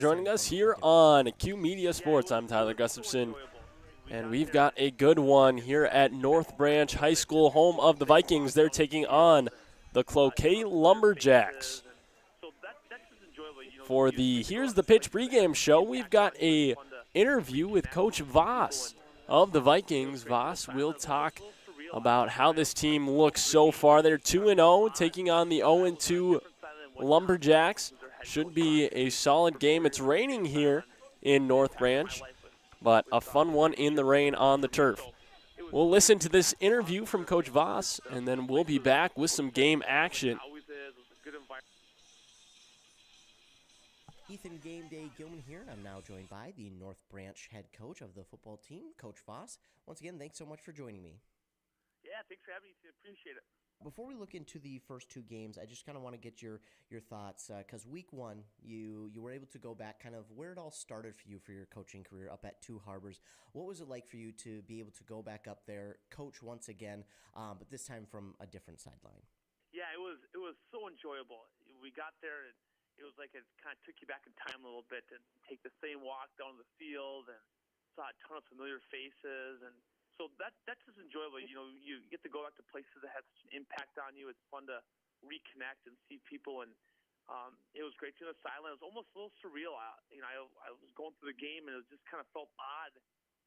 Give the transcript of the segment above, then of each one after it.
Joining us here on Q Media Sports, I'm Tyler Gustafson, and we've got a good one here at North Branch High School, home of the Vikings. They're taking on the Cloquet Lumberjacks. For the Here's the Pitch pregame show, we've got a interview with Coach Voss of the Vikings. Voss will talk about how this team looks so far. They're 2-0, taking on the 0-2 Lumberjacks. Should be a solid game. It's raining here in North Branch, but a fun one in the rain on the turf. We'll listen to this interview from Coach Voss, and then we'll be back with some game action. Ethan Game Day Gilman here, and I'm now joined by the North Branch head coach of the football team, Coach Voss. Once again, thanks so much for joining me. Yeah, thanks for having me. Appreciate it. Before we look into the first two games, I just kind of want to get your thoughts, because week one, you were able to go back kind of where it all started for you for your coaching career up at Two Harbors. What was it like for you to be able to go back up there, coach once again, but this time from a different sideline? Yeah, it was so enjoyable. We got there, and it was like it kind of took you back in time a little bit to take the same walk down the field and saw a ton of familiar faces, and so that's just enjoyable. You know, you get to go back to places that have such an impact on you. It's fun to reconnect and see people, and it was great to the sideline. It was almost a little surreal. I was going through the game, and it just kind of felt odd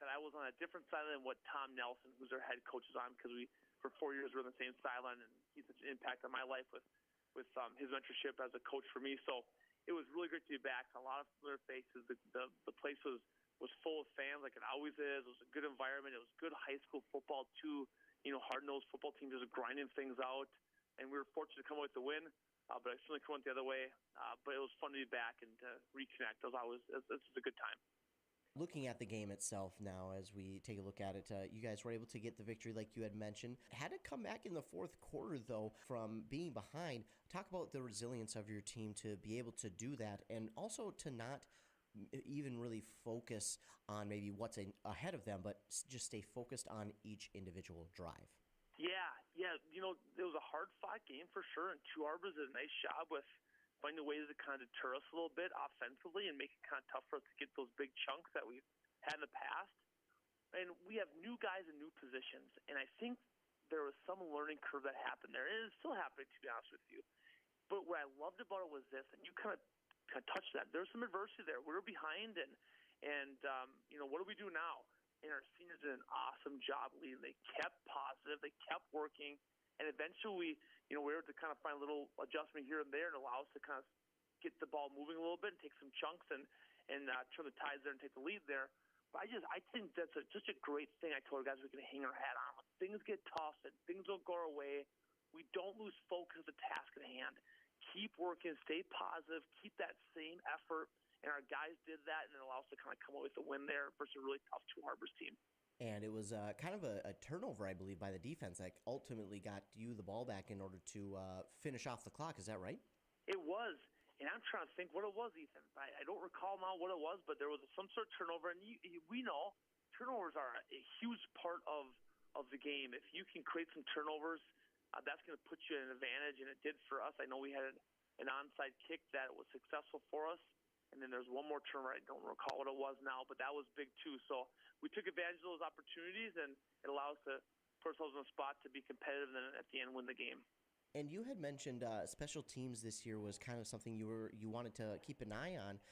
that I was on a different sideline than what Tom Nelson, who's our head coach, is on, because we for 4 years were on the same sideline, and he's such an impact on my life with his mentorship as a coach for me. So it was really great to be back. A lot of familiar faces. The place was full of fans like it always is. It was a good environment. It was good high school football too. You know, hard-nosed football teams just grinding things out, and we were fortunate to come away with the win. But I certainly went the other way. But it was fun to be back and to reconnect. This is a good time. Looking at the game itself now, as we take a look at it, you guys were able to get the victory like you had mentioned. Had to come back in the fourth quarter, though, from being behind. Talk about the resilience of your team to be able to do that, and also to not even really focus on maybe what's ahead of them, but just stay focused on each individual drive. Yeah. You know, it was a hard-fought game for sure, and Two Harbors did a nice job with finding ways to kind of deter us a little bit offensively and make it kind of tough for us to get those big chunks that we've had in the past. And we have new guys in new positions, and I think there was some learning curve that happened there, and it's still happening, to be honest with you. But what I loved about it was this, and you kind of touched that. There's some adversity there. We were behind, and you know, what do we do now? And our seniors did an awesome job leading. They kept positive. They kept working. And eventually, we were able to kind of find a little adjustment here and there and allow us to kind of get the ball moving a little bit and take some chunks and turn the tides there and take the lead there. But I think that's just a great thing. I told our guys we're going to hang our hat on. When things get tough and things don't go our way, we don't lose focus of the task at hand. Keep working, stay positive, keep that same effort. And our guys did that, and it allowed us to kind of come away with a win there versus a really tough Two Harbors team. And it was kind of a turnover, I believe, by the defense that ultimately got you the ball back in order to finish off the clock. Is that right? It was. And I'm trying to think what it was, Ethan. I don't recall now what it was, but there was some sort of turnover. And we know turnovers are a huge part of the game. If you can create some turnovers, that's going to put you at an advantage, and it did for us. I know we had an onside kick that was successful for us. And then there's one more turnover. I don't recall what it was now, but that was big too. So we took advantage of those opportunities, and it allowed us to put ourselves in a spot to be competitive and then at the end win the game. And you had mentioned special teams this year was kind of something you wanted to keep an eye on,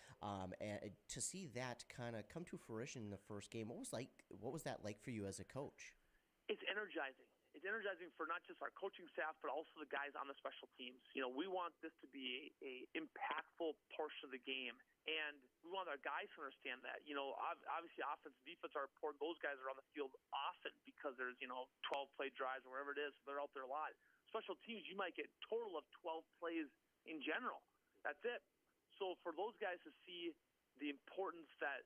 and to see that kind of come to fruition in the first game. What was that like for you as a coach? It's energizing. It's energizing for not just our coaching staff, but also the guys on the special teams. We want this to be a impactful portion of the game, and we want our guys to understand that. Obviously offense and defense are important. Those guys are on the field often because there's 12-play drives or whatever it is. So they're out there a lot. Special teams, you might get a total of 12 plays in general. That's it. So for those guys to see the importance that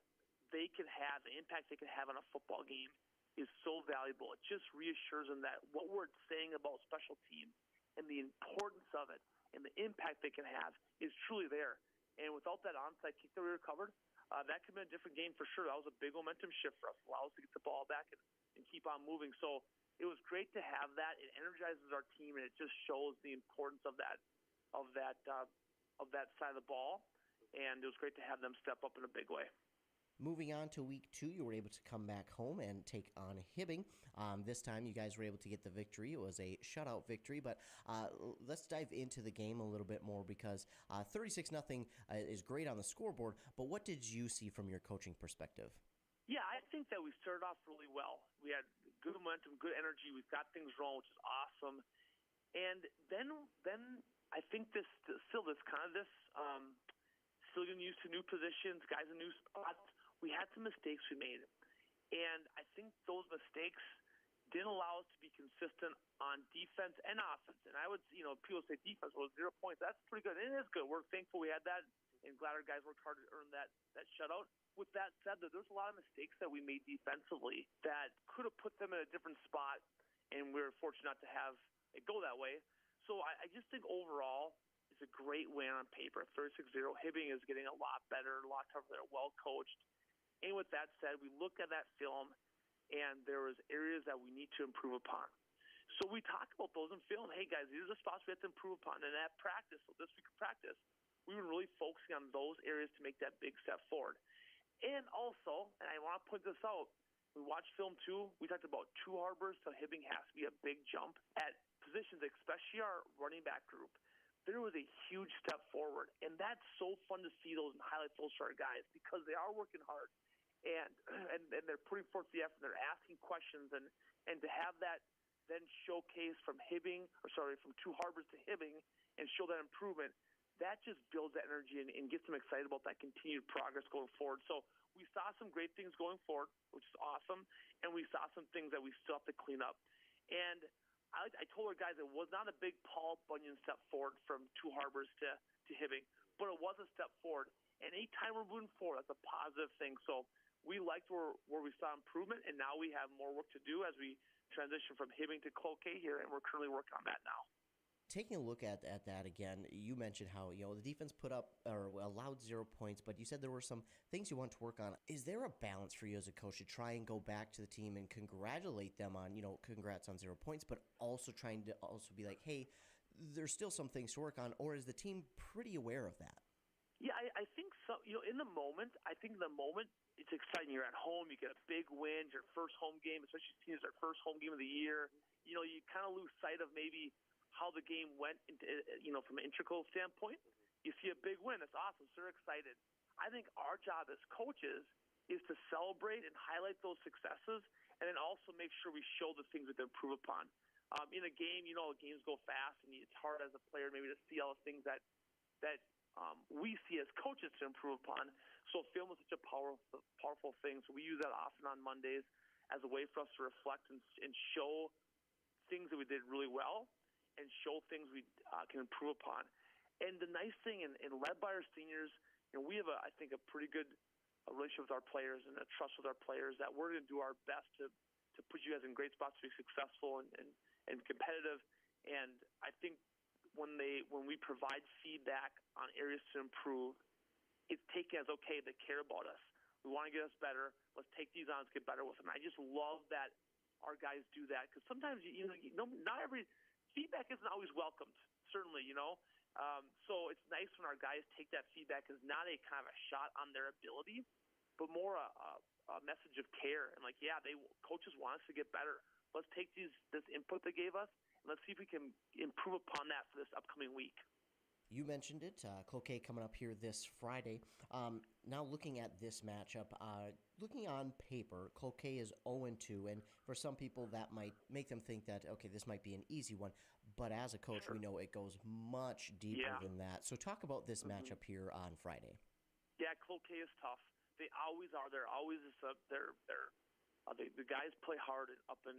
they can have, the impact they can have on a football game, is so valuable. It just reassures them that what we're saying about special teams and the importance of it and the impact they can have is truly there. And without that onside kick that we recovered, that could have been a different game for sure. That was a big momentum shift for us. Allow us to get the ball back and keep on moving. So it was great to have that. It energizes our team, and it just shows the importance of that side of the ball. and it was great to have them step up in a big way. Moving on to week 2, you were able to come back home and take on Hibbing. This time, you guys were able to get the victory. It was a shutout victory, but let's dive into the game a little bit more because 36-0 is great on the scoreboard, but what did you see from your coaching perspective? Yeah, I think that we started off really well. We had good momentum, good energy. We've got things rolling, which is awesome. And then I think still getting used to new positions, guys in new spots. We had some mistakes we made, and I think those mistakes didn't allow us to be consistent on defense and offense. And I would, people say defense was 0 points. That's pretty good. It is good. We're thankful we had that, and glad our guys worked hard to earn that shutout. With that said, there's a lot of mistakes that we made defensively that could have put them in a different spot, and we were fortunate not to have it go that way. So I just think overall, it's a great win on paper. 36-0. Hibbing is getting a lot better, a lot tougher. They're well coached. And with that said, we looked at that film, and there was areas that we need to improve upon. So we talked about those in film. Hey, guys, these are the spots we have to improve upon. And at practice, so this week of practice, we were really focusing on those areas to make that big step forward. And also, and I want to point this out, we watched film 2. We talked about 2 harbors, so Hibbing has to be a big jump at positions, especially our running back group. There was a huge step forward, and that's so fun to see those and highlight those for our guys because they are working hard, and they're putting forth the effort. They're asking questions, and to have that then showcase from 2 harbors to Hibbing and show that improvement, that just builds that energy and gets them excited about that continued progress going forward. So we saw some great things going forward, which is awesome, and we saw some things that we still have to clean up. And I told our guys it was not a big Paul Bunyan step forward from 2 harbors to Hibbing, but it was a step forward. And anytime we're moving forward, that's a positive thing. So we liked where we saw improvement, and now we have more work to do as we transition from Hibbing to Cloquet here, and we're currently working on that now. Taking a look at that again, you mentioned how the defense put up or allowed 0 points, but you said there were some things you want to work on. Is there a balance for you as a coach to try and go back to the team and congratulate them on congrats on 0 points, but also trying to also be like, hey, there's still some things to work on, or is the team pretty aware of that? Yeah, I think so. In the moment, it's exciting. You're at home, you get a big win, your first home game, especially teams their first home game of the year. You kind of lose sight of maybe how the game went, from an integral standpoint. You see a big win. That's awesome. So they're excited. I think our job as coaches is to celebrate and highlight those successes and then also make sure we show the things we can improve upon. In a game, games go fast, and it's hard as a player maybe to see all the things that we see as coaches to improve upon. So film is such a powerful thing. So we use that often on Mondays as a way for us to reflect and show things that we did really well and show things we can improve upon. And the nice thing, and led by our seniors, we have, I think, a pretty good relationship with our players and a trust with our players that we're going to do our best to put you guys in great spots to be successful and competitive. And I think when we provide feedback on areas to improve, it's taken as, okay, they care about us. We want to get us better. Let's take these on. Let's get better with them. I just love that our guys do that because sometimes, not every feedback isn't always welcomed, certainly, So it's nice when our guys take that feedback as not a kind of a shot on their ability, but more a message of care. And coaches want us to get better. Let's take this input they gave us, and let's see if we can improve upon that for this upcoming week. You mentioned it, Cloquet coming up here this Friday. Now looking at this matchup, looking on paper, Cloquet is 0-2, and for some people that might make them think that, okay, this might be an easy one, but as a coach, we know it goes much deeper than that. So talk about this matchup here on Friday. Yeah, Cloquet is tough. They always are. They're always the guys play hard up in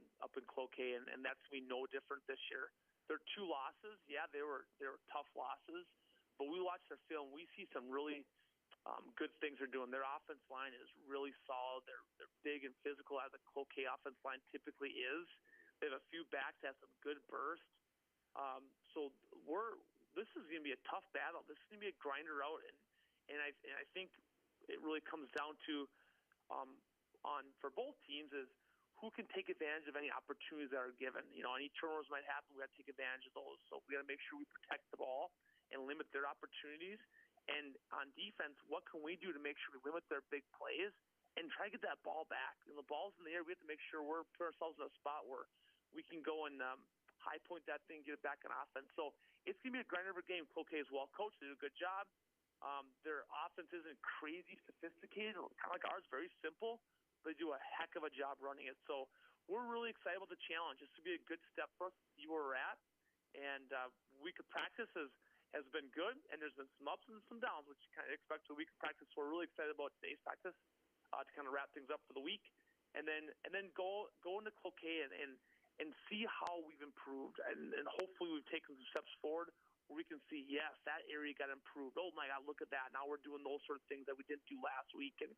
Cloquet, and that's going to be no different this year. Their 2 losses, they were tough losses, but we watched their film. We see some really good things they're doing. Their offense line is really solid. They're big and physical, as a Cloquet offense line typically is. They have a few backs that have some good burst. So this is going to be a tough battle. This is going to be a grinder out, and I think it really comes down to for both teams is who can take advantage of any opportunities that are given. Any turnovers might happen. We got to take advantage of those. So we got to make sure we protect the ball and limit their opportunities. And on defense, what can we do to make sure we limit their big plays and try to get that ball back? The ball's in the air. We have to make sure we're put ourselves in a spot where we can go and high point that thing, get it back on offense. So it's going to be a grind of a game. Cloquet is well coached. They do a good job. Their offense isn't crazy sophisticated, kind of like ours, very simple. They do a heck of a job running it. So we're really excited about the challenge. This would be a good step for us to see where we're at. And week of practice has been good, and there's been some ups and some downs, which you kind of expect a week of practice. So we're really excited about today's practice to kind of wrap things up for the week, and then go into Cloquet and see how we've improved, and hopefully we've taken some steps forward where we can see, yes, that area got improved. Oh my God, look at that! Now we're doing those sort of things that we didn't do last week, and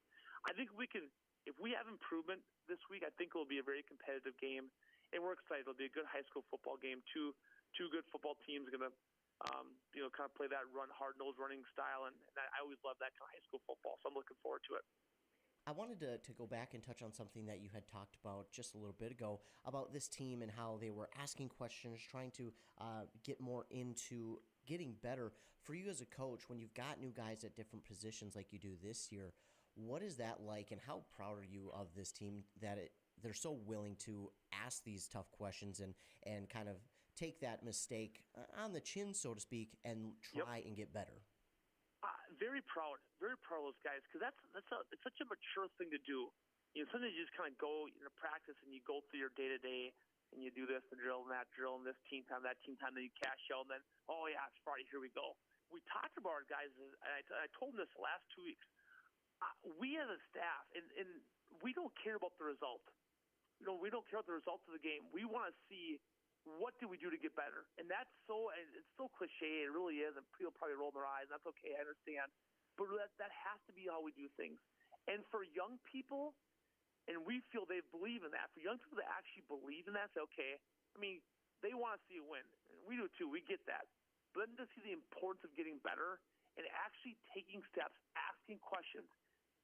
I think we can. If we have improvement this week, I think it will be a very competitive game, and we're excited. It'll be a good high school football game. Two good football teams are going to kind of play that hard-nosed running style, and I always love that kind of high school football, so I'm looking forward to it. I wanted to go back and touch on something that you had talked about just a little bit ago about this team and how they were asking questions, trying to get more into getting better. For you as a coach, when you've got new guys at different positions like you do this year, what is that like, and how proud are you of this team that they're so willing to ask these tough questions and kind of take that mistake on the chin, so to speak, and try and get better? Very proud of those guys, because it's such a mature thing to do. Sometimes you just kind of go practice and you go through your day to day and you do this and drill and that drill and this team time, that team time, then you cash out, and then it's Friday, here we go. We talked about our guys, and I told them this the last 2 weeks. We as a staff, and we don't care about the result. We don't care about the results of the game. We want to see what do we do to get better, and it's so cliche. It really is, and people probably roll their eyes. That's okay, I understand, but that has to be how we do things. And for young people, and we feel they believe in that. For young people that actually believe in that, say, okay, they want to see a win. And we do too. We get that. But then to see the importance of getting better and actually taking steps, asking questions,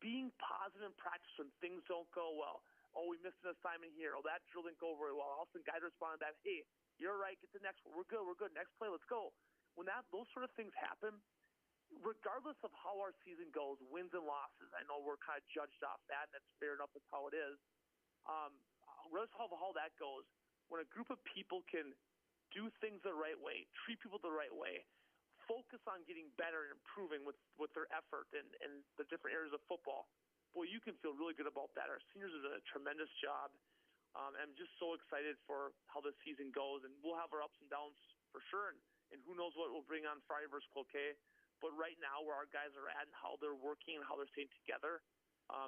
being positive in practice when things don't go well. Oh, we missed an assignment here. Oh, that drill didn't go very well. All of a sudden, guys responded that, hey, you're right, get the next one. We're good. Next play, let's go. When those sort of things happen, regardless of how our season goes, wins and losses, I know we're kind of judged off that, and that's fair enough, that's how it is. Regardless of how that goes, when a group of people can do things the right way, treat people the right way, focus on getting better and improving with their effort and the different areas of football, boy, you can feel really good about that. Our seniors did a tremendous job. I'm just so excited for how this season goes, and we'll have our ups and downs for sure, and who knows what we'll bring on Friday versus Cloquet. But right now, where our guys are at and how they're working and how they're staying together,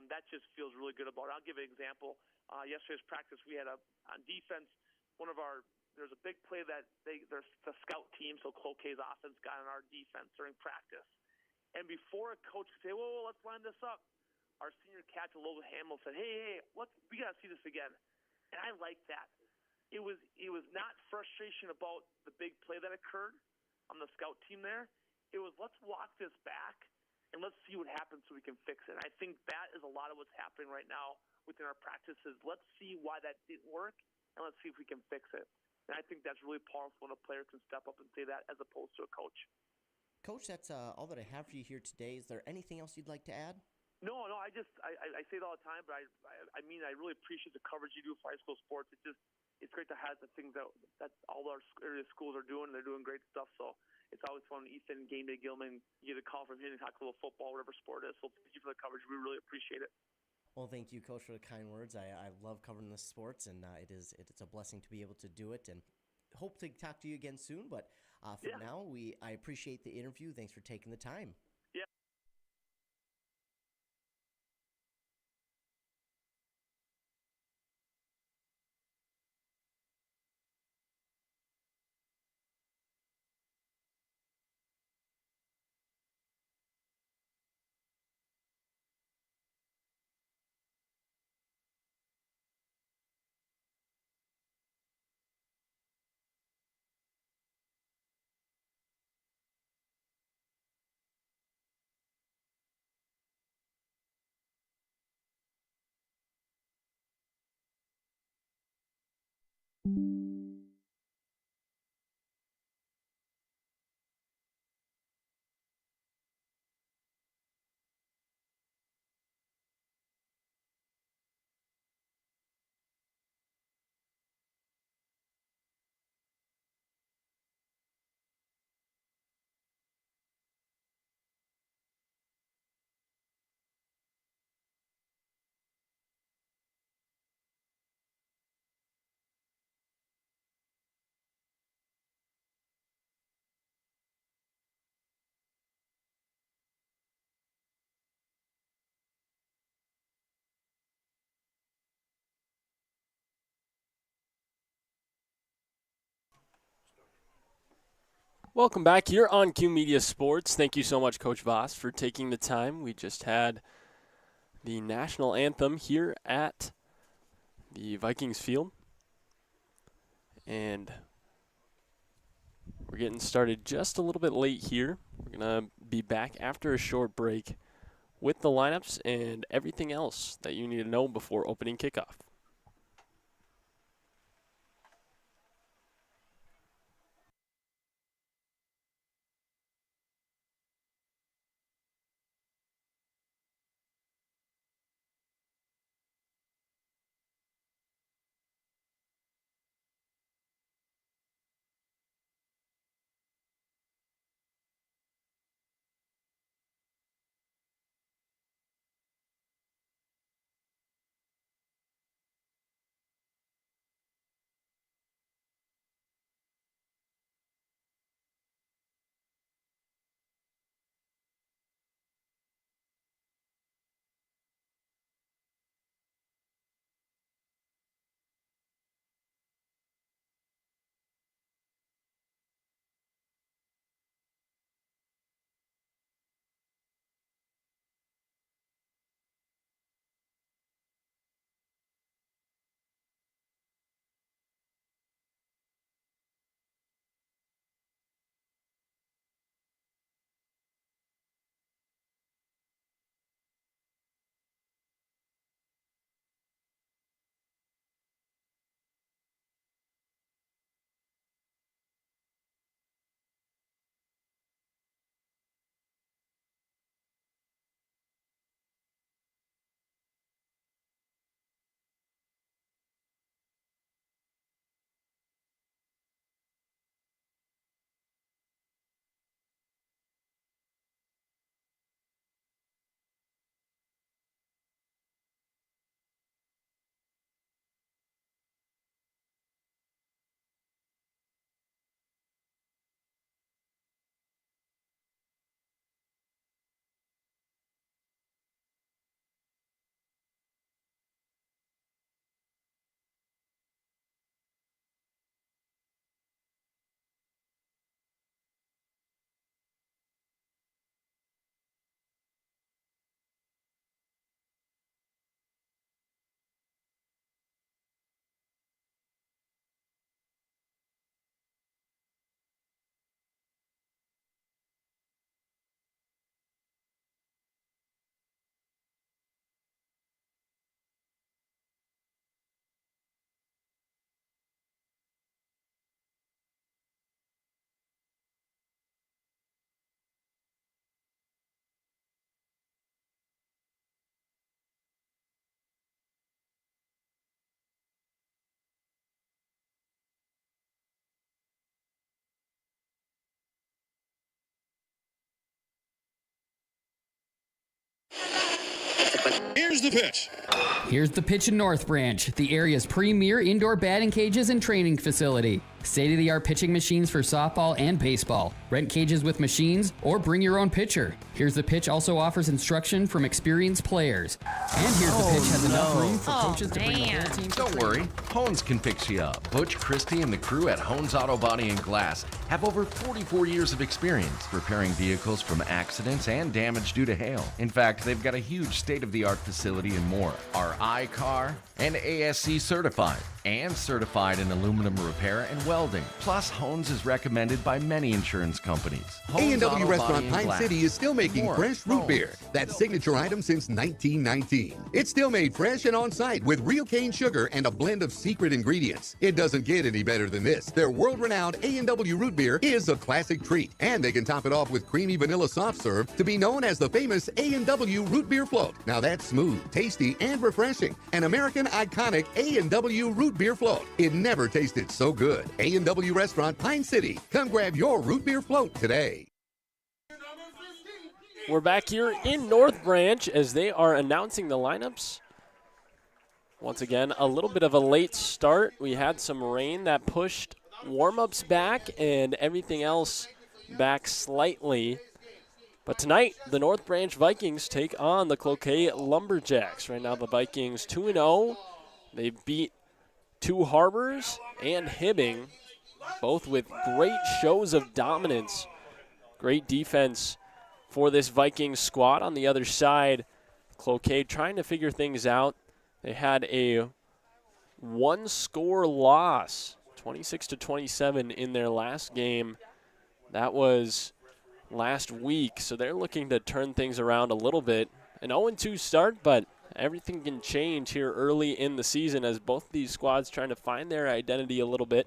that just feels really good about it. I'll give an example. Yesterday's practice, we had on defense, there's a big play that there's the scout team, so Cloquet's offense got on our defense during practice. And before a coach could say, whoa, let's line this up, our senior catch, Lola Hamill, said, hey, we got to see this again. And I like that. It was not frustration about the big play that occurred on the scout team there. It was, let's walk this back and let's see what happens so we can fix it. And I think that is a lot of what's happening right now within our practices. Let's see why that didn't work, and let's see if we can fix it. And I think that's really powerful when a player can step up and say that as opposed to a coach. Coach, that's all that I have for you here today. Is there anything else you'd like to add? No, I say it all the time, but I really appreciate the coverage you do for high school sports. It's great to have the things that all our area schools are doing. They're doing great stuff, so it's always fun. Ethan, Game Day Gilman, you get a call from him and talk a little football, whatever sport it is. So thank you for the coverage. We really appreciate it. Well, thank you, Coach, for the kind words. I love covering the sports, and it's a blessing to be able to do it. And hope to talk to you again soon. But for now, I appreciate the interview. Thanks for taking the time. Welcome back here on Q Media Sports. Thank you so much, Coach Voss, for taking the time. We just had the national anthem here at the Vikings field. And we're getting started just a little bit late here. We're going to be back after a short break with the lineups and everything else that you need to know before opening kickoff. Here's the pitch. Here's the pitch in North Branch, the area's premier indoor batting cages and training facility. State-of-the-art pitching machines for softball and baseball. Rent cages with machines or bring your own pitcher. Here's the Pitch also offers instruction from experienced players. And Here's the Pitch has enough room for coaches to bring the whole team. Don't worry, Hones can fix you up. Butch Christie and the crew at Hones Auto Body and Glass have over 44 years of experience repairing vehicles from accidents and damage due to hail. In fact, they've got a huge state-of-the-art facility and more. Are iCar and ASC certified and certified in aluminum repair and welding. Plus, Hones is recommended by many insurance companies. A&W Restaurant Pine City is still making fresh root beer. That signature item since 1919. It's still made fresh and on site with real cane sugar and a blend of secret ingredients. It doesn't get any better than this. Their world-renowned A&W root beer is a classic treat, and they can top it off with creamy vanilla soft serve to be known as the famous A&W root beer float. Now that's smooth, tasty, and refreshing. An American iconic A&W root beer float. It never tasted so good. A&W Restaurant Pine City. Come grab your root beer float today. We're back here in North Branch as they are announcing the lineups. Once again, a little bit of a late start. We had some rain that pushed warm-ups back and everything else back slightly. But tonight, the North Branch Vikings take on the Cloquet Lumberjacks. Right now, the Vikings 2-0. They beat Two Harbors and Hibbing both with great shows of dominance. Great defense for this Vikings squad. On the other side, Cloquet trying to figure things out. They had a one-score loss, 26-27 in their last game. That was last week, so they're looking to turn things around a little bit. An 0-2 start, but everything can change here early in the season as both these squads trying to find their identity a little bit.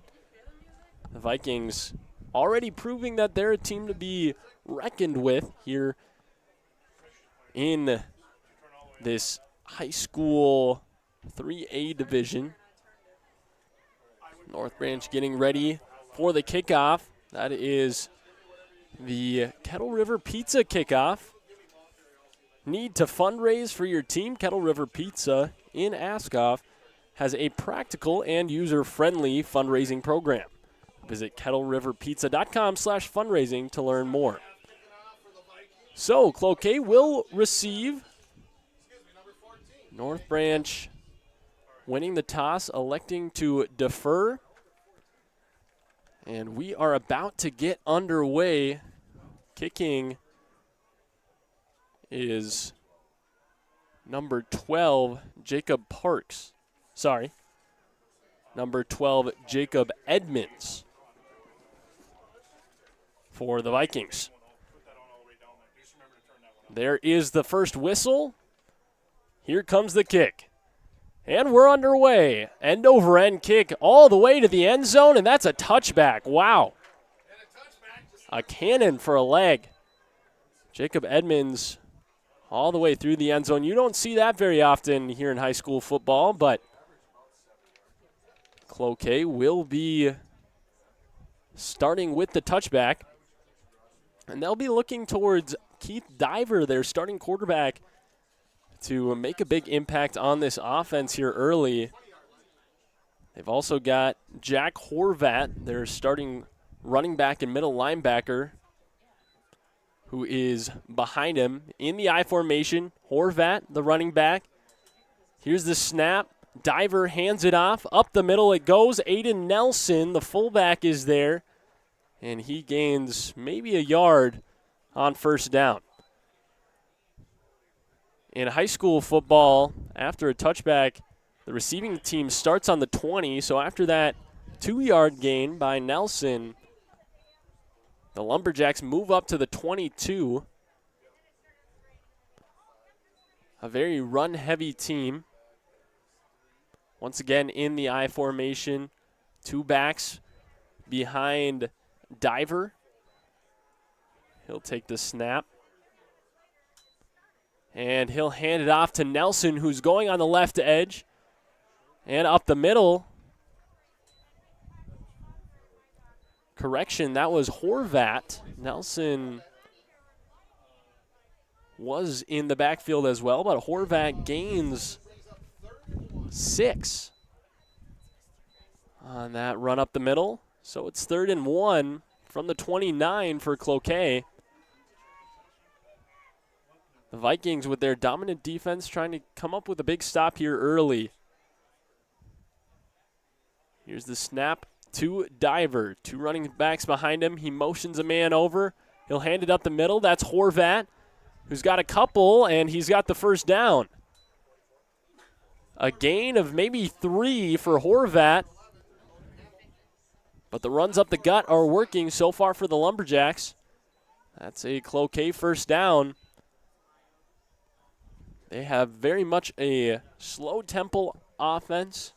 The Vikings already proving that they're a team to be reckoned with here in this high school 3A division. North Branch getting ready for the kickoff. That is the Kettle River Pizza kickoff. Need to fundraise for your team? Kettle River Pizza in Ascoff has a practical and user-friendly fundraising program. Visit kettleriverpizza.com/fundraising to learn more. So Cloquet will receive. North Branch winning the toss, electing to defer. And we are about to get underway. Kicking is number 12, Jacob Parks. Sorry. Number 12, Jacob Edmonds for the Vikings. There is the first whistle. Here comes the kick. And we're underway. End-over-end kick all the way to the end zone, and that's a touchback. Wow. A cannon for a leg. Jacob Edmonds all the way through the end zone. You don't see that very often here in high school football, but Cloquet will be starting with the touchback. And they'll be looking towards Keith Diver, their starting quarterback, to make a big impact on this offense here early. They've also got Jack Horvat, their starting running back and middle linebacker, who is behind him in the I formation. Horvat, the running back. Here's the snap. Diver hands it off. Up the middle it goes. Aiden Nelson, the fullback, is there. And he gains maybe a yard on first down. In high school football, after a touchback, the receiving team starts on the 20. So after that 2-yard gain by Nelson, the Lumberjacks move up to the 22. A very run-heavy team. Once again in the I formation, 2 backs behind Diver. He'll take the snap. And he'll hand it off to Nelson, who's going on the left edge. And up the middle. Correction, that was Horvat. Nelson was in the backfield as well, but Horvat gains 6 on that run up the middle. So it's 3rd and 1 from the 29 for Cloquet. The Vikings with their dominant defense trying to come up with a big stop here early. Here's the snap to Diver. 2 running backs behind him. He motions a man over. He'll hand it up the middle. That's Horvat, who's got a couple, and he's got the first down. A gain of maybe 3 for Horvat. But the runs up the gut are working so far for the Lumberjacks. That's a Cloquet first down. They have very much a slow tempo offense.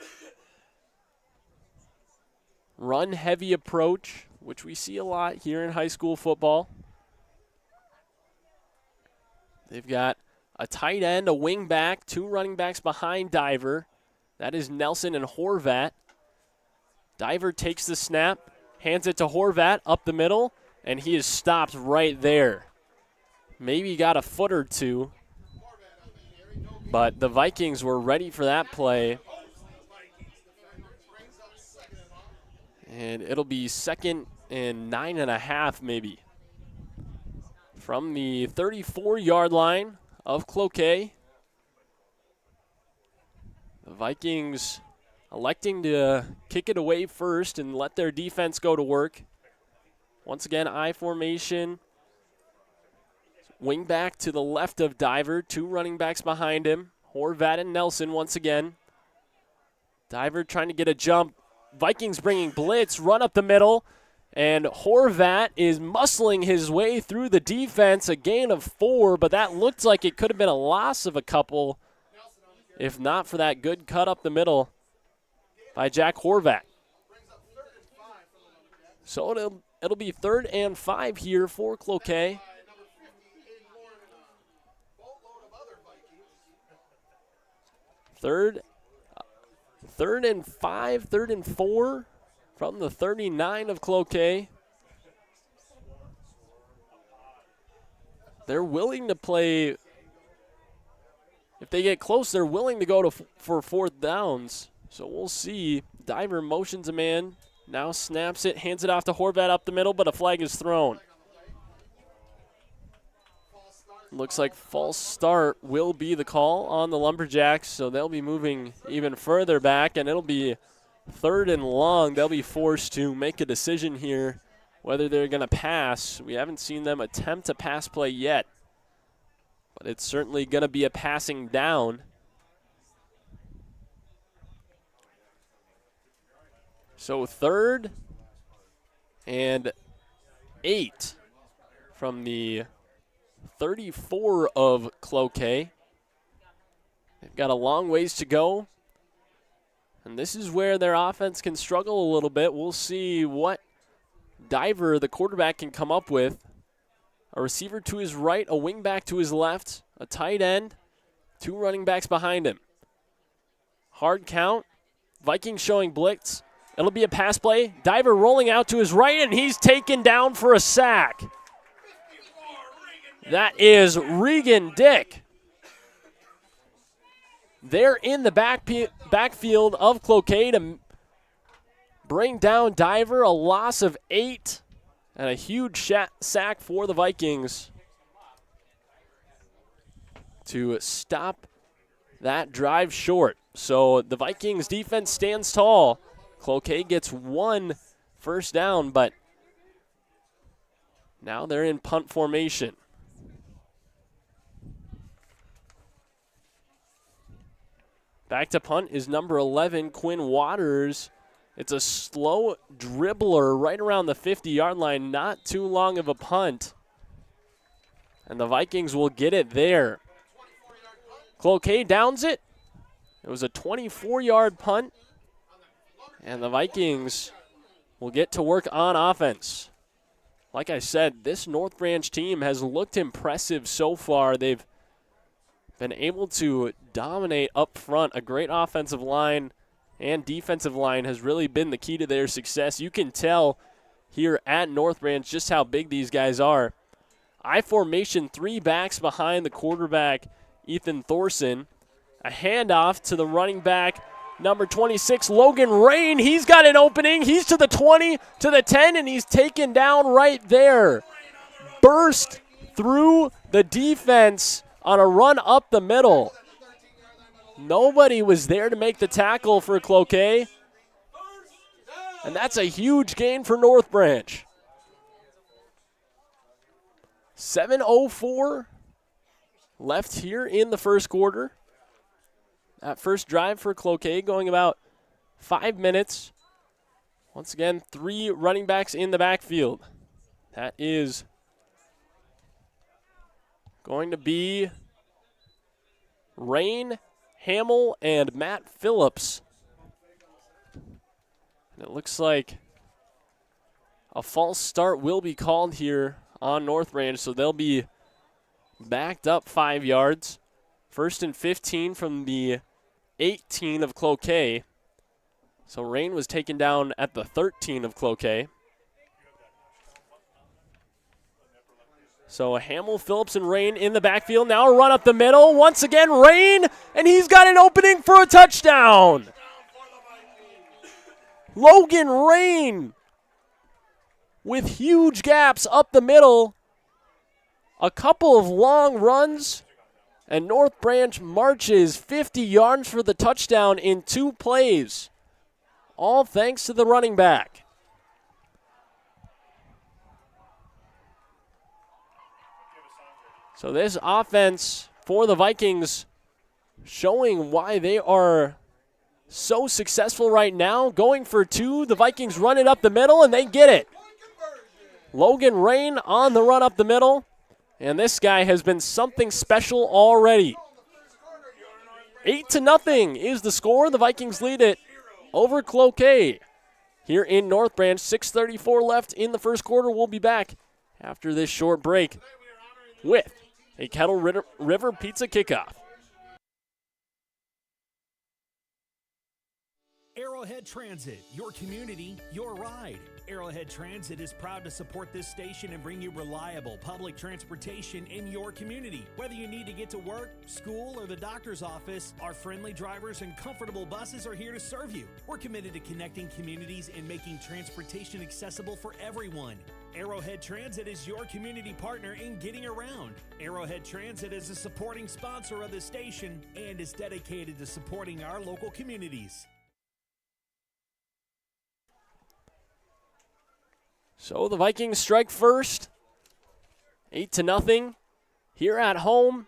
Run-heavy approach, which we see a lot here in high school football. They've got a tight end, a wing back, 2 running backs behind Diver. That is Nelson and Horvat. Diver takes the snap, hands it to Horvat up the middle, and he is stopped right there. Maybe got a foot or 2, but the Vikings were ready for that play. And it'll be 2nd and 9.5 maybe. From the 34-yard line of Cloquet. The Vikings electing to kick it away first and let their defense go to work. Once again, I formation. Wing back to the left of Diver. 2 running backs behind him. Horvat and Nelson once again. Diver trying to get a jump. Vikings bringing blitz, run up the middle. And Horvat is muscling his way through the defense, a gain of 4, but that looked like it could have been a loss of a couple if not for that good cut up the middle by Jack Horvat. So it'll be 3rd and 5 here for Cloquet. Third and 5, 3rd and 4 from the 39 of Cloquet. They're willing to play. If they get close, they're willing to go for 4th downs. So we'll see. Diver motions a man. Now snaps it, hands it off to Horvat up the middle, but a flag is thrown. Looks like false start will be the call on the Lumberjacks, so they'll be moving even further back, and it'll be 3rd and long. They'll be forced to make a decision here whether they're going to pass. We haven't seen them attempt a pass play yet, but it's certainly going to be a passing down. So 3rd and 8 from the 34 of Cloquet. They've got a long ways to go, and this is where their offense can struggle a little bit. We'll see what Diver, the quarterback, can come up with. A receiver to his right, a wing back to his left, a tight end, 2 running backs behind him. Hard count. Vikings showing blitz. It'll be a pass play. Diver rolling out to his right, and he's taken down for a sack. That is Regan Dick. They're in the backfield of Cloquet to bring down Diver. A loss of 8 and a huge sack for the Vikings to stop that drive short. So the Vikings defense stands tall. Cloquet gets 1 first down, but now they're in punt formation. Back to punt is number 11, Quinn Waters. It's a slow dribbler right around the 50-yard line, not too long of a punt. And the Vikings will get it there. Cloquet downs it. It was a 24-yard punt. And the Vikings will get to work on offense. Like I said, this North Branch team has looked impressive so far. They've been able to dominate up front. A great offensive line and defensive line has really been the key to their success. You can tell here at North Branch just how big these guys are. I formation, 3 backs behind the quarterback, Ethan Thorson. A handoff to the running back, number 26, Logan Rain. He's got an opening. He's to the 20, to the 10, and he's taken down right there. Burst through the defense on a run up the middle. Nobody was there to make the tackle for Cloquet. And that's a huge gain for North Branch. 7:04 left here in the first quarter. That first drive for Cloquet going about 5 minutes. Once again, 3 running backs in the backfield. That is going to be Rain, Hamill, and Matt Phillips. And it looks like a false start will be called here on North Branch, so they'll be backed up 5 yards. 1st and 15 from the 18 of Cloquet. So Rain was taken down at the 13 of Cloquet. So Hamill, Phillips, and Rain in the backfield. Now a run up the middle. Once again, Rain, and he's got an opening for a touchdown. Logan Rain with huge gaps up the middle. A couple of long runs, and North Branch marches 50 yards for the touchdown in 2 plays. all thanks to the running back. So this offense for the Vikings showing why they are so successful right now. Going for two, the Vikings run it up the middle, and they get it. Logan Rain on the run up the middle, and this guy has been something special already. 8-0 is the score. The Vikings lead it over Cloquet here in North Branch. 6:34 left in the first quarter. We'll be back after this short break with a Kettle River Pizza kickoff. Arrowhead Transit, your community, your ride. Arrowhead Transit is proud to support this station and bring you reliable public transportation in your community. Whether you need to get to work, school, or the doctor's office, our friendly drivers and comfortable buses are here to serve you. We're committed to connecting communities and making transportation accessible for everyone. Arrowhead Transit is your community partner in getting around. Arrowhead Transit is a supporting sponsor of the station and is dedicated to supporting our local communities. So the Vikings strike first, 8-0 here at home.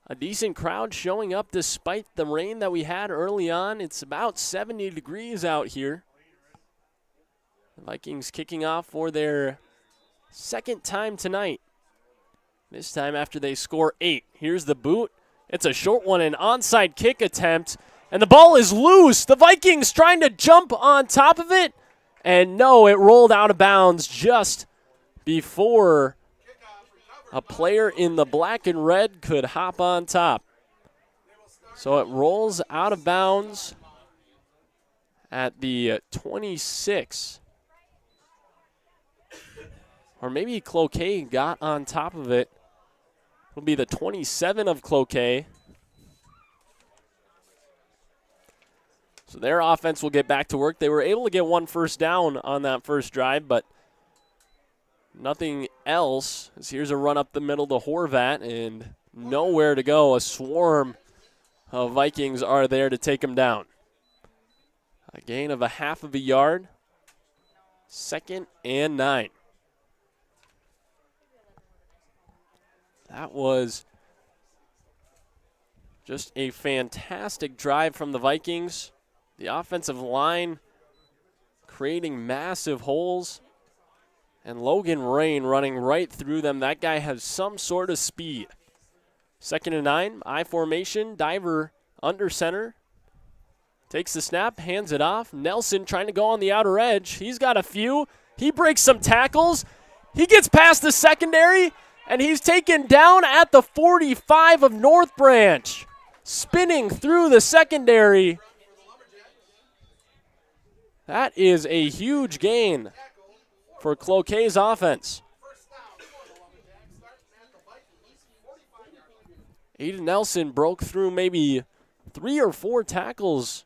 A decent crowd showing up despite the rain that we had early on. It's about 70 degrees out here. The Vikings kicking off for their second time tonight. This time after they score 8. Here's the boot. It's a short one, an onside kick attempt, and the ball is loose. The Vikings trying to jump on top of it. And no, it rolled out of bounds just before a player in the black and red could hop on top. So it rolls out of bounds at the 26. Or maybe Cloquet got on top of it. It'll be the 27 of Cloquet. So their offense will get back to work. They were able to get one first down on that first drive, but nothing else. As here's a run up the middle to Horvat, and nowhere to go. A swarm of Vikings are there to take him down. A gain of a half of a yard. 2nd and 9. That was just a fantastic drive from the Vikings. The offensive line creating massive holes, and Logan Rain running right through them. That guy has some sort of speed. 2nd and 9, I formation, diver under center. Takes the snap, hands it off. Nelson trying to go on the outer edge. He's got a few. He breaks some tackles. He gets past the secondary, and he's taken down at the 45 of North Branch. Spinning through the secondary. That is a huge gain for Cloquet's offense. Aiden Nelson broke through maybe 3 or 4 tackles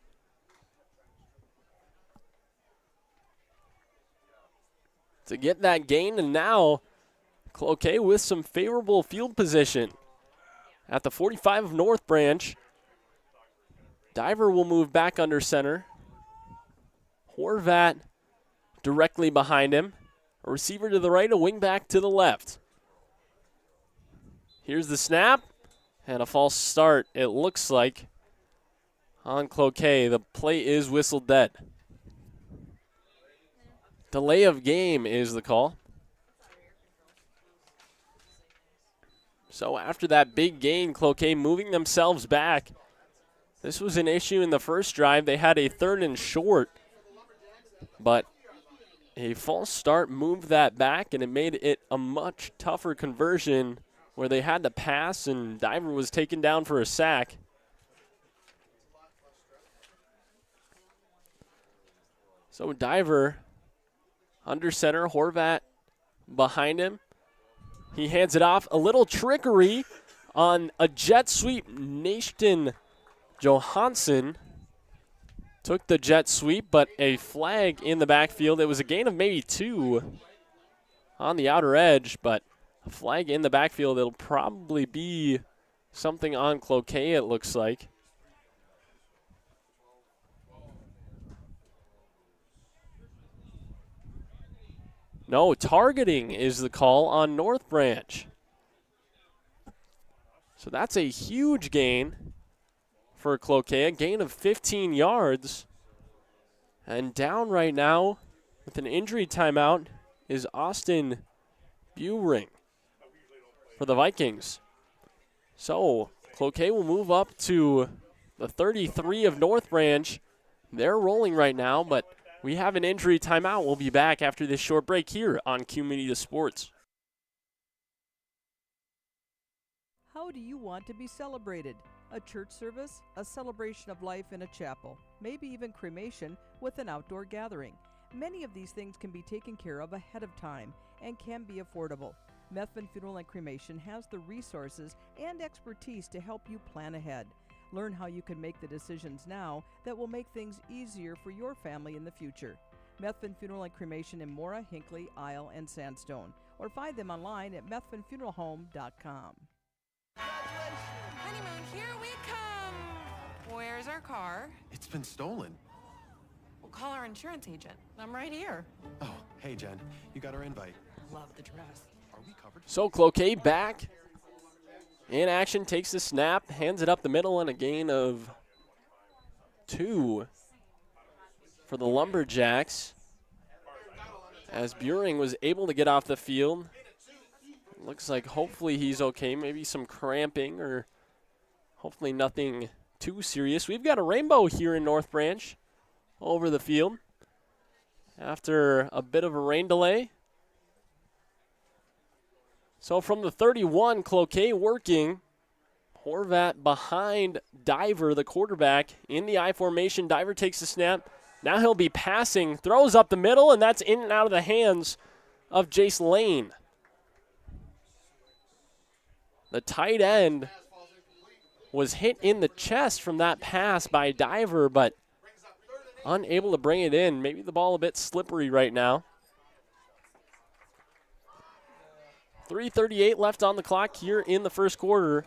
to get that gain, and now Cloquet with some favorable field position at the 45 of North Branch. Diver will move back under center. Horvat directly behind him. A receiver to the right, a wing back to the left. Here's the snap, and a false start, it looks like, on Cloquet. The play is whistled dead. Delay of game is the call. So after that big gain, Cloquet moving themselves back. This was an issue in the first drive. They had a 3rd and short, but a false start moved that back, and it made it a much tougher conversion where they had to pass, and Diver was taken down for a sack. So Diver under center, Horvat behind him. He hands it off. A little trickery on a jet sweep. Nathan Johansson took the jet sweep, but a flag in the backfield. It was a gain of maybe 2 on the outer edge, but a flag in the backfield. It'll probably be something on Cloquet, it looks like. No, targeting is the call on North Branch. So that's a huge gain for Cloquet, a gain of 15 yards. And down right now with an injury timeout is Austin Buring for the Vikings. So Cloquet will move up to the 33 of North Branch. They're rolling right now, but we have an injury timeout. We'll be back after this short break here on Q Media Sports. How do you want to be celebrated? A church service, a celebration of life in a chapel, maybe even cremation with an outdoor gathering. Many of these things can be taken care of ahead of time and can be affordable. Methvin Funeral and Cremation has the resources and expertise to help you plan ahead. Learn how you can make the decisions now that will make things easier for your family in the future. Methvin Funeral and Cremation in Mora, Hinckley, Isle, and Sandstone. Or find them online at methvinfuneralhome.com. Honeymoon, here we come. Where's our car? It's been stolen. We'll call our insurance agent. I'm right here. Oh, hey, Jen. You got our invite. Love the dress. Are we covered? So Cloquet back in action, takes the snap, hands it up the middle, and a gain of 2 for the Lumberjacks. As Buring was able to get off the field. Looks like hopefully he's okay. Maybe some cramping or hopefully nothing too serious. We've got a rainbow here in North Branch over the field after a bit of a rain delay. So from the 31, Cloquet working. Horvat behind Diver, the quarterback, in the I formation. Diver takes the snap. Now he'll be passing, throws up the middle, and that's in and out of the hands of Jace Lane. The tight end was hit in the chest from that pass by Diver, but unable to bring it in. Maybe the ball a bit slippery right now. 3:38 left on the clock here in the first quarter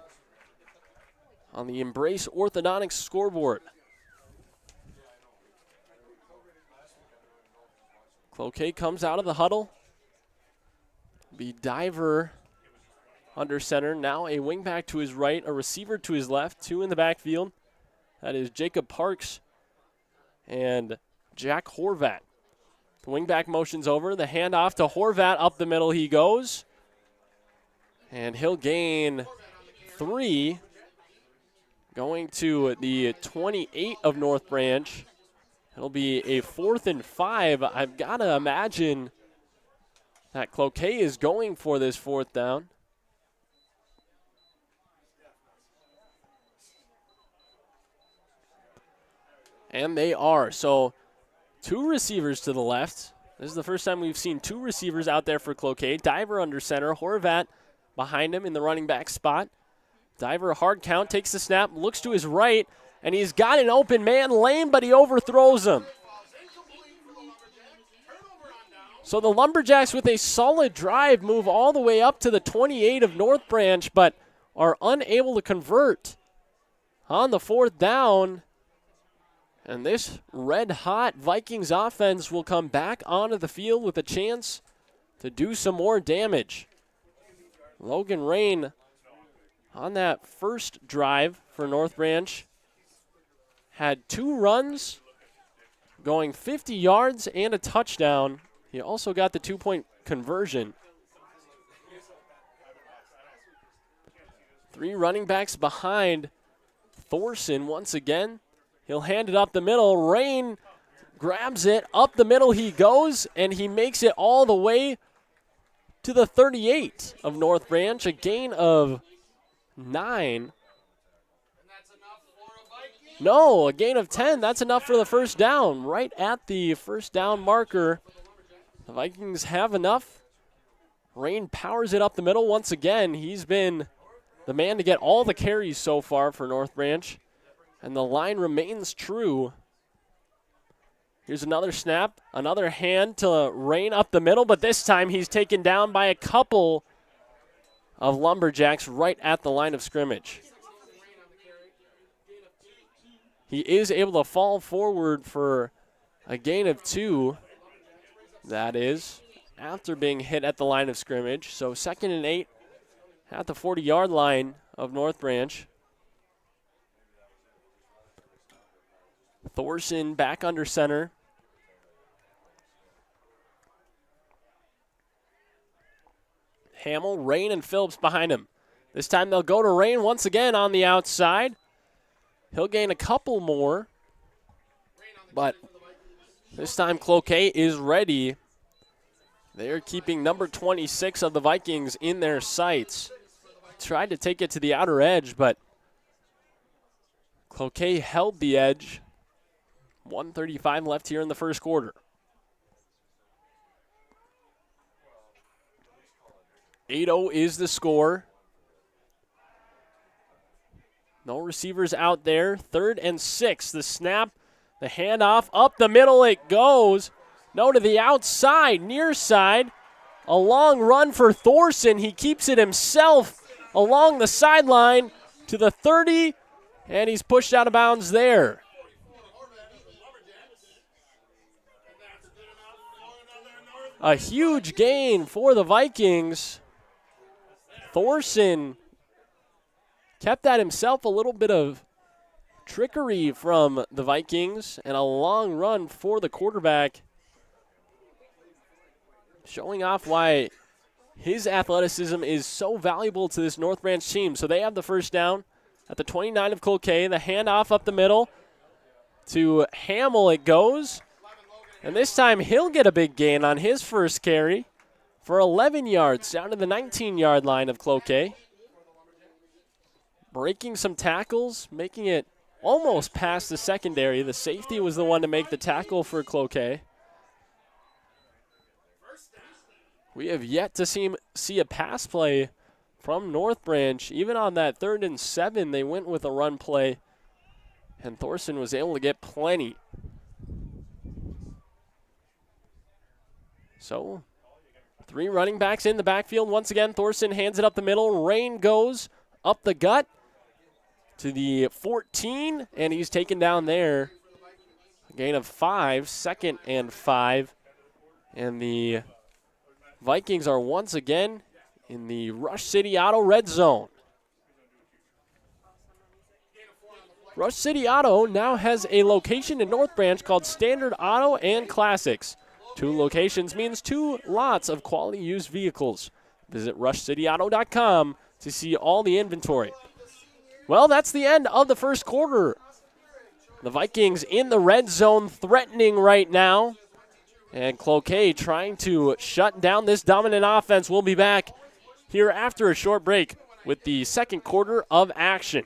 on the Embrace Orthodontics scoreboard. Cloquet comes out of the huddle. Be Diver under center. Now a wingback to his right, a receiver to his left, 2 in the backfield. That is Jacob Parks and Jack Horvat. The wingback motion's over. The handoff to Horvat. Up the middle he goes. And he'll gain 3. Going to the 28 of North Branch. It'll be a 4th and 5. I've got to imagine that Cloquet is going for this 4th down. And they are. So 2 receivers to the left. This is the first time we've seen 2 receivers out there for Cloquet. Diver under center. Horvat behind him in the running back spot. Diver, hard count, takes the snap, looks to his right, and he's got an open man lane, but he overthrows him. So the Lumberjacks with a solid drive move all the way up to the 28 of North Branch, but are unable to convert on the 4th down. And this red-hot Vikings offense will come back onto the field with a chance to do some more damage. Logan Rain on that first drive for North Branch had 2 runs, going 50 yards and a touchdown. He also got the 2-point conversion. 3 running backs behind Thorson once again. He'll hand it up the middle. Rain grabs it. Up the middle he goes, and he makes it all the way to the 38 of North Branch. A gain of 9. No, a gain of 10. That's enough for the first down. Right at the first down marker. The Vikings have enough. Rain powers it up the middle once again. He's been the man to get all the carries so far for North Branch. And the line remains true. Here's another snap, another hand to Rain up the middle, but this time he's taken down by a couple of Lumberjacks right at the line of scrimmage. He is able to fall forward for a gain of 2. That is after being hit at the line of scrimmage. So 2nd and 8 at the 40-yard line of North Branch. Thorson back under center. Hamill, Rain, and Phillips behind him. This time they'll go to Rain once again on the outside. He'll gain a couple more, but this time Cloquet is ready. They're keeping number 26 of the Vikings in their sights. Tried to take it to the outer edge, but Cloquet held the edge. 1:35 left here in the first quarter. 8-0 is the score. No receivers out there. 3rd and 6. The snap, the handoff, up the middle it goes. No, to the outside, near side. A long run for Thorson. He keeps it himself along the sideline to the 30, and he's pushed out of bounds there. A huge gain for the Vikings. Thorson kept that himself. A little bit of trickery from the Vikings and a long run for the quarterback, showing off why his athleticism is so valuable to this North Branch team. So they have the first down at the 29 of Cloquet. The handoff up the middle to Hamill it goes. And this time he'll get a big gain on his first carry for 11 yards down to the 19-yard line of Cloquet. Breaking some tackles, making it almost past the secondary. The safety was the one to make the tackle for Cloquet. We have yet to see a pass play from North Branch. Even on that 3rd and 7, they went with a run play, and Thorson was able to get plenty. So 3 running backs in the backfield. Once again, Thorson hands it up the middle. Rain goes up the gut to the 14, and he's taken down there. A gain of 5, 2nd and 5. And the Vikings are once again in the Rush City Auto red zone. Rush City Auto now has a location in North Branch called Standard Auto and Classics. 2 locations means 2 lots of quality used vehicles. Visit rushcityauto.com to see all the inventory. Well, that's the end of the first quarter. The Vikings in the red zone, threatening right now. And Cloquet trying to shut down this dominant offense. We'll be back here after a short break with the second quarter of action.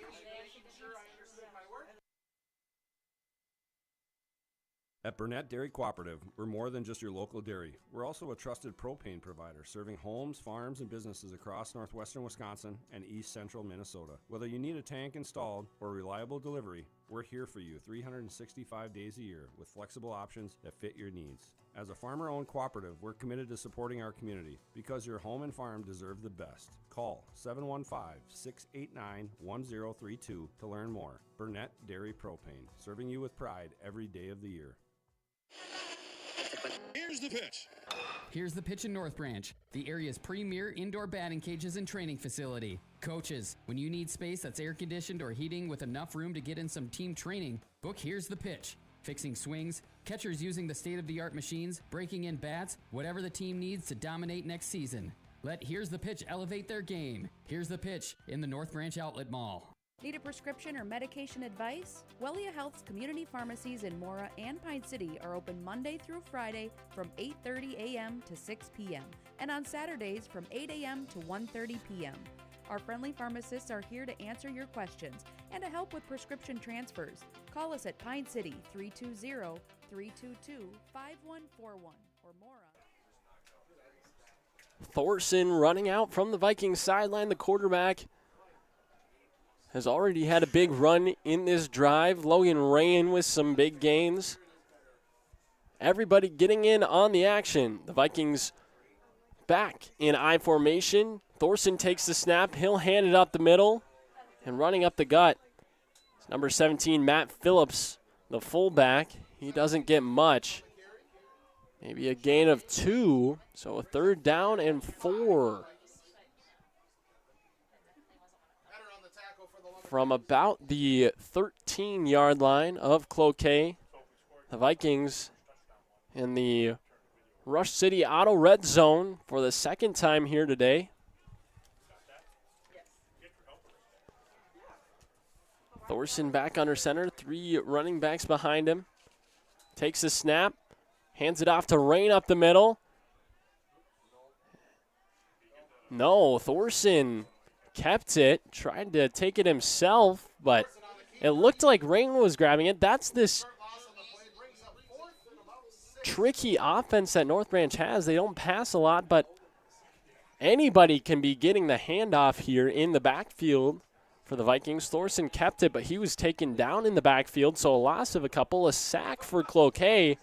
At Burnett Dairy Cooperative, we're more than just your local dairy. We're also a trusted propane provider, serving homes, farms, and businesses across northwestern Wisconsin and east central Minnesota. Whether you need a tank installed or reliable delivery, we're here for you 365 days a year with flexible options that fit your needs. As a farmer-owned cooperative, we're committed to supporting our community because your home and farm deserve the best. Call 715-689-1032 to learn more. Burnett Dairy Propane, serving you with pride every day of the year. Here's the pitch. Here's the pitch in North Branch, the area's premier indoor batting cages and training facility. Coaches, when you need space that's air-conditioned or heating with enough room to get in some team training, book Here's the Pitch. Fixing swings, catchers using the state-of-the-art machines, breaking in bats, whatever the team needs to dominate next season. Let Here's the Pitch elevate their game. Here's the Pitch in the North Branch Outlet Mall. Need a prescription or medication advice? Wellia Health's community pharmacies in Mora and Pine City are open Monday through Friday from 8:30 a.m. to 6 p.m. and on Saturdays from 8 a.m. to 1:30 p.m. Our friendly pharmacists are here to answer your questions and to help with prescription transfers. Call us at Pine City 320-322-5141 or Mora. Thorson running out from the Vikings sideline. The quarterback has already had a big run in this drive. Logan Rain with some big gains. Everybody getting in on the action. The Vikings back in I formation. Thorson takes the snap. He'll hand it up the middle. And running up the gut, it's number 17, Matt Phillips, the fullback. He doesn't get much. Maybe a gain of 2, so a 3rd down and 4. From about the 13-yard line of Cloquet, the Vikings in the Rush City Auto Red Zone for the 2nd time here today. Thorson back under center, 3 running backs behind him. Takes a snap. Hands it off to Rain up the middle. No, Thorson kept it, tried to take it himself, but it looked like Rain was grabbing it. That's this tricky offense that North Branch has. They don't pass a lot, but anybody can be getting the handoff here in the backfield for the Vikings. Thorson kept it, but he was taken down in the backfield, so a loss of a couple, a sack for Cloquet.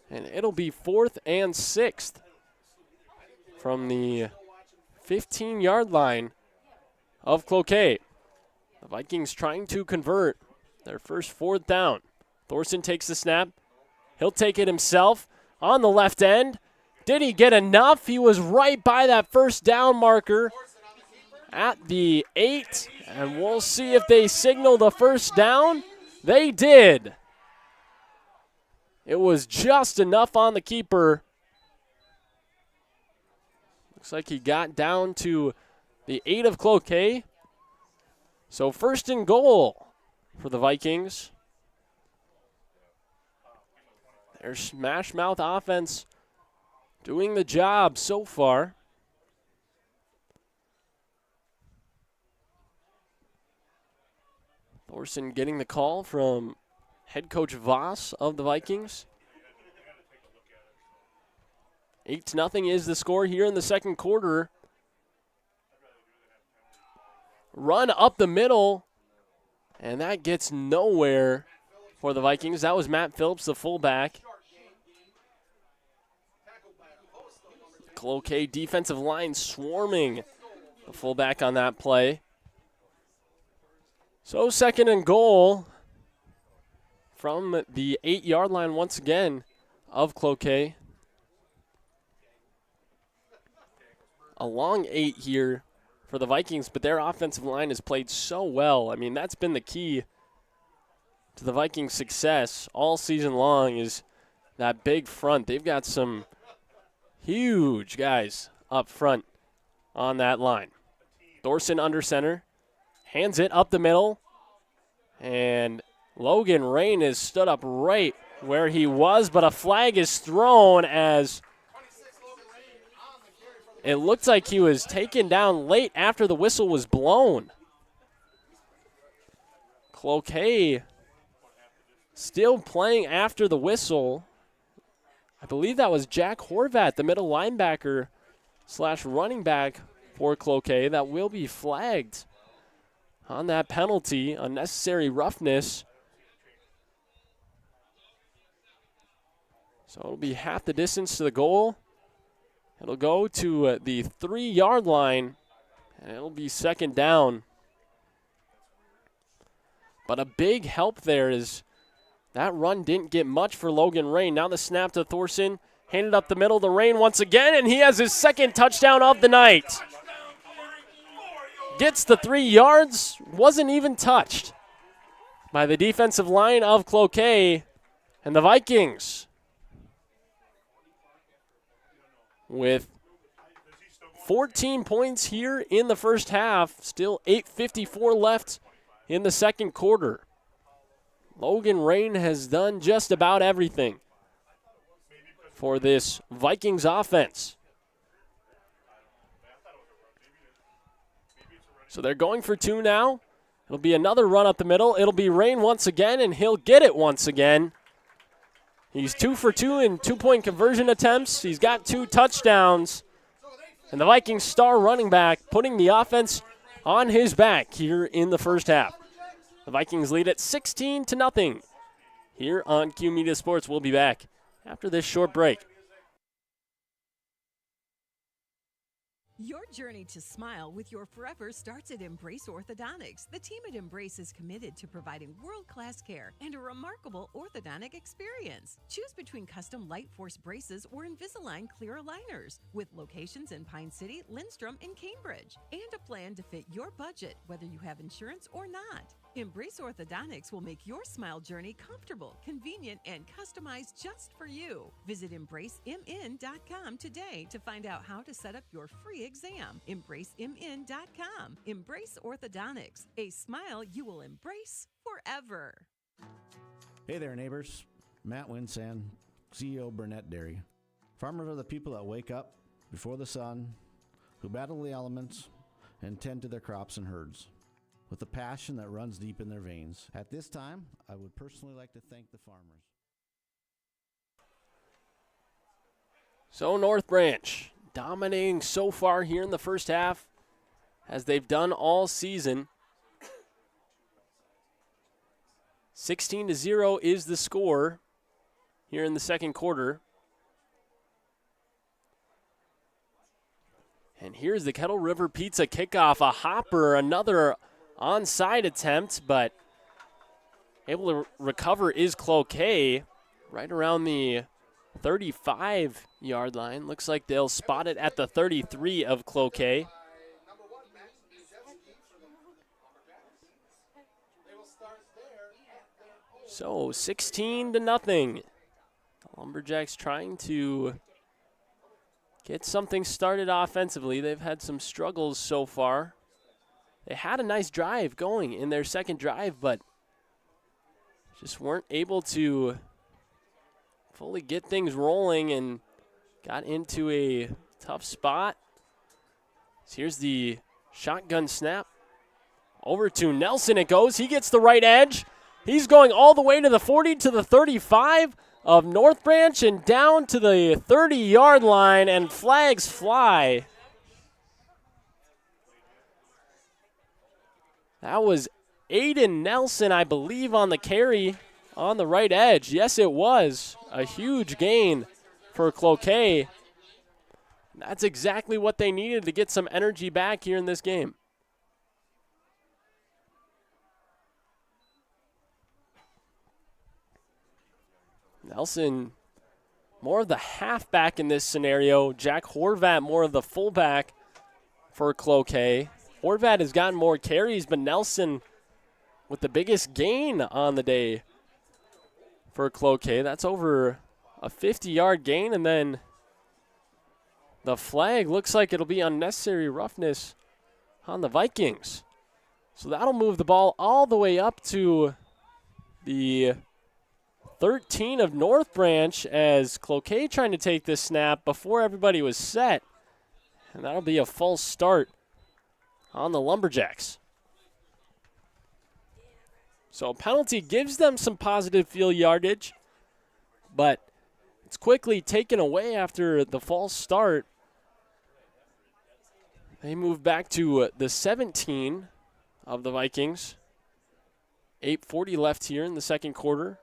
And it'll be 4th and 6th from the 15-yard line of Cloquet. The Vikings trying to convert their first 4th down. Thorson takes the snap. He'll take it himself on the left end. Did he get enough? He was right by that 1st down marker at the 8. And we'll see if they signal the 1st down. They did. It was just enough on the keeper. Looks like he got down to the 8 of Cloquet. So 1st and goal for the Vikings. Their smash mouth offense doing the job so far. Thorson getting the call from head coach Voss of the Vikings. 8-0 is the score here in the 2nd quarter. Run up the middle, and that gets nowhere for the Vikings. That was Matt Phillips, the fullback. Cloquet defensive line swarming the fullback on that play. So 2nd and goal from the 8-yard line once again of Cloquet. A long 8 here for the Vikings, but their offensive line has played so well. I mean, that's been the key to the Vikings' success all season long, is that big front. They've got some huge guys up front on that line. Thorson under center, hands it up the middle, and Logan Rain has stood up right where he was, but a flag is thrown as it looked like he was taken down late after the whistle was blown. Cloquet still playing after the whistle. I believe that was Jack Horvat, the middle linebacker / running back for Cloquet, that will be flagged on that penalty, unnecessary roughness. So it'll be half the distance to the goal. It'll go to the 3-yard line, and it'll be 2nd down. But a big help there is that run didn't get much for Logan Rain. Now the snap to Thorson, handed up the middle to Rain once again, and he has his 2nd touchdown of the night. Gets the 3 yards, wasn't even touched by the defensive line of Cloquet, and the Vikings with 14 points here in the first half. Still 8:54 left in the 2nd quarter. Logan Rain has done just about everything for this Vikings offense. So they're going for 2 now. It'll be another run up the middle. It'll be Rain once again, and he'll get it once again. He's 2 for 2 in 2-point conversion attempts. He's got 2 touchdowns. And the Vikings star running back putting the offense on his back here in the first half. The Vikings lead at 16-0 here on Q Media Sports. We'll be back after this short break. Your journey to smile with your forever starts at Embrace Orthodontics. The team at Embrace is committed to providing world-class care and a remarkable orthodontic experience. Choose between custom Light Force braces or Invisalign clear aligners with locations in Pine City, Lindstrom, and Cambridge, and a plan to fit your budget, whether you have insurance or not. Embrace Orthodontics will make your smile journey comfortable, convenient, and customized just for you. Visit EmbraceMN.com today to find out how to set up your free exam. EmbraceMN.com. Embrace Orthodontics. A smile you will embrace forever. Hey there, neighbors. Matt Winsan, CEO Burnett Dairy. Farmers are the people that wake up before the sun, who battle the elements, and tend to their crops and herds with a passion that runs deep in their veins. At this time, I would personally like to thank the farmers. So North Branch dominating so far here in the first half, as they've done all season. 16-0 is the score here in the second quarter. And here's the Kettle River Pizza kickoff, a hopper, another onside attempt, but able to recover is Cloquet right around the 35-yard line. Looks like they'll spot it at the 33 of Cloquet. So 16-0. The Lumberjacks trying to get something started offensively. They've had some struggles so far. They had a nice drive going in their second drive, but just weren't able to fully get things rolling and got into a tough spot. So here's the shotgun snap. Over to Nelson it goes. He gets the right edge. He's going all the way to the 40, to the 35 of North Branch and down to the 30-yard line, and flags fly. That was Aiden Nelson, I believe, on the carry on the right edge. Yes, it was a huge gain for Cloquet. That's exactly what they needed to get some energy back here in this game. Nelson, more of the halfback in this scenario. Jack Horvat, more of the fullback for Cloquet. Horvat has gotten more carries, but Nelson with the biggest gain on the day for Cloquet. That's over a 50-yard gain, and then the flag looks like it'll be unnecessary roughness on the Vikings. So that'll move the ball all the way up to the 13 of North Branch, as Cloquet trying to take this snap before everybody was set. And that'll be a false start on the Lumberjacks. So a penalty gives them some positive field yardage, but it's quickly taken away after the false start. They move back to the 17 of the Vikings. 8:40 left here in the second quarter.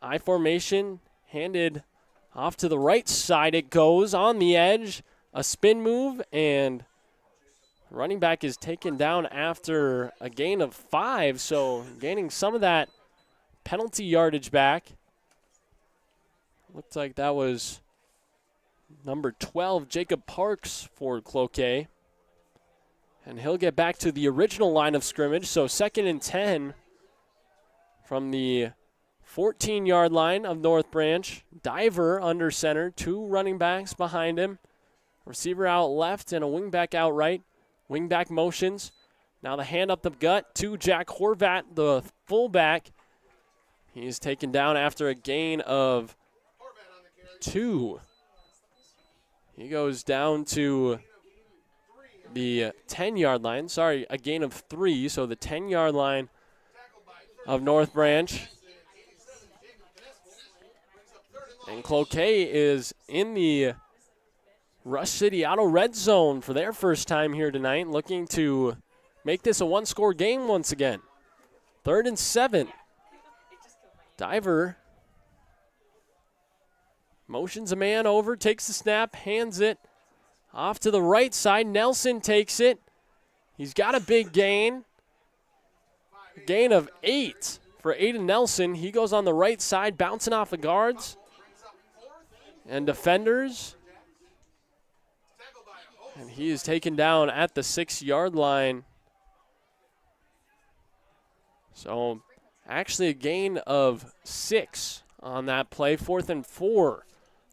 I formation, handed off to the right side. It goes on the edge, a spin move, and running back is taken down after a gain of 5, so gaining some of that penalty yardage back. Looked like that was number 12, Jacob Parks, for Cloquet. And he'll get back to the original line of scrimmage, so 2nd and 10 from the 14-yard line of North Branch. Diver under center, 2 running backs behind him. Receiver out left and a wingback out right. Wingback motions. Now the hand up the gut to Jack Horvat, the fullback. He's taken down after a gain of 2. He goes down to the 10-yard line. Sorry, a gain of 3, so the 10-yard line of North Branch. And Cloquet is in the Rush City Auto Red Zone for their first time here tonight, looking to make this a one-score game once again. 3rd and 7. Diver motions a man over, takes the snap, hands it Off to the right side, Nelson takes it. He's got a big gain. Gain of 8 for Aiden Nelson. He goes on the right side, bouncing off the guards and defenders. And he is taken down at the 6-yard line. So actually a gain of 6 on that play. 4th and 4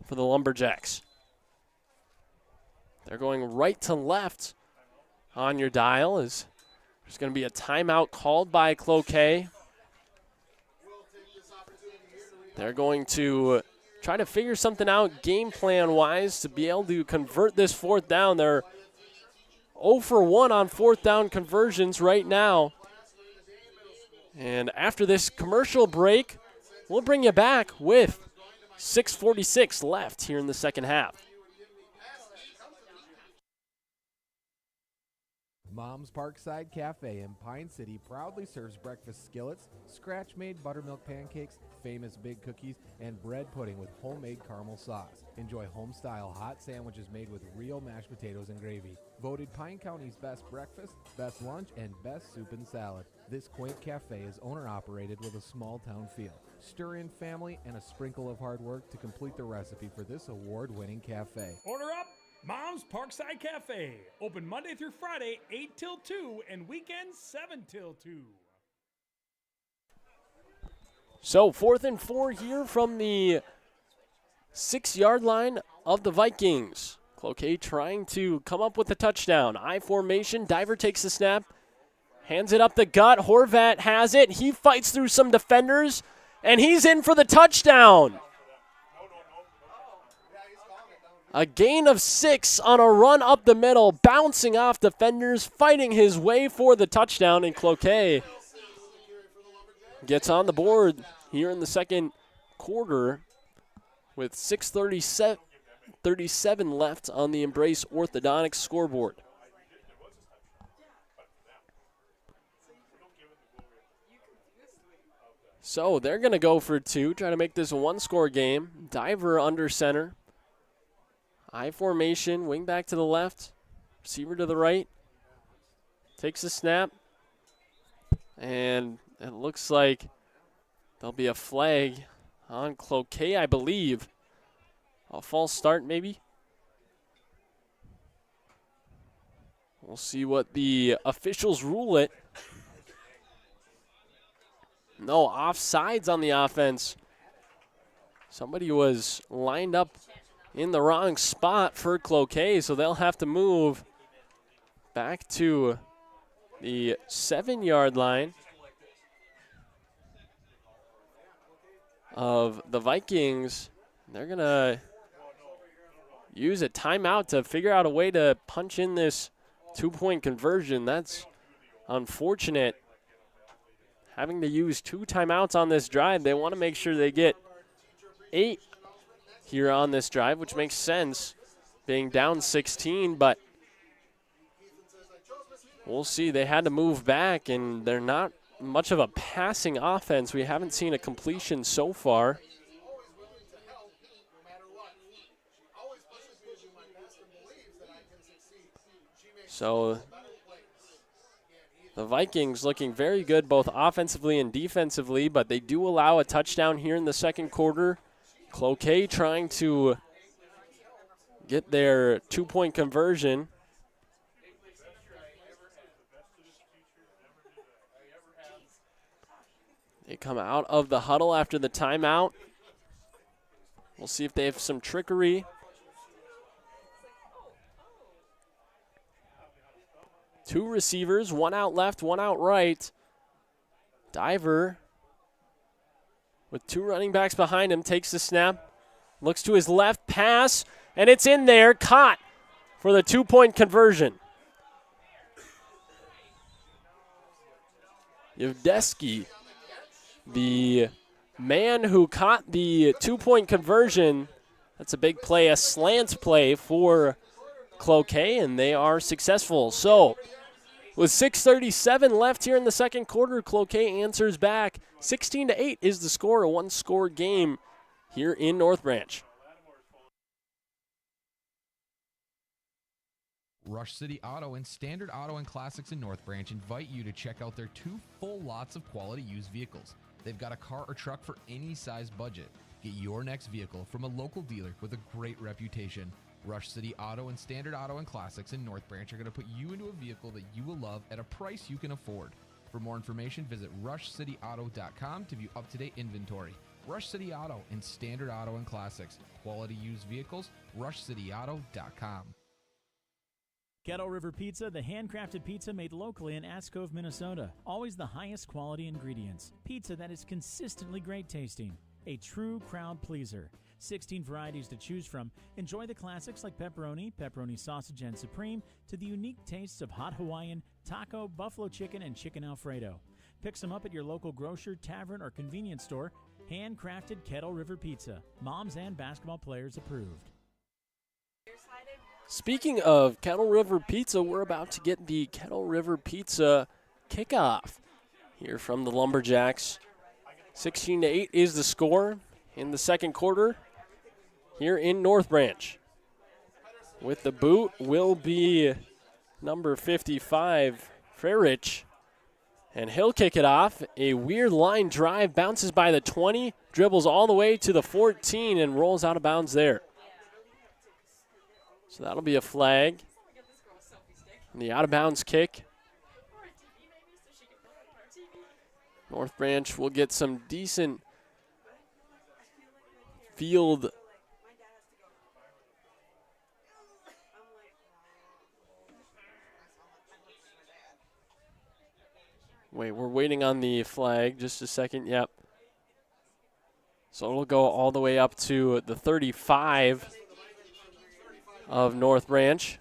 for the Lumberjacks. They're going right to left on your dial as there's going to be a timeout called by Cloquet. They're going to try to figure something out game plan-wise to be able to convert this 4th down. They're 0 for 1 on 4th down conversions right now. And after this commercial break, we'll bring you back with 6:46 left here in the second half. Mom's Parkside Cafe in Pine City proudly serves breakfast skillets, scratch-made buttermilk pancakes, famous big cookies, and bread pudding with homemade caramel sauce. Enjoy home-style hot sandwiches made with real mashed potatoes and gravy. Voted Pine County's best breakfast, best lunch, and best soup and salad. This quaint cafe is owner-operated with a small-town feel. Stir in family and a sprinkle of hard work to complete the recipe for this award-winning cafe. Order up! Mom's Parkside Cafe. Open Monday through Friday, 8 till 2, and weekends, 7 till 2. So 4th and 4 here from the 6-yard line of the Vikings. Cloquet trying to come up with a touchdown. I formation, Diver takes the snap, hands it up the gut. Horvat has it. He fights through some defenders, and he's in for the touchdown. A gain of 6 on a run up the middle, bouncing off defenders, fighting his way for the touchdown, and Cloquet gets on the board here in the second quarter with 6:37 left on the Embrace Orthodontics scoreboard. So they're going to go for 2, try to make this a one-score game. Diver under center. I formation, wing back to the left, receiver to the right. Takes a snap. And it looks like there'll be a flag on Cloquet, I believe. A false start, maybe. We'll see what the officials rule it. No, offsides on the offense. Somebody was lined up in the wrong spot for Cloquet, so they'll have to move back to the 7-yard line of the Vikings. They're going to use a timeout to figure out a way to punch in this 2-point conversion. That's unfortunate. Having to use 2 timeouts on this drive. They want to make sure they get 8 here on this drive, which makes sense, being down 16, but we'll see. They had to move back, and they're not much of a passing offense. We haven't seen a completion so far. So the Vikings looking very good both offensively and defensively, but they do allow a touchdown here in the second quarter. Cloquet trying to get their 2-point conversion. They come out of the huddle after the timeout. We'll see if they have some trickery. Two receivers, one out left, one out right. Diver with 2 running backs behind him takes the snap, looks to his left, pass, and it's in there, caught for the 2-point conversion. Yevdeski, the man who caught the 2-point conversion, that's a big play, a slant play for Cloquet, and they are successful. So with 6:37 left here in the second quarter, Cloquet answers back. 16-8 is the score, a one-score game here in North Branch. Rush City Auto and Standard Auto and Classics in North Branch invite you to check out their 2 full lots of quality used vehicles. They've got a car or truck for any size budget. Get your next vehicle from a local dealer with a great reputation. Rush City Auto and Standard Auto and Classics in North Branch are going to put you into a vehicle that you will love at a price you can afford. For more information, visit rushcityauto.com to view up-to-date inventory. Rush City Auto and Standard Auto and Classics. Quality used vehicles, rushcityauto.com. Kettle River Pizza, the handcrafted pizza made locally in Ask Cove, Minnesota. Always the highest quality ingredients. Pizza that is consistently great tasting. A true crowd pleaser. 16 varieties to choose from. Enjoy the classics like pepperoni, pepperoni sausage and supreme, to the unique tastes of hot Hawaiian, taco, buffalo chicken, and chicken Alfredo. Pick some up at your local grocer, tavern, or convenience store. Handcrafted Kettle River Pizza. Moms and basketball players approved. Speaking of Kettle River Pizza, we're about to get the Kettle River Pizza kickoff here from the Lumberjacks. 16-8 is the score in the second quarter here in North Branch. With the boot will be number 55, Frerich, and he'll kick it off. A weird line drive, bounces by the 20, dribbles all the way to the 14, and rolls out of bounds there. So that'll be a flag. And the out-of-bounds kick. North Branch will get some decent field. Wait, we're waiting on the flag. Just a second. Yep. So it'll go all the way up to the 35 of North Branch.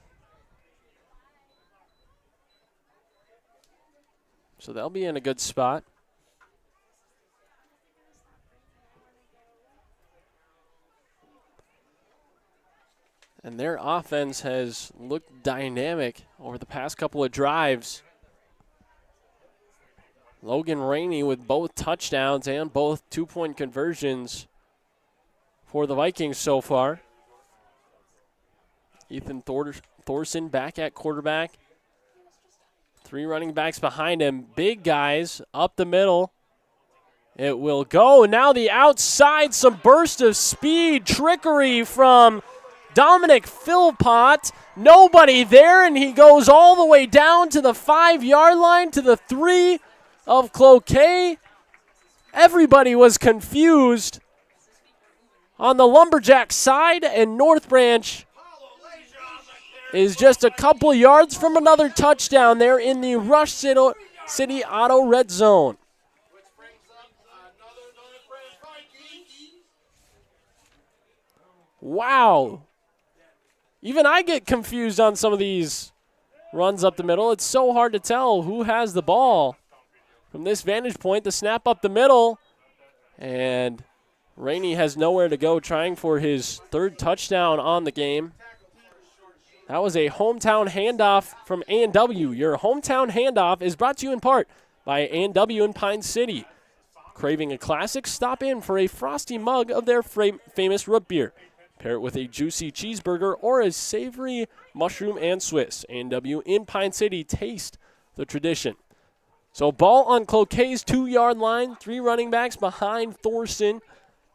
So they'll be in a good spot. And their offense has looked dynamic over the past couple of drives. Logan Rainey with both touchdowns and both two-point conversions for the Vikings so far. Ethan Thorson back at quarterback. 3 running backs behind him. Big guys up the middle. It will go. Now the outside, some burst of speed. Trickery from Dominic Philpott. Nobody there, and he goes all the way down to the 5-yard line to the 3 of Cloquet. Everybody was confused on the Lumberjack side, and North Branch is just a couple yards from another touchdown there in the Rush City Auto red zone. Wow. Even I get confused on some of these runs up the middle. It's so hard to tell who has the ball. From this vantage point, the snap up the middle, and Rainey has nowhere to go, trying for his 3rd touchdown on the game. That was a hometown handoff from A&W. Your hometown handoff is brought to you in part by A&W in Pine City. Craving a classic? Stop in for a frosty mug of their famous root beer. Pair it with a juicy cheeseburger or a savory mushroom and Swiss. A&W in Pine City. Taste the tradition. So ball on Cloquet's 2-yard line. 3 running backs behind Thorson.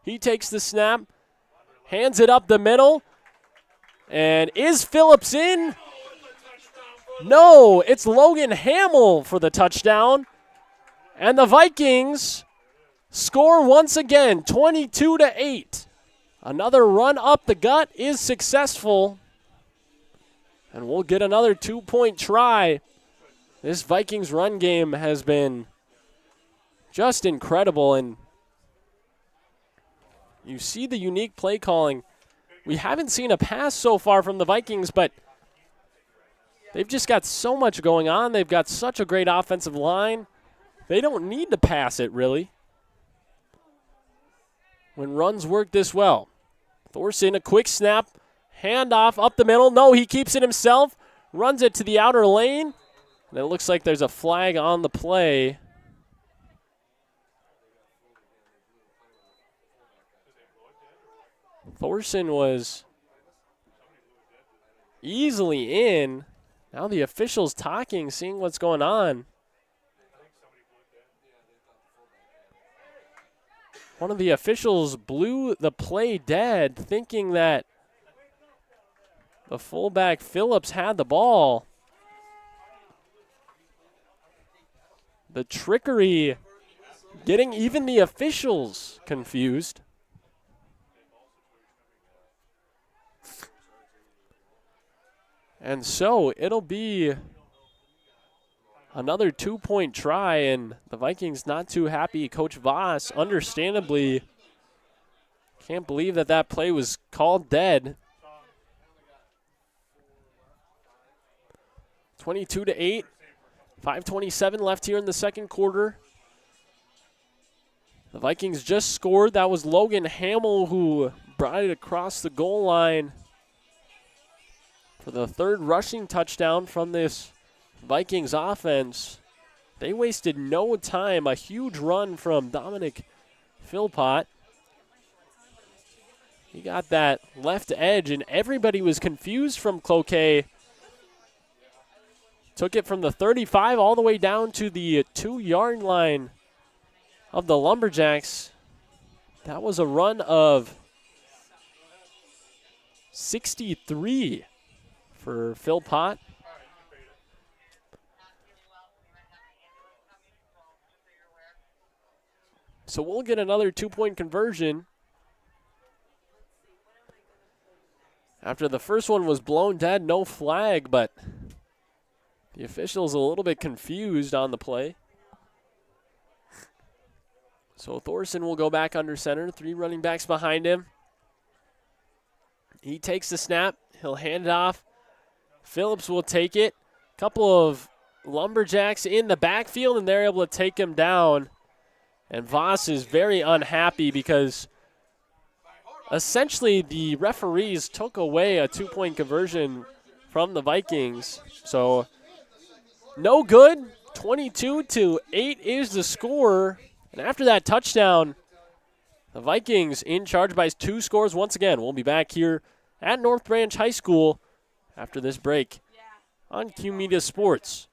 He takes the snap, hands it up the middle. And is Phillips in? No, it's Logan Hamill for the touchdown. And the Vikings score once again, 22-8. Another run up the gut is successful. And we'll get another 2-point try. This Vikings run game has been just incredible. And you see the unique play calling. We haven't seen a pass so far from the Vikings, but they've just got so much going on. They've got such a great offensive line. They don't need to pass it, really, when runs work this well. Thorson, a quick snap, handoff up the middle. No, he keeps it himself, runs it to the outer lane, and it looks like there's a flag on the play. Thorson was easily in, Now the officials talking, seeing what's going on. One of the officials blew the play dead, thinking that the fullback Phillips had the ball. The trickery getting even the officials confused. And so it'll be another 2-point try, and the Vikings not too happy. Coach Voss, understandably, can't believe that that play was called dead. 22-8, 5:27 left here in the second quarter. The Vikings just scored. That was Logan Hamill who brought it across the goal line for the third rushing touchdown from this Vikings offense. They wasted no time. A huge run from Dominic Philpott. He got that left edge, and everybody was confused from Cloquet. Took it from the 35 all the way down to the 2-yard line of the Lumberjacks. That was a run of 63 for Philpott. So we'll get another 2-point conversion. After the first one was blown dead, no flag, but the official's a little bit confused on the play. So Thorson will go back under center. 3 running backs behind him. He takes the snap. He'll hand it off. Phillips will take it. Couple of Lumberjacks in the backfield, and they're able to take him down. And Voss is very unhappy because essentially the referees took away a 2-point conversion from the Vikings. So no good. 22-8 is the score. And after that touchdown, the Vikings in charge by 2 scores once again. We'll be back here at North Branch High School after this break on Q Media Sports.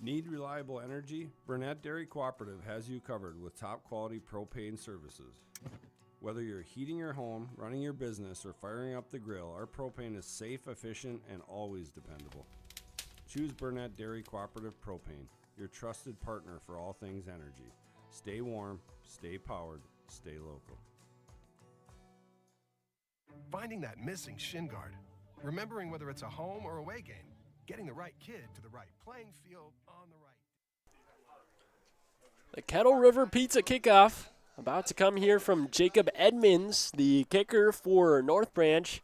Need reliable energy? Burnett Dairy Cooperative has you covered with top quality propane services. Whether you're heating your home, running your business, or firing up the grill, our propane is safe, efficient, and always dependable. Choose Burnett Dairy Cooperative Propane, your trusted partner for all things energy. Stay warm, stay powered, stay local. Finding that missing shin guard. Remembering whether it's a home or away game. Getting the right kid to the right playing field on the right. The Kettle River Pizza kickoff about to come here from Jacob Edmonds, the kicker for North Branch.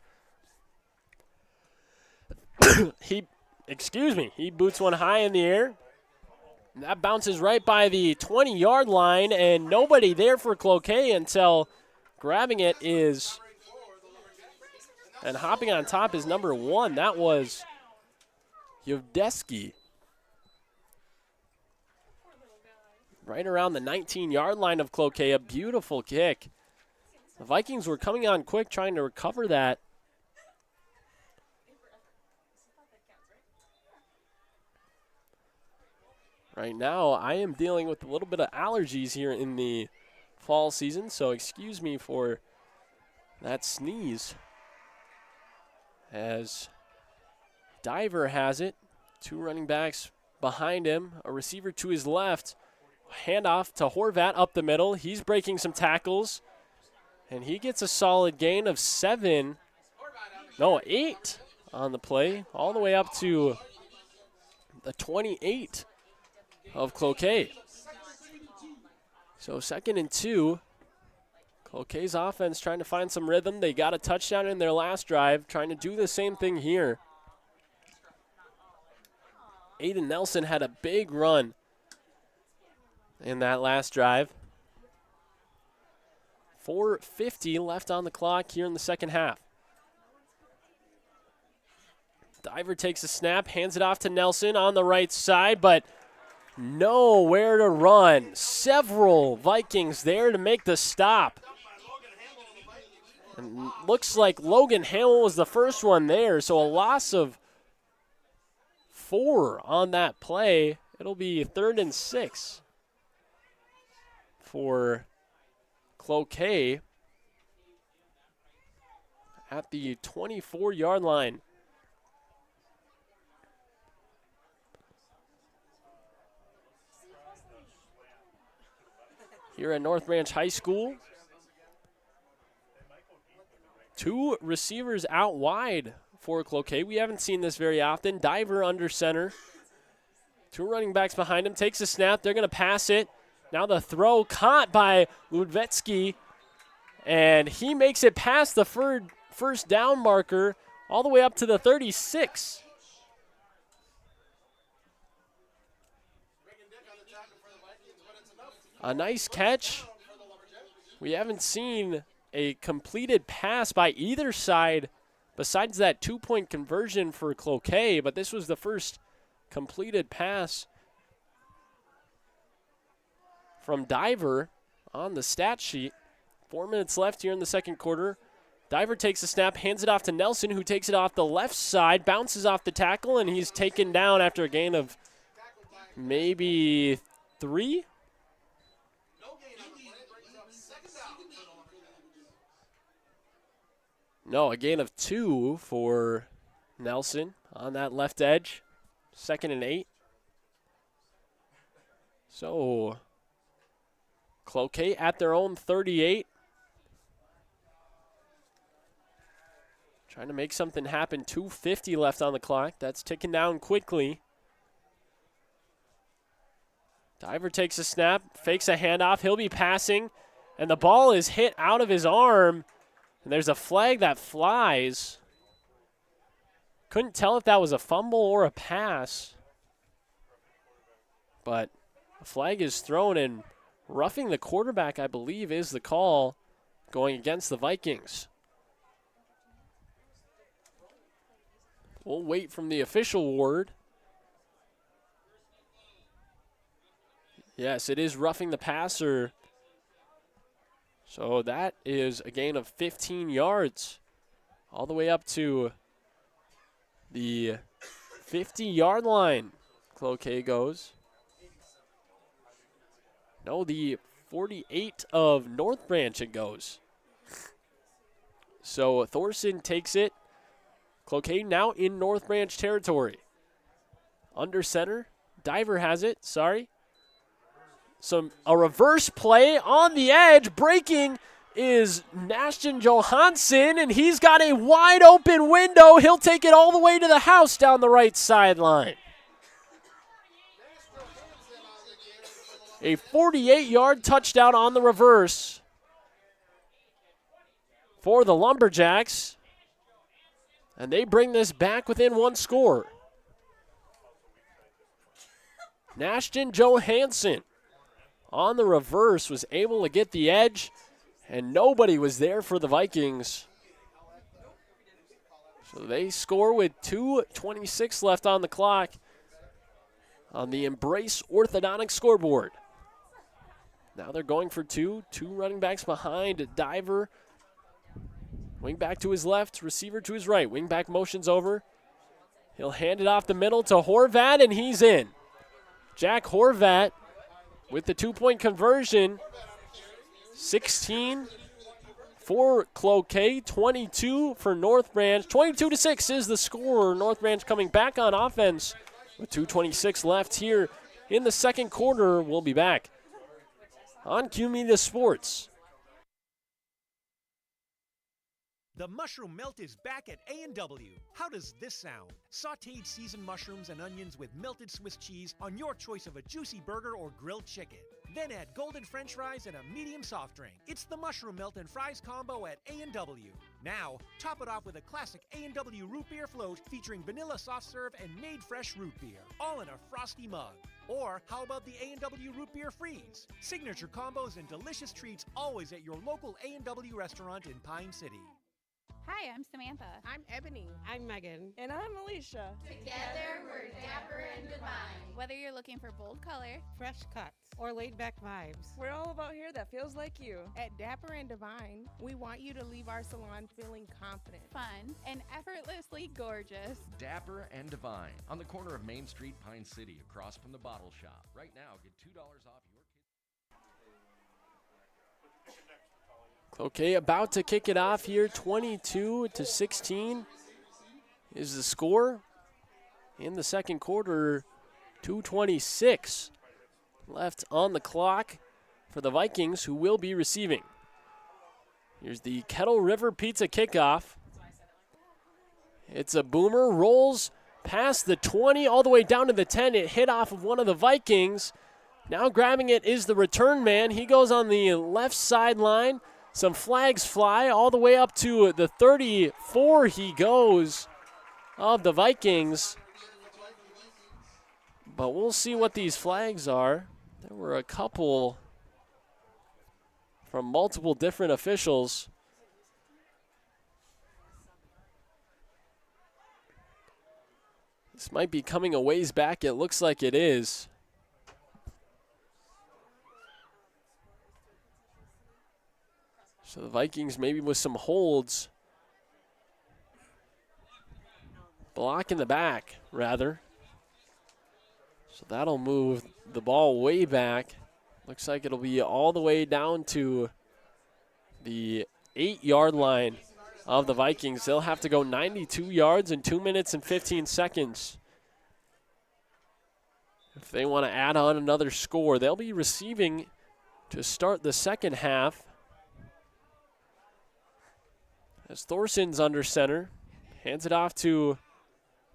He boots one high in the air. That bounces right by the 20-yard line, and nobody there for Cloquet until grabbing it is, and hopping on top is number 1. That was Yovdeski. Right around the 19-yard line of Cloquet, a beautiful kick. The Vikings were coming on quick trying to recover that. Right now, I am dealing with a little bit of allergies here in the fall season, so excuse me for that sneeze. As Diver has it, 2 running backs behind him, a receiver to his left. Handoff to Horvat up the middle. He's breaking some tackles, and he gets a solid gain of 8 on the play, all the way up to the 28 of Cloquet. So 2nd and 2. Cloquet's offense trying to find some rhythm. They got a touchdown in their last drive, trying to do the same thing here. Aiden Nelson had a big run in that last drive. 4:50 left on the clock here in the second half. Diver takes a snap, hands it off to Nelson on the right side, but nowhere to run. Several Vikings there to make the stop. And looks like Logan Hamill was the first one there, so a loss of 4 on that play. It'll be 3rd and 6 for Cloquet at the 24-yard line. Here at North Branch High School, 2 receivers out wide for Cloquet. We haven't seen this very often. Diver under center. 2 running backs behind him. Takes a snap. They're going to pass it. Now the throw caught by Ludvetsky. And he makes it past the first down marker all the way up to the 36. A nice catch. We haven't seen a completed pass by either side besides that 2-point conversion for Cloquet, but this was the first completed pass from Diver on the stat sheet. 4 minutes left here in the second quarter. Diver takes a snap, hands it off to Nelson, who takes it off the left side, bounces off the tackle, and he's taken down after a gain of maybe 3. No, a gain of 2 for Nelson on that left edge. 2nd and 8. So, Cloquet at their own 38. Trying to make something happen. 2:50 left on the clock. That's ticking down quickly. Diver takes a snap, fakes a handoff. He'll be passing, and the ball is hit out of his arm. And there's a flag that flies. Couldn't tell if that was a fumble or a pass. But a flag is thrown, and roughing the quarterback, I believe, is the call going against the Vikings. We'll wait from the official word. Yes, it is roughing the passer. So that is a gain of 15 yards all the way up to the 50-yard line. Cloquet goes. No, the 48 of North Branch it goes. So Thorson takes it. Cloquet now in North Branch territory. Under center. Diver has it. Sorry. A reverse play on the edge. Breaking is Nashton Johansson, and he's got a wide open window. He'll take it all the way to the house down the right sideline. A 48-yard touchdown on the reverse for the Lumberjacks. And they bring this back within 1 score. Nashton Johansson on the reverse was able to get the edge, and nobody was there for the Vikings. So they score with 2:26 left on the clock on the Embrace Orthodontic scoreboard. Now they're going for 2 running backs behind Diver. Wing back to his left, receiver to his right. Wing back motions over. He'll hand it off the middle to Horvat, and he's in. Jack Horvat with the 2-point conversion. 16 for Cloquet, 22 for North Branch. 22-6 is the score. North Branch coming back on offense with 2:26 left here in the second quarter. We'll be back on Q Media Sports. The mushroom melt is back at A&W. How does this sound? Sautéed seasoned mushrooms and onions with melted Swiss cheese on your choice of a juicy burger or grilled chicken. Then add golden French fries and a medium soft drink. It's the mushroom melt and fries combo at A&W. Now, top it off with a classic A&W root beer float featuring vanilla soft serve and made fresh root beer, all in a frosty mug. Or how about the A&W root beer freeze? Signature combos and delicious treats always at your local A&W restaurant in Pine City. Hi, I'm Samantha. I'm Ebony. I'm Megan. And I'm Alicia. Together, we're dapper and divine. Whether you're looking for bold color, fresh cuts, or laid-back vibes, we're all about hair that feels like you. At Dapper and Divine, we want you to leave our salon feeling confident, fun, and effortlessly gorgeous. Dapper and Divine on the corner of Main Street, Pine City, across from the Bottle Shop. Right now, get $2 off your Cloquet about to kick it off here. 22-16 is the score in the second quarter. 2:26 left on the clock for the Vikings, who will be receiving. Here's the Kettle River Pizza kickoff. It's a boomer, rolls past the 20 all the way down to the 10. It hit off of one of the Vikings. Now grabbing it is the return man. He goes on the left sideline. Some flags fly all the way up to the 34 he goes of the Vikings. But we'll see what these flags are. There were a couple from multiple different officials. This might be coming a ways back. It looks like it is. So the Vikings maybe with some holds. Block in the back, rather. So that'll move the ball way back. Looks like it'll be all the way down to the 8-yard line of the Vikings. They'll have to go 92 yards in 2 minutes and 15 seconds. If they want to add on another score, they'll be receiving to start the second half. As Thorson's under center, hands it off to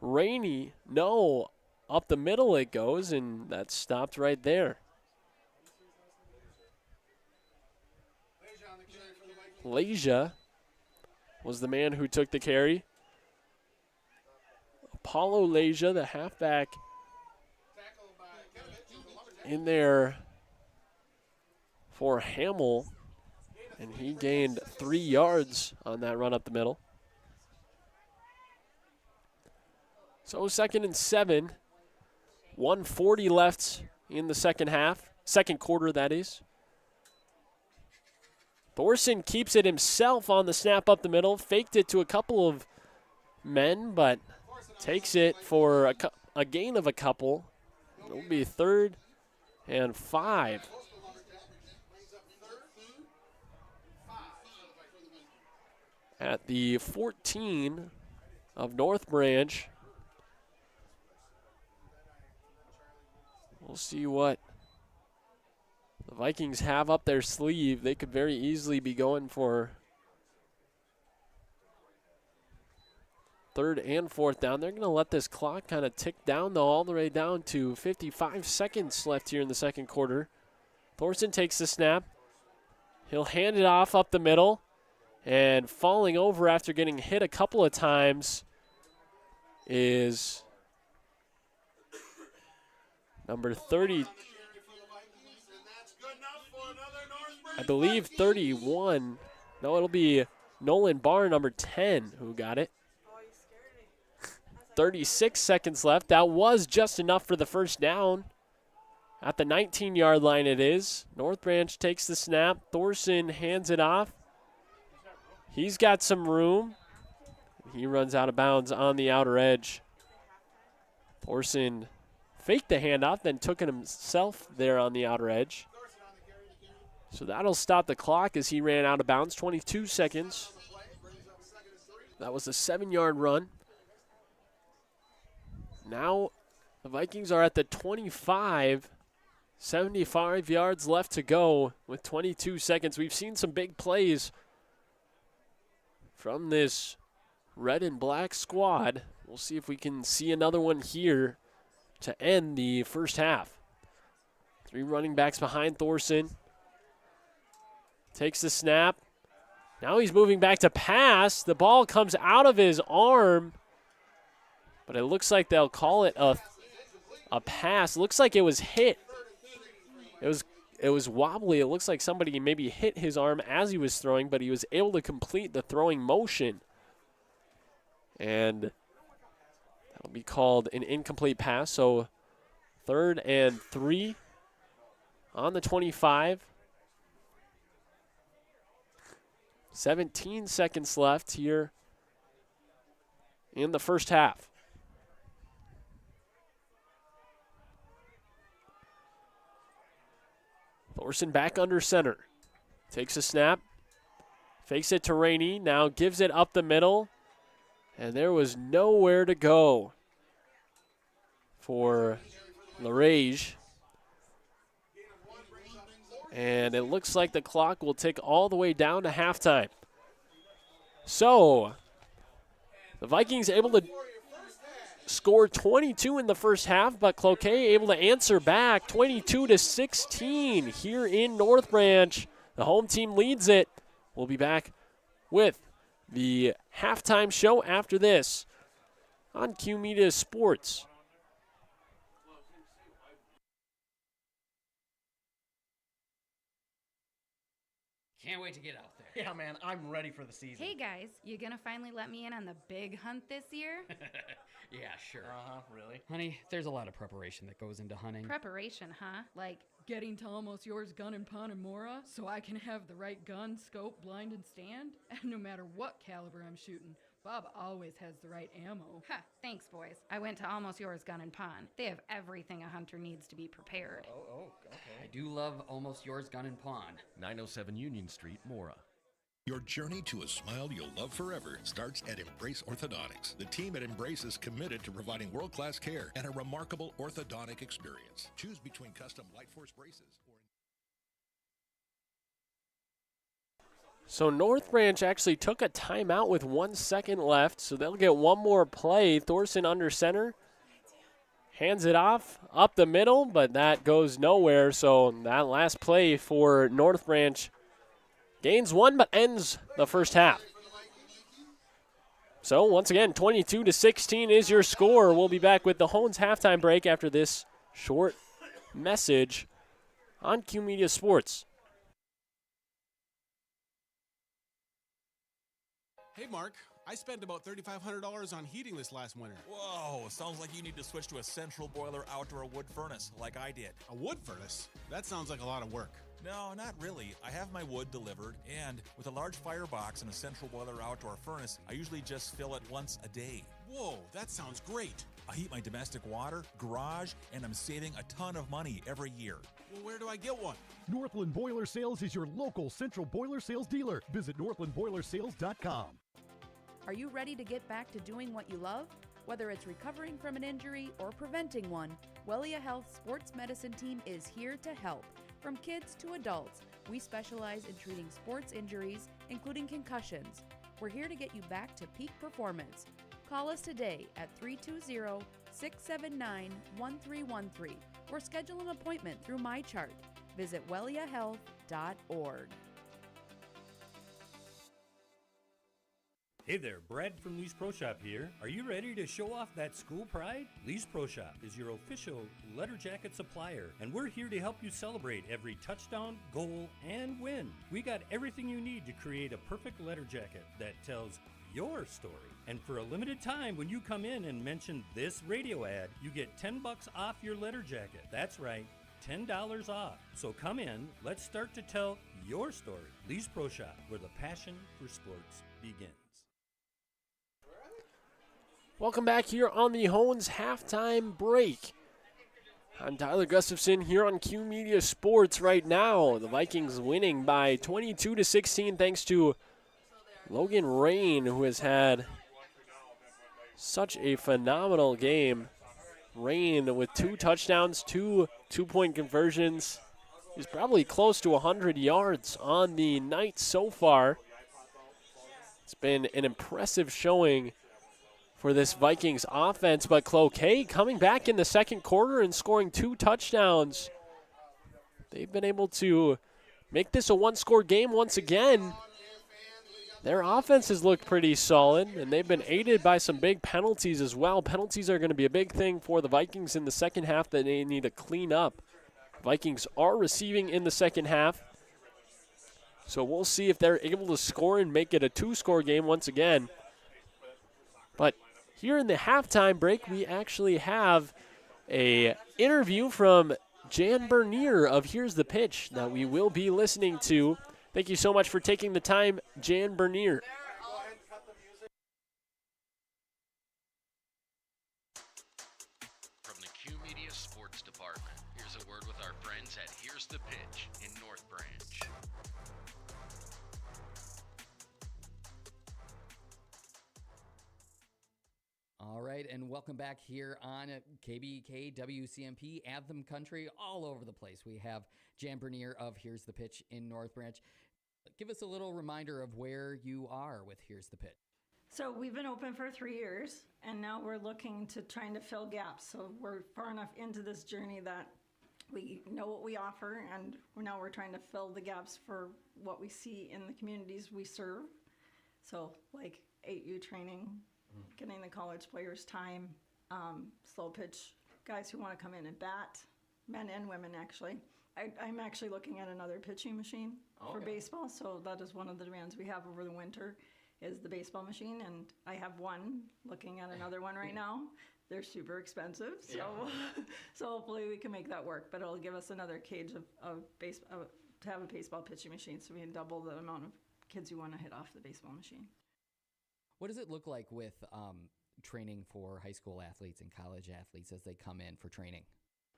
Rainey. No. Up the middle it goes, and that's stopped right there. Leja was the man who took the carry. Apollo Leja, the halfback, in there for Hamill, and he gained 3 yards on that run up the middle. So 2nd and 7. 1:40 left in the second quarter, that is. Thorson keeps it himself on the snap up the middle, faked it to a couple of men, but takes it for a gain of a couple. It'll be 3rd and 5. At the 14 of North Branch. We'll see what the Vikings have up their sleeve. They could very easily be going for 3rd and 4th down. They're going to let this clock kind of tick down, though, all the way down to 55 seconds left here in the second quarter. Thorson takes the snap. He'll hand it off up the middle, and falling over after getting hit a couple of times is number 30, I believe 31. No, it'll be Nolan Barr, number 10, who got it. 36 seconds left. That was just enough for the first down. At the 19-yard line it is. North Branch takes the snap. Thorson hands it off. He's got some room. He runs out of bounds on the outer edge. Thorson faked the handoff, then took it himself there on the outer edge. So that'll stop the clock as he ran out of bounds. 22 seconds. That was a 7-yard run. Now the Vikings are at the 25. 75 yards left to go with 22 seconds. We've seen some big plays from this red and black squad. We'll see if we can see another one here to end the first half. 3 running backs behind Thorson. Takes the snap. Now he's moving back to pass. The ball comes out of his arm, but it looks like they'll call it a pass. Looks like it was hit. It was wobbly. It looks like somebody maybe hit his arm as he was throwing, but he was able to complete the throwing motion. And that'll be called an incomplete pass. So 3rd and 3 on the 25. 17 seconds left here in the first half. Thorson back under center. Takes a snap. Fakes it to Rainey. Now gives it up the middle. And there was nowhere to go for LaRage. And it looks like the clock will tick all the way down to halftime. So, the Vikings able to score 22 in the first half, but Cloquet able to answer back 22-16 here in North Branch. The home team leads it. We'll be back with the halftime show after this on Q Media Sports. Can't wait to get out there. Yeah, man, I'm ready for the season. Hey guys, you gonna finally let me in on the big hunt this year? Yeah, sure. Really? Honey, there's a lot of preparation that goes into hunting. Preparation, huh? Like getting to Almost Yours Gun and Pawn and Mora so I can have the right gun, scope, blind, and stand? And no matter what caliber I'm shooting, Bob always has the right ammo. Ha, thanks boys. I went to Almost Yours Gun and Pawn. They have everything a hunter needs to be prepared. Okay. I do love Almost Yours Gun and Pawn. 907 Union Street, Mora. Your journey to a smile you'll love forever starts at Embrace Orthodontics. The team at Embrace is committed to providing world-class care and a remarkable orthodontic experience. Choose between custom Light Force braces or... So North Branch actually took a timeout with 1 second left, so they'll get one more play. Thorson under center. Hands it off up the middle, but that goes nowhere. So that last play for North Branch gains one, but ends the first half. So once again, 22-16 is your score. We'll be back with the Hones halftime break after this short message on Q Media Sports. Hey, Mark. I spent about $3,500 on heating this last winter. Whoa, sounds like you need to switch to a central boiler outdoor wood furnace like I did. A wood furnace? That sounds like a lot of work. No, not really. I have my wood delivered, and with a large firebox and a central boiler outdoor furnace, I usually just fill it once a day. Whoa, that sounds great. I heat my domestic water, garage, and I'm saving a ton of money every year. Well, where do I get one? Northland Boiler Sales is your local central boiler sales dealer. Visit northlandboilersales.com. Are you ready to get back to doing what you love? Whether it's recovering from an injury or preventing one, Wellia Health Sports Medicine Team is here to help. From kids to adults, we specialize in treating sports injuries, including concussions. We're here to get you back to peak performance. Call us today at 320-679-1313 or schedule an appointment through MyChart. Visit welliahealth.org. Hey there, Brad from Lee's Pro Shop here. Are you ready to show off that school pride? Lee's Pro Shop is your official letter jacket supplier, and we're here to help you celebrate every touchdown, goal, and win. We got everything you need to create a perfect letter jacket that tells your story. And for a limited time, when you come in and mention this radio ad, you get $10 off your letter jacket. That's right, $10 off. So come in, let's start to tell your story. Lee's Pro Shop, where the passion for sports begins. Welcome back here on the Hones halftime break. I'm Tyler Gustafson here on Q Media Sports right now. The Vikings winning by 22-16 thanks to Logan Rain, who has had such a phenomenal game. Rain with 2 touchdowns, 2 two-point conversions. He's probably close to 100 yards on the night so far. It's been an impressive showing for this Vikings offense, but Cloquet coming back in the second quarter and scoring 2 touchdowns. They've been able to make this a one-score game once again. Their offense has looked pretty solid, and they've been aided by some big penalties as well. Penalties are going to be a big thing for the Vikings in the second half that they need to clean up. Vikings are receiving in the second half, so we'll see if they're able to score and make it a 2-score game once again. But here in the halftime break, we actually have a interview from Jan Bernier of Here's the Pitch that we will be listening to. Thank you so much for taking the time, Jan Bernier. From the Q Media Sports Department, here's a word with our friends at Here's the Pitch in North Branch. All right, and welcome back here on KBK WCMP, Anthem Country, all over the place. We have Jan Bernier of Here's the Pitch in North Branch. Give us a little reminder of where you are with Here's the Pitch. So we've been open for 3 years, and now we're looking to trying to fill gaps. So we're far enough into this journey that we know what we offer, and now we're trying to fill the gaps for what we see in the communities we serve. So like 8U training, getting the college players time, slow pitch guys who want to come in and bat, men and women actually. I'm actually looking at another pitching machine for baseball, so that is one of the demands we have over the winter is the baseball machine, and I have one, looking at another one right now. They're super expensive, so so hopefully we can make that work, but it'll give us another cage to have a baseball pitching machine so we can double the amount of kids who want to hit off the baseball machine. What does it look like with training for high school athletes and college athletes as they come in for training?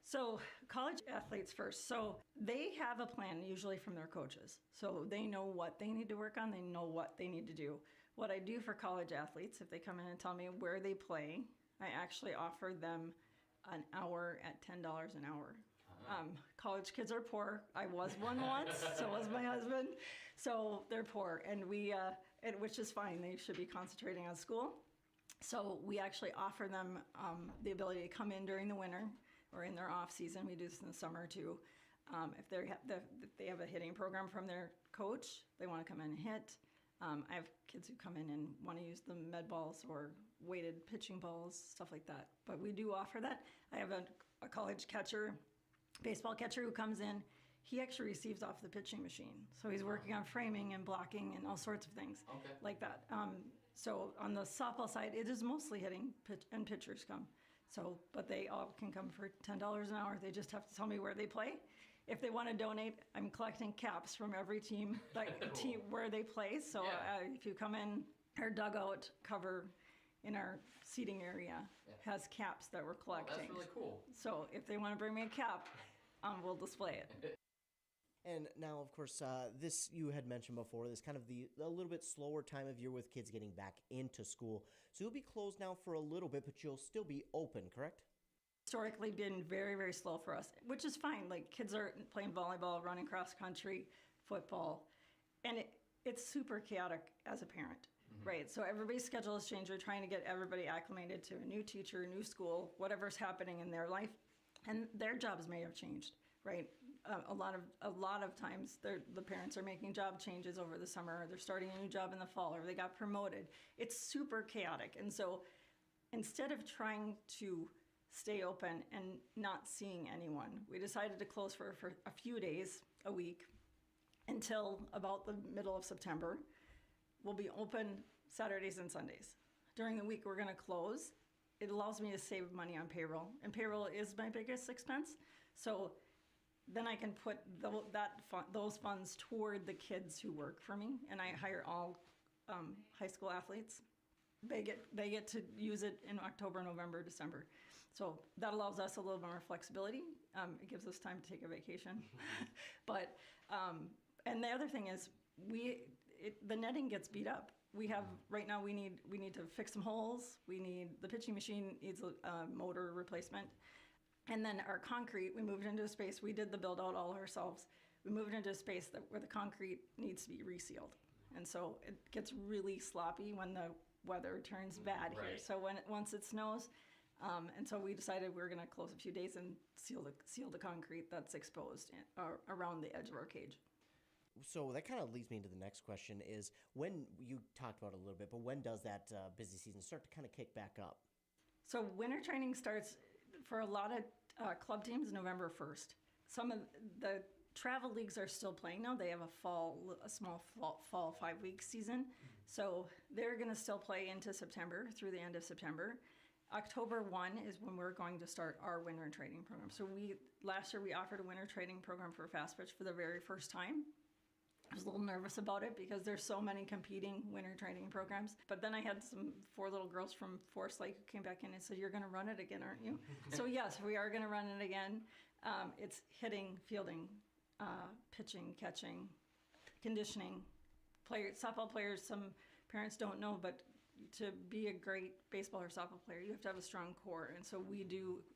So college athletes first. So they have a plan usually from their coaches. So they know what they need to work on. They know what they need to do. What I do for college athletes, if they come in and tell me where they play, I actually offer them an hour at $10 an hour. College kids are poor. I was one once, so was my husband. So they're poor, and which is fine. They should be concentrating on school. So we actually offer them the ability to come in during the winter or in their off season. We do this in the summer too. If they have a hitting program from their coach, they want to come in and hit. I have kids who come in and want to use the med balls or weighted pitching balls, stuff like that. But we do offer that. I have a college catcher, baseball catcher who comes in. He actually receives off the pitching machine. So he's working on framing and blocking and all sorts of things like that. So on the softball side, it is mostly hitting and pitchers come. So, but they all can come for $10 an hour. They just have to tell me where they play. If they want to donate, I'm collecting caps from every team, team where they play. So if you come in, our dugout cover in our seating area has caps that we're collecting. That's really cool. So if they want to bring me a cap, we'll display it. And now, of course, this you had mentioned before, this kind of a little bit slower time of year with kids getting back into school. So you'll be closed now for a little bit, but you'll still be open, correct? Historically been very, very slow for us, which is fine. Like kids are playing volleyball, running cross country, football, and it's super chaotic as a parent, right? So everybody's schedule has changed. We're trying to get everybody acclimated to a new teacher, new school, whatever's happening in their life, and their jobs may have changed, right? A lot of times the parents are making job changes over the summer, or they're starting a new job in the fall, or they got promoted. It's super chaotic, and so instead of trying to stay open and not seeing anyone, we decided to close for a few days a week until about the middle of September. We'll be open Saturdays and Sundays. During the week, we're going to close. It allows me to save money on payroll, and payroll is my biggest expense. So then I can put those funds toward the kids who work for me, and I hire all high school athletes. They get to use it in October, November, December. So that allows us a little more flexibility. It gives us time to take a vacation. But and the other thing is the netting gets beat up. We have right now we need to fix some holes. The pitching machine needs a motor replacement. And then our concrete, we moved into a space, we did the build out all ourselves. We moved into a space where the concrete needs to be resealed. And so it gets really sloppy when the weather turns bad here. So once it snows, and so we decided we were going to close a few days and seal the concrete that's exposed around the edge of our cage. So that kind of leads me into the next question is when you talked about it a little bit, but when does that busy season start to kind of kick back up? So winter training starts for a lot of club teams November 1st. Some of the travel leagues are still playing now. They have a small fall 5-week season. So they're going to still play into September, through the end of September. October 1 is when we're going to start our winter training program. So last year we offered a winter training program for fast pitch for the very first time. I was a little nervous about it because there's so many competing winter training programs. But then I had 4 little girls from Forest Lake who came back in and said, "You're going to run it again, aren't you?" So yes, we are going to run it again. It's hitting, fielding, pitching, catching, conditioning. Softball players, some parents don't know, but to be a great baseball or softball player, you have to have a strong core. And so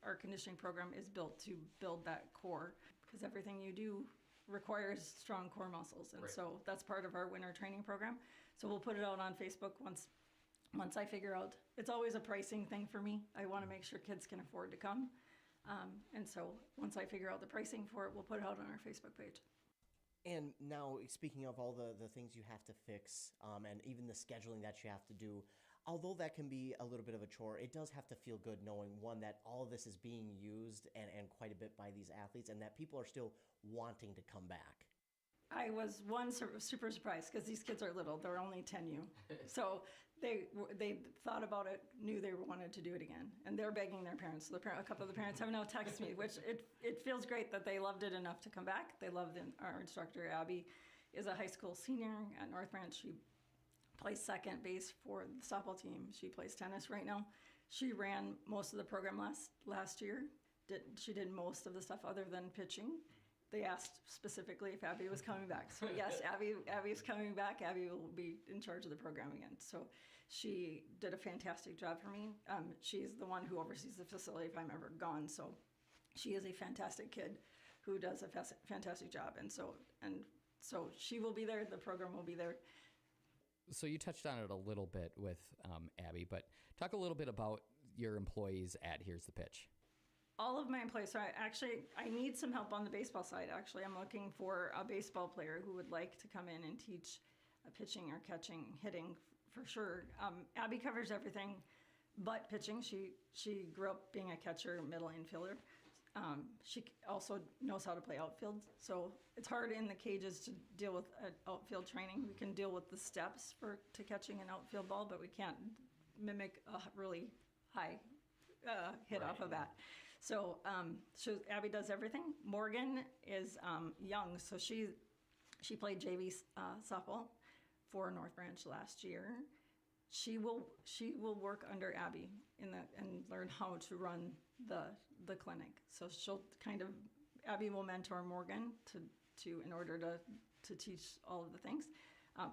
our conditioning program is built to build that core, because everything you do requires strong core muscles. And so that's part of our winter training program. So we'll put it out on Facebook once I figure out. It's always a pricing thing for me. I want to make sure kids can afford to come. And so once I figure out the pricing for it, we'll put it out on our Facebook page. And now, speaking of all the things you have to fix, and even the scheduling that you have to do, although that can be a little bit of a chore, it does have to feel good knowing, one, that all of this is being used and quite a bit by these athletes, and that people are still wanting to come back. I was super surprised because these kids are little. They're only 10U. So they thought about it, knew they wanted to do it again. And they're begging their parents. So a couple of the parents have now texted me, which it feels great that they loved it enough to come back. They loved it. Our instructor, Abby, is a high school senior at North Branch. She plays second base for the softball team. She plays tennis right now. She ran most of the program last year. She did most of the stuff other than pitching. They asked specifically if Abby was coming back. So yes, Abby's coming back. Abby will be in charge of the program again. So she did a fantastic job for me. She's the one who oversees the facility if I'm ever gone. So she is a fantastic kid who does a fantastic job. And so she will be there. The program will be there. So you touched on it a little bit with Abby, but talk a little bit about your employees at Here's the Pitch. All of my employees, so I need some help on the baseball side, actually. I'm looking for a baseball player who would like to come in and teach pitching or catching, hitting, for sure. Abby covers everything but pitching. She grew up being a catcher, middle infielder. She also knows how to play outfield. So it's hard in the cages to deal with outfield training. We can deal with the steps to catching an outfield ball, but we can't mimic a really high hit off a bat. So Abby does everything. Morgan is young, so she played JV softball for North Branch last year. She will work under Abby and learn how to run the clinic. So Abby will mentor Morgan in order to teach all of the things.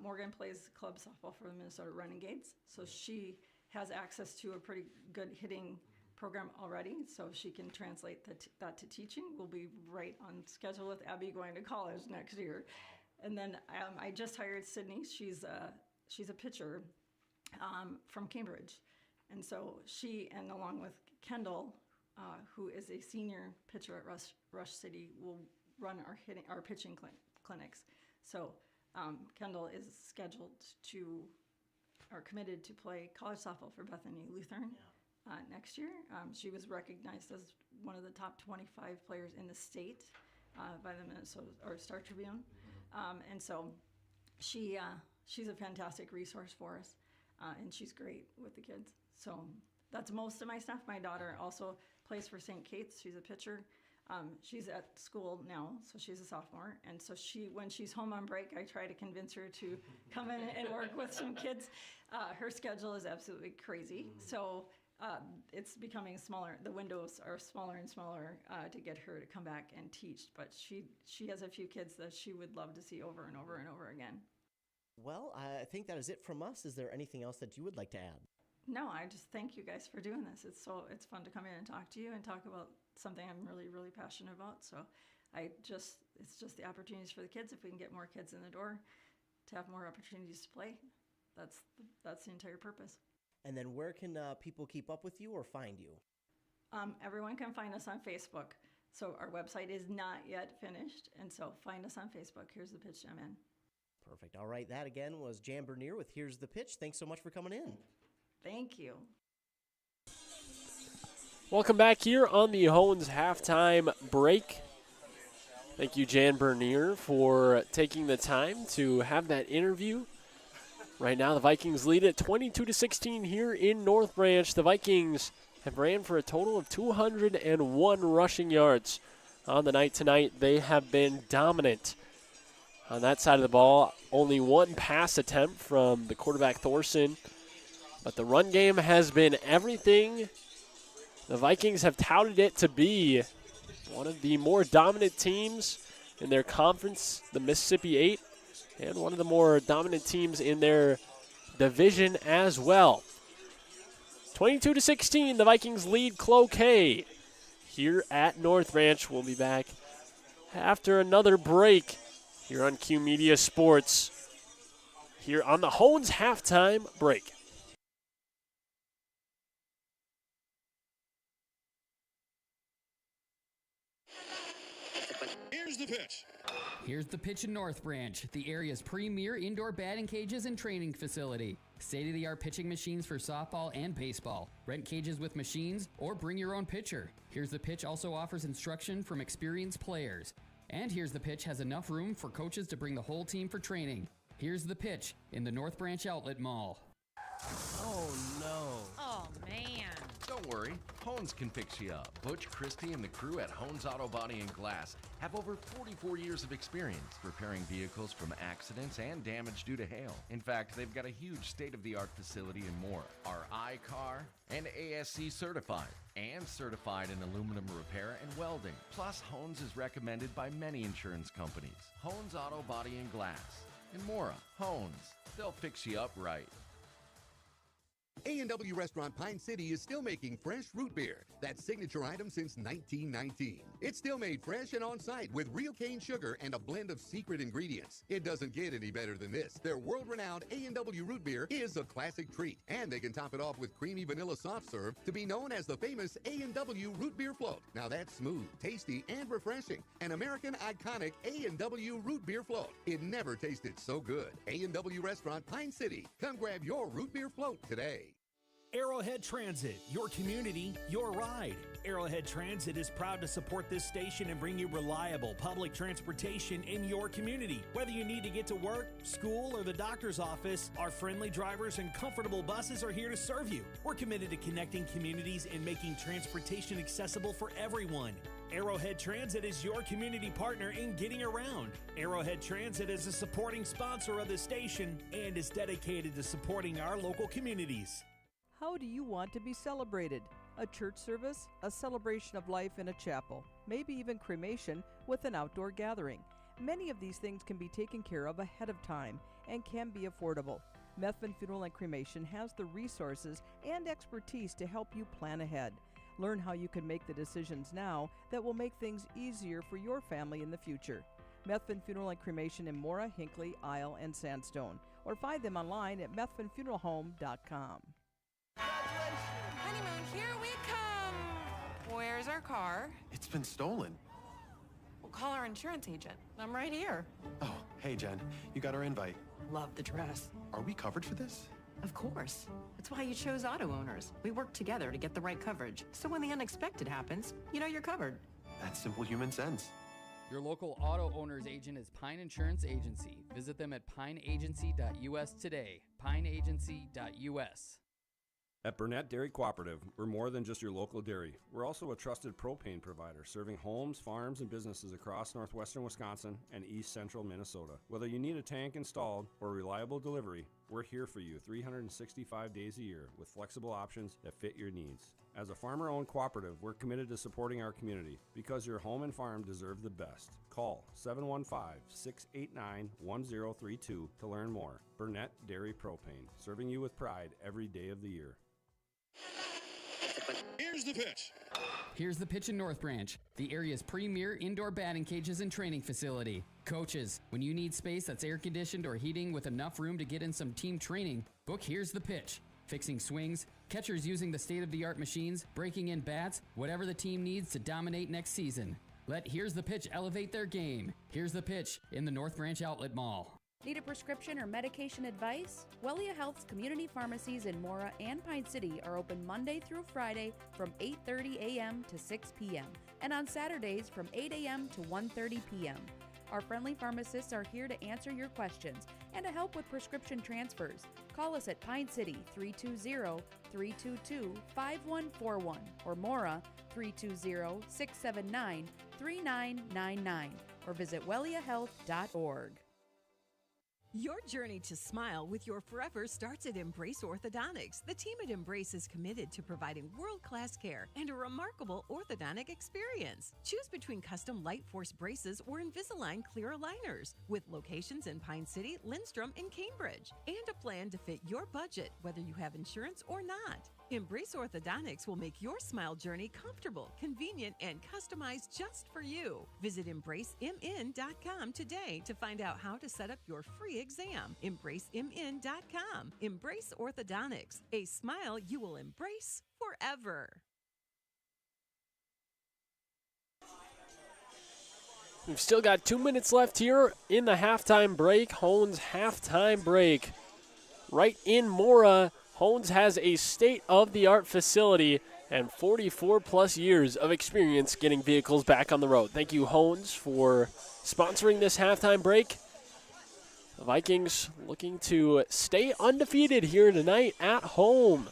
Morgan plays club softball for the Minnesota Renegades, so she has access to a pretty good hitting program already, so she can translate that to teaching. We'll be right on schedule with Abby going to college next year. And then I just hired Sydney. She's a pitcher from Cambridge. And so she, and along with Kendall, who is a senior pitcher at Rush City, will run our pitching clinics. So Kendall is committed to play college softball for Bethany Lutheran. Next year. She was recognized as one of the top 25 players in the state by the Minnesota Star Tribune. And so she's a fantastic resource for us, and she's great with the kids. So that's most of my stuff. My daughter also plays for St. Kate's. She's a pitcher. She's at school now, so she's a sophomore. And so when she's home on break, I try to convince her to come in and work with some kids. Her schedule is absolutely crazy. So it's becoming smaller. The windows are smaller and smaller to get her to come back and teach. But she has a few kids that she would love to see over and over and over again. Well, I think that is it from us. Is there anything else that you would like to add? No, I just thank you guys for doing this. It's fun to come in and talk to you and talk about something I'm really, really passionate about. So it's just the opportunities for the kids. If we can get more kids in the door to have more opportunities to play, that's the entire purpose. And then where can people keep up with you or find you? Everyone can find us on Facebook. So our website is not yet finished. And so find us on Facebook. Here's the Pitch I'm in. Perfect. All right. That again was Jan Bernier with Here's the Pitch. Thanks so much for coming in. Thank you. Welcome back here on the Hones halftime break. Thank you, Jan Bernier, for taking the time to have that interview. Right now, the Vikings lead at 22-16 here in North Branch. The Vikings have ran for a total of 201 rushing yards on the night tonight. They have been dominant on that side of the ball. Only one pass attempt from the quarterback Thorson, but the run game has been everything the Vikings have touted it to be. One of the more dominant teams in their conference, the Mississippi 8, and one of the more dominant teams in their division as well. 22-16, the Vikings lead Cloquet here at North Ranch. We'll be back after another break here on Q Media Sports, here on the Hones halftime break. Here's the pitch. Here's the pitch in North Branch, the area's premier indoor batting cages and training facility. State-of-the-art pitching machines for softball and baseball. Rent cages with machines or bring your own pitcher. Here's the Pitch also offers instruction from experienced players. And Here's the Pitch has enough room for coaches to bring the whole team for training. Here's the Pitch in the North Branch Outlet Mall. Oh, no. Oh, man. Don't worry, Hones can fix you up. Butch, Christie, and the crew at Hones Auto Body and Glass have over 44 years of experience repairing vehicles from accidents and damage due to hail. In fact, they've got a huge state-of-the-art facility in Mora, are I-CAR and ASC certified, and certified in aluminum repair and welding. Plus, Hones is recommended by many insurance companies. Hones Auto Body and Glass. In Mora, Hones. They'll fix you up right. A&W Restaurant Pine City is still making fresh root beer. That signature item since 1919. It's still made fresh and on-site with real cane sugar and a blend of secret ingredients. It doesn't get any better than this. Their world-renowned A&W root beer is a classic treat. And they can top it off with creamy vanilla soft serve to be known as the famous A&W root beer float. Now that's smooth, tasty, and refreshing. An American iconic A&W root beer float. It never tasted so good. A&W Restaurant Pine City. Come grab your root beer float today. Arrowhead Transit, your community, your ride. Arrowhead Transit is proud to support this station and bring you reliable public transportation in your community. Whether you need to get to work, school, or the doctor's office, our friendly drivers and comfortable buses are here to serve you. We're committed to connecting communities and making transportation accessible for everyone. Arrowhead Transit is your community partner in getting around. Arrowhead Transit is a supporting sponsor of the station and is dedicated to supporting our local communities. How do you want to be celebrated? A church service, a celebration of life in a chapel, maybe even cremation with an outdoor gathering. Many of these things can be taken care of ahead of time and can be affordable. Methvin Funeral and Cremation has the resources and expertise to help you plan ahead. Learn how you can make the decisions now that will make things easier for your family in the future. Methvin Funeral and Cremation in Mora, Hinckley, Isle, and Sandstone, or find them online at methvinfuneralhome.com. Honeymoon, here we come. Where's our car? It's been stolen. We'll call our insurance agent. I'm right here. Oh, hey, Jen. You got our invite. Love the dress. Are we covered for this? Of course. That's why you chose auto owners. We work together to get the right coverage. So when the unexpected happens, you know you're covered. That's simple human sense. Your local auto owner's agent is Pine Insurance Agency. Visit them at pineagency.us today. pineagency.us. At Burnett Dairy Cooperative, we're more than just your local dairy. We're also a trusted propane provider, serving homes, farms, and businesses across northwestern Wisconsin and east central Minnesota. Whether you need a tank installed or reliable delivery, we're here for you 365 days a year with flexible options that fit your needs. As a farmer-owned cooperative, we're committed to supporting our community because your home and farm deserve the best. Call 715-689-1032 to learn more. Burnett Dairy Propane, serving you with pride every day of the year. Here's the pitch. Here's the pitch in North Branch, the area's premier indoor batting cages and training facility. Coaches, when you need space that's air conditioned or heating with enough room to get in some team training, book Here's the Pitch. Fixing swings, catchers using the state-of-the-art machines, breaking in bats, whatever the team needs to dominate next season. Let Here's the Pitch elevate their game. Here's the Pitch in the North Branch Outlet Mall. Need a prescription or medication advice? Wellia Health's community pharmacies in Mora and Pine City are open Monday through Friday from 8:30 a.m. to 6 p.m. and on Saturdays from 8 a.m. to 1:30 p.m. Our friendly pharmacists are here to answer your questions and to help with prescription transfers. Call us at Pine City 320-322-5141 or Mora 320-679-3999 or visit welliahealth.org. Your journey to smile with your forever starts at Embrace Orthodontics. The team at Embrace is committed to providing world-class care and a remarkable orthodontic experience. Choose between custom Light Force braces or Invisalign clear aligners with locations in Pine City, Lindstrom, and Cambridge, and a plan to fit your budget, whether you have insurance or not. Embrace Orthodontics will make your smile journey comfortable, convenient, and customized just for you. Visit EmbraceMN.com today to find out how to set up your free exam. EmbraceMN.com. Embrace Orthodontics, a smile you will embrace forever. We've still got 2 minutes left here in the halftime break. Hones halftime break. Right in Mora, Hones has a state-of-the-art facility and 44-plus years of experience getting vehicles back on the road. Thank you, Hones, for sponsoring this halftime break. The Vikings looking to stay undefeated here tonight at home,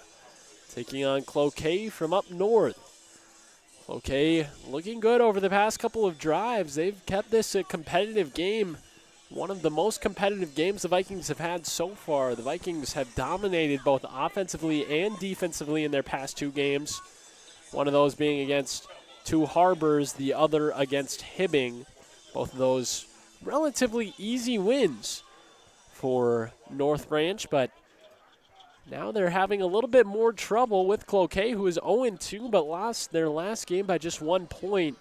taking on Cloquet from up north. Cloquet looking good over the past couple of drives. They've kept this a competitive game. One of the most competitive games the Vikings have had so far. The Vikings have dominated both offensively and defensively in their past two games. One of those being against Two Harbors, the other against Hibbing. Both of those relatively easy wins for North Branch, but now they're having a little bit more trouble with Cloquet, who is 0-2 but lost their last game by just 1 point.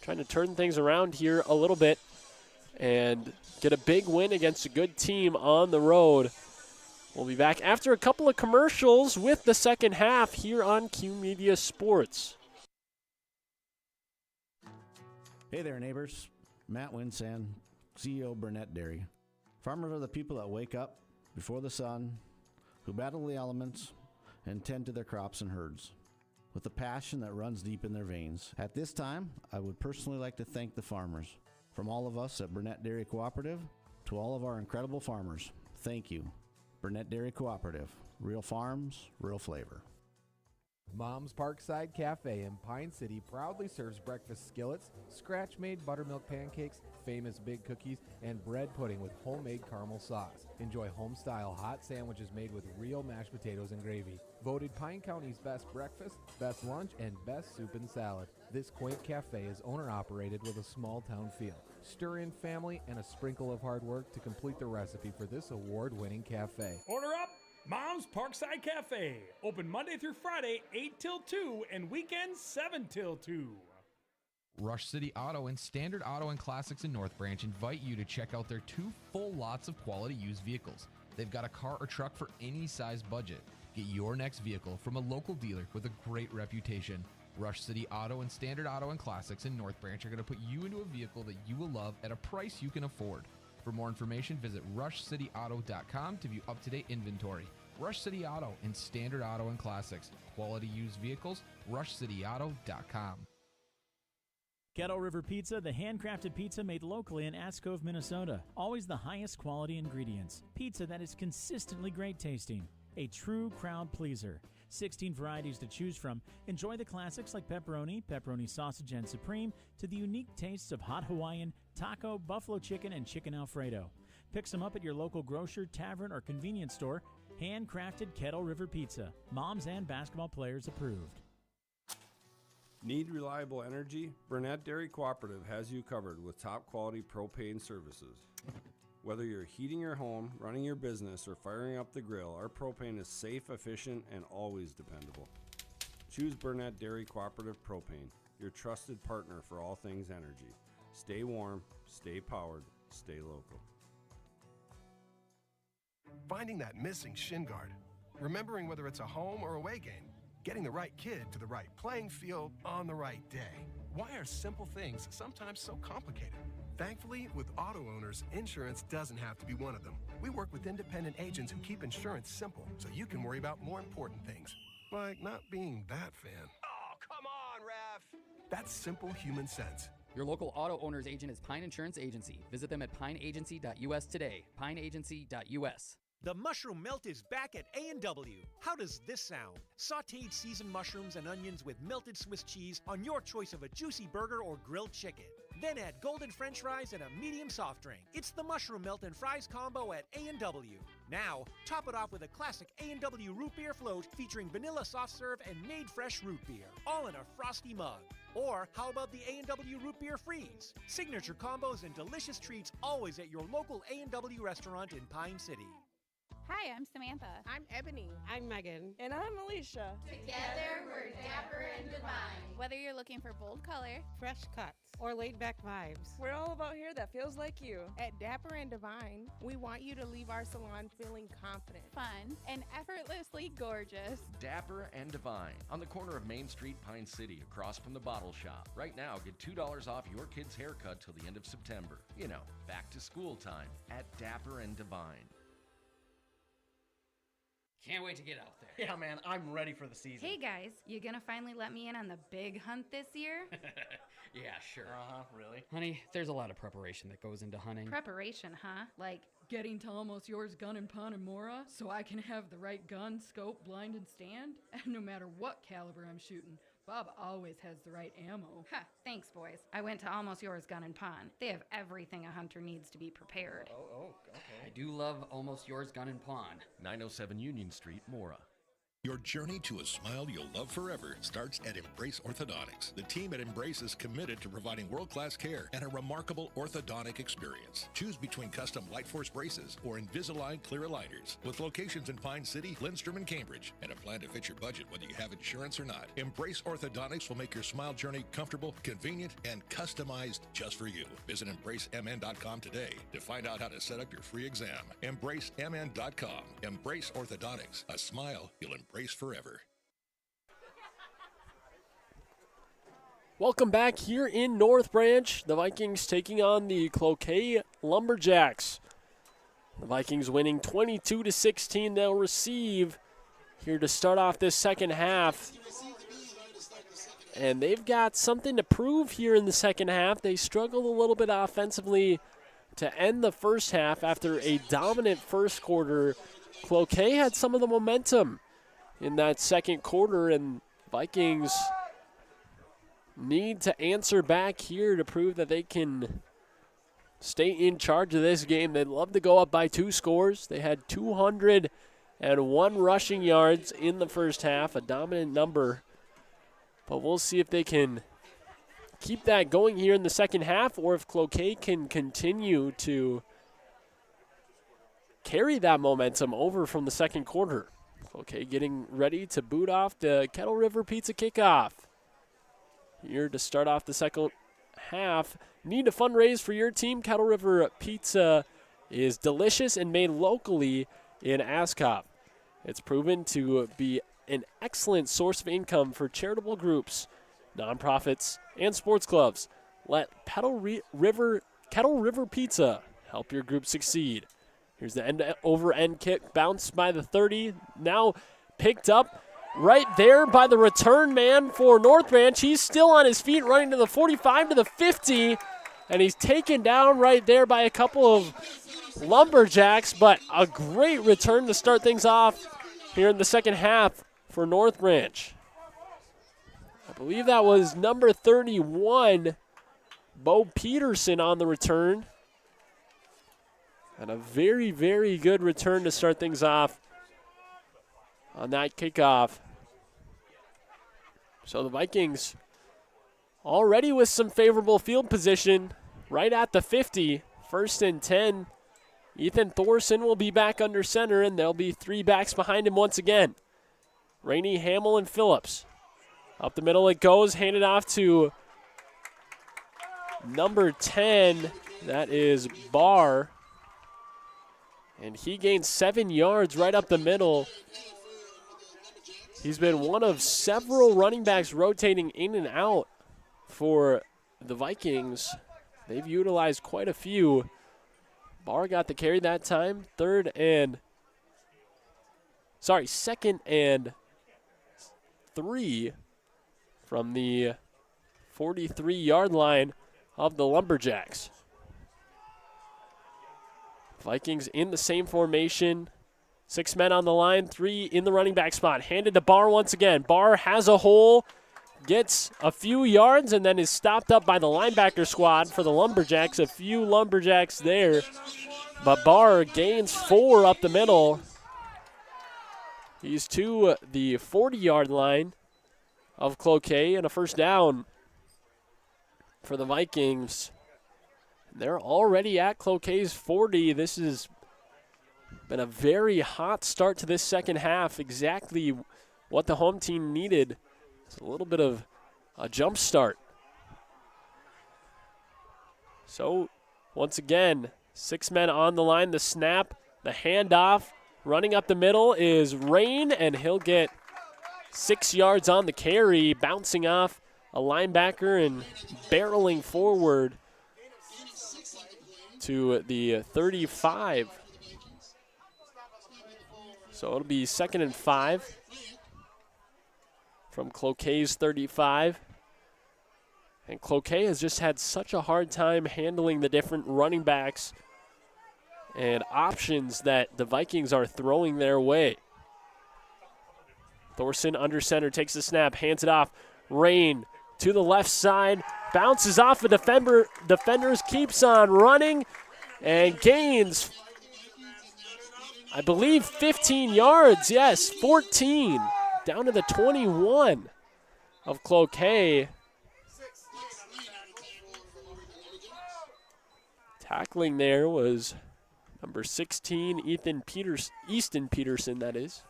Trying to turn things around here a little bit and get a big win against a good team on the road. We'll be back after a couple of commercials with the second half here on Q Media Sports. Hey there, neighbors. Matt Winsand, CEO Burnett Dairy. Farmers are the people that wake up before the sun, who battle the elements, and tend to their crops and herds with a passion that runs deep in their veins. At this time, I would personally like to thank the farmers. From all of us at Burnett Dairy Cooperative to all of our incredible farmers, thank you. Burnett Dairy Cooperative, real farms, real flavor. Mom's Parkside Cafe in Pine City proudly serves breakfast skillets, scratch-made buttermilk pancakes, famous big cookies, and bread pudding with homemade caramel sauce. Enjoy home-style hot sandwiches made with real mashed potatoes and gravy. Voted Pine County's best breakfast, best lunch, and best soup and salad. This quaint cafe is owner-operated with a small-town feel. Stir in family and a sprinkle of hard work to complete the recipe for this award-winning cafe. Order up! Mom's Parkside Cafe. Open Monday through Friday, 8 till 2, and weekends, 7 till 2. Rush City Auto and Standard Auto and Classics in North Branch invite you to check out their 2 full lots of quality used vehicles. They've got a car or truck for any size budget. Get your next vehicle from a local dealer with a great reputation. Rush City Auto and Standard Auto and Classics in North Branch are going to put you into a vehicle that you will love at a price you can afford. For more information, visit rushcityauto.com to view up-to-date inventory. Rush City Auto and Standard Auto and Classics. Quality used vehicles, rushcityauto.com. Kettle River Pizza, the handcrafted pizza made locally in Ask Cove, Minnesota. Always the highest quality ingredients. Pizza that is consistently great tasting. A true crowd pleaser. 16 varieties to choose from. Enjoy the classics like pepperoni, pepperoni sausage and supreme, to the unique tastes of hot Hawaiian, taco, buffalo chicken, and chicken Alfredo. Pick some up at your local grocer, tavern, or convenience store. Handcrafted Kettle River Pizza. Moms and basketball players approved. Need reliable energy? Burnett Dairy Cooperative has you covered with top quality propane services. Whether you're heating your home, running your business, or firing up the grill, our propane is safe, efficient, and always dependable. Choose Burnett Dairy Cooperative Propane, your trusted partner for all things energy. Stay warm, stay powered, stay local. Finding that missing shin guard. Remembering whether it's a home or away game. Getting the right kid to the right playing field on the right day. Why are simple things sometimes so complicated? Thankfully, with auto owners, insurance doesn't have to be one of them. We work with independent agents who keep insurance simple so you can worry about more important things, like not being that fan. Oh, come on, ref! That's simple human sense. Your local auto owner's agent is Pine Insurance Agency. Visit them at pineagency.us today. pineagency.us. The mushroom melt is back at A&W. How does this sound? Sautéed seasoned mushrooms and onions with melted Swiss cheese on your choice of a juicy burger or grilled chicken. Then add golden French fries and a medium soft drink. It's the mushroom melt and fries combo at A&W. Now, top it off with a classic A&W root beer float featuring vanilla soft serve and made fresh root beer, all in a frosty mug. Or how about the A&W root beer freeze? Signature combos and delicious treats always at your local A&W restaurant in Pine City. Hi, I'm Samantha. I'm Ebony. I'm Megan. And I'm Alicia. Together, we're dapper and divine. Whether you're looking for bold color, Fresh cuts, or laid-back vibes. We're all about hair that feels like you. At Dapper and Divine, we want you to leave our salon feeling confident, fun, and effortlessly gorgeous. Dapper and Divine on the corner of Main Street, Pine City, across from the Bottle Shop. Right now, get $2 off your kid's haircut till the end of September. You know, back to school time at Dapper and Divine. Can't wait to get out there. Yeah, man, I'm ready for the season. Hey guys, you gonna finally let me in on the big hunt this year? Yeah, sure. Really? Honey, there's a lot of preparation that goes into hunting. Preparation, huh? Like getting to Almost Yours Gun and Pawn and Mora so I can have the right gun, scope, blind, and stand. And no matter what caliber I'm shooting, Bob always has the right ammo. Ha, thanks boys. I went to Almost Yours Gun and Pawn. They have everything a hunter needs to be prepared. Okay. I do love Almost Yours Gun and Pawn. 907 Union Street, Mora. Your journey to a smile you'll love forever starts at Embrace Orthodontics. The team at Embrace is committed to providing world-class care and a remarkable orthodontic experience. Choose between custom Light Force braces or Invisalign clear aligners. With locations in Pine City, Lindstrom, and Cambridge, and a plan to fit your budget whether you have insurance or not, Embrace Orthodontics will make your smile journey comfortable, convenient, and customized just for you. Visit EmbraceMN.com today to find out how to set up your free exam. EmbraceMN.com. Embrace Orthodontics. A smile you'll embrace forever. Welcome back here in North Branch. The Vikings taking on the Cloquet Lumberjacks. The Vikings winning 22-16. They'll receive here to start off this second half. And they've got something to prove here in the second half. They struggled a little bit offensively to end the first half after a dominant first quarter. Cloquet had some of the momentum in that second quarter, and Vikings need to answer back here to prove that they can stay in charge of this game. They'd love to go up by 2 scores. They had 201 rushing yards in the first half, a dominant number. But we'll see if they can keep that going here in the second half, or if Cloquet can continue to carry that momentum over from the second quarter. Okay, getting ready to boot off the Kettle River Pizza kickoff. Here to start off the second half. Need to fundraise for your team. Kettle River Pizza is delicious and made locally in Ascot. It's proven to be an excellent source of income for charitable groups, nonprofits, and sports clubs. Let Kettle River Pizza help your group succeed. Here's the end-over-end kick, bounced by the 30. Now picked up right there by the return man for North Branch. He's still on his feet, running to the 45, to the 50, and he's taken down right there by a couple of Lumberjacks, but a great return to start things off here in the second half for North Branch. I believe that was number 31, Bo Peterson, on the return. And a very, very good return to start things off on that kickoff. So the Vikings already with some favorable field position right at the 50. 1st and 10. Ethan Thorson will be back under center, and there'll be 3 backs behind him once again. Rainey, Hamill, and Phillips. Up the middle it goes, handed off to number 10. That is Barr. And he gains 7 yards right up the middle. He's been one of several running backs rotating in and out for the Vikings. They've utilized quite a few. Barr got the carry that time. 2nd and 3 from the 43-yard line. of the Lumberjacks. Vikings in the same formation. 6 men on the line, 3 in the running back spot. Handed to Barr once again. Barr has a hole, gets a few yards, and then is stopped up by the linebacker squad for the Lumberjacks. A few Lumberjacks there, but Barr gains 4 up the middle. He's to the 40-yard line of Cloquet, and a first down for the Vikings. They're already at Cloquet's 40. This has been a very hot start to this second half, exactly what the home team needed. It's a little bit of a jump start. So, once again, 6 men on the line. The snap, the handoff, running up the middle is Rain, and he'll get 6 yards on the carry, bouncing off a linebacker and barreling forward to the 35. So it'll be 2nd and 5 from Cloquet's 35. And Cloquet has just had such a hard time handling the different running backs and options that the Vikings are throwing their way. Thorson under center, takes the snap, hands it off. Rain to the left side, bounces off a defender. Defenders, keeps on running and gains, I believe, 15 yards. Yes, 14 down to the 21 of Cloquet. Tackling there was number 16, Easton Peterson, that is.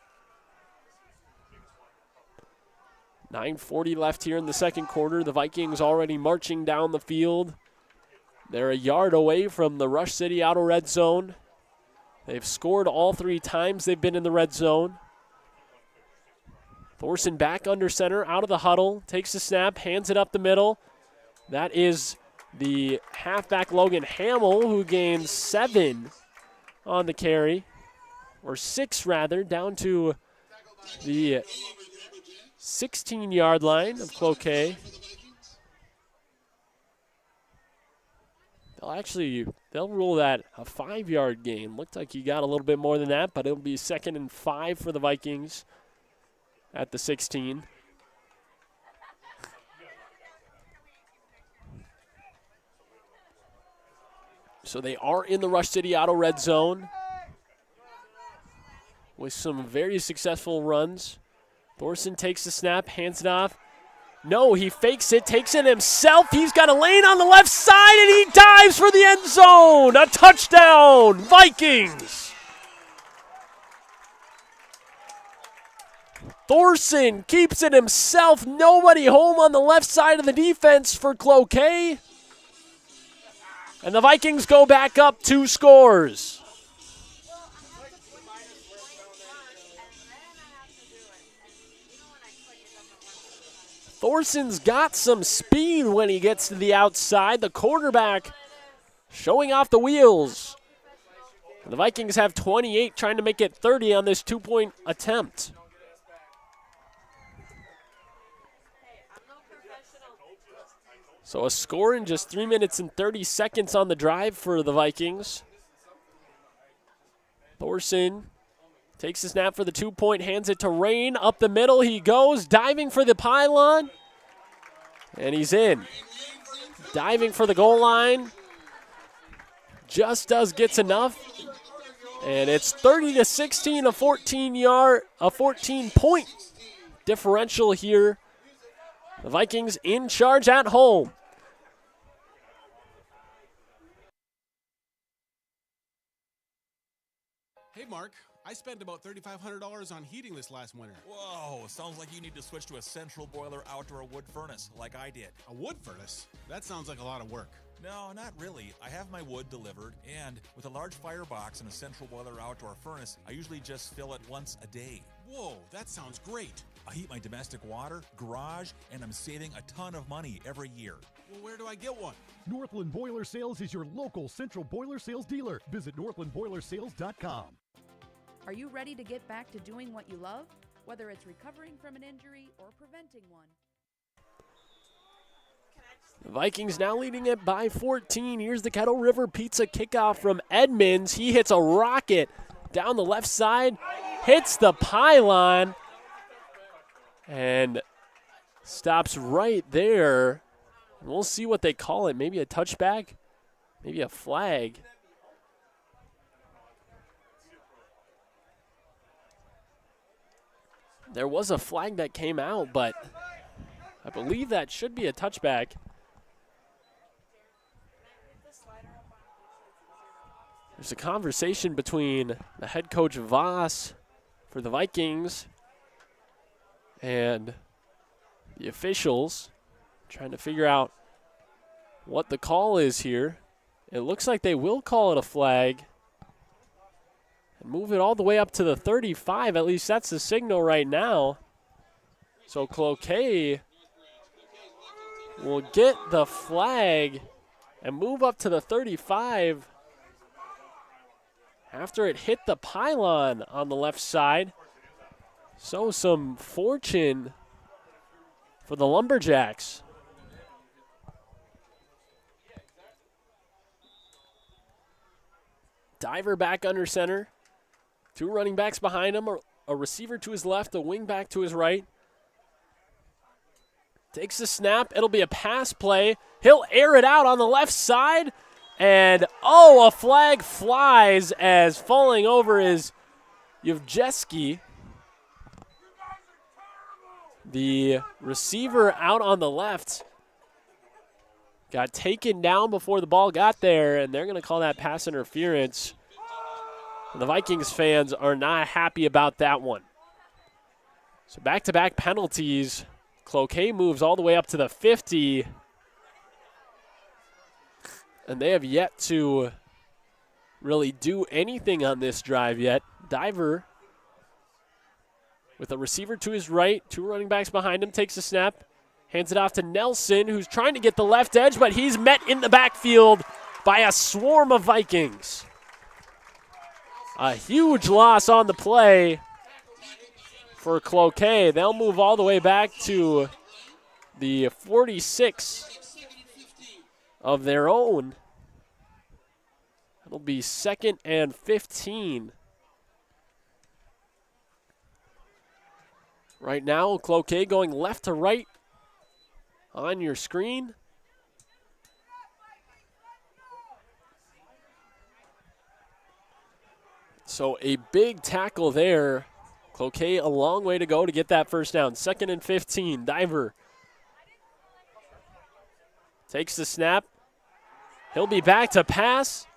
9:40 left here in the second quarter. The Vikings already marching down the field. They're a yard away from the Rush City Auto red zone. They've scored all 3 times they've been in the red zone. Thorson back under center, out of the huddle, takes the snap, hands it up the middle. That is the halfback Logan Hamill, who gains 7 on the carry, or 6 rather, down to the 16-yard line of Cloquet. They'll rule that a 5-yard gain. Looked like he got a little bit more than that, but it'll be 2nd and 5 for the Vikings at the 16. So they are in the Rush City Auto red zone with some very successful runs. Thorson takes the snap, hands it off. No, he fakes it, takes it himself. He's got a lane on the left side, and he dives for the end zone. A touchdown, Vikings. Thorson keeps it himself. Nobody home on the left side of the defense for Cloquet. And the Vikings go back up 2 scores. Thorson's got some speed when he gets to the outside. The quarterback showing off the wheels. And the Vikings have 28, trying to make it 30 on this 2-point attempt. So a score in just 3 minutes and 30 seconds on the drive for the Vikings. Thorson takes the snap for the 2-point, hands it to Rain. Up the middle he goes, diving for the pylon. And he's in. Diving for the goal line. Just gets enough. And it's 30-16, a 14-point differential here. The Vikings in charge at home. Hey, Mark. I spent about $3,500 on heating this last winter. Whoa, sounds like you need to switch to a central boiler outdoor wood furnace like I did. A wood furnace? That sounds like a lot of work. No, not really. I have my wood delivered, and with a large firebox and a central boiler outdoor furnace, I usually just fill it once a day. Whoa, that sounds great. I heat my domestic water, garage, and I'm saving a ton of money every year. Well, where do I get one? Northland Boiler Sales is your local central boiler sales dealer. Visit northlandboilersales.com. Are you ready to get back to doing what you love? Whether it's recovering from an injury or preventing one. The Vikings now leading it by 14. Here's the Kettle River Pizza kickoff from Edmonds. He hits a rocket down the left side, hits the pylon, and stops right there. We'll see what they call it. Maybe a touchback, maybe a flag. There was a flag that came out, but I believe that should be a touchback. There's a conversation between the head coach Voss for the Vikings and the officials trying to figure out what the call is here. It looks like they will call it a flag and move it all the way up to the 35. At least that's the signal right now. So Cloquet will get the flag and move up to the 35 after it hit the pylon on the left side. So some fortune for the Lumberjacks. Diver back under center. Two running backs behind him, a receiver to his left, a wing back to his right. Takes the snap. It'll be a pass play. He'll air it out on the left side. And, a flag flies as falling over is Yevgeski. The receiver out on the left got taken down before the ball got there, and they're going to call that pass interference. The Vikings fans are not happy about that one. So back-to-back penalties. Cloquet moves all the way up to the 50. And they have yet to really do anything on this drive yet. Diver with a receiver to his right, two running backs behind him, takes the snap, hands it off to Nelson, who's trying to get the left edge, but he's met in the backfield by a swarm of Vikings. A huge loss on the play for Cloquet. They'll move all the way back to the 46 of their own. It'll be 2nd and 15. Right now, Cloquet going left to right on your screen. So a big tackle there. Cloquet a long way to go to get that first down. 2nd and 15. Diver takes the snap. He'll be back to pass.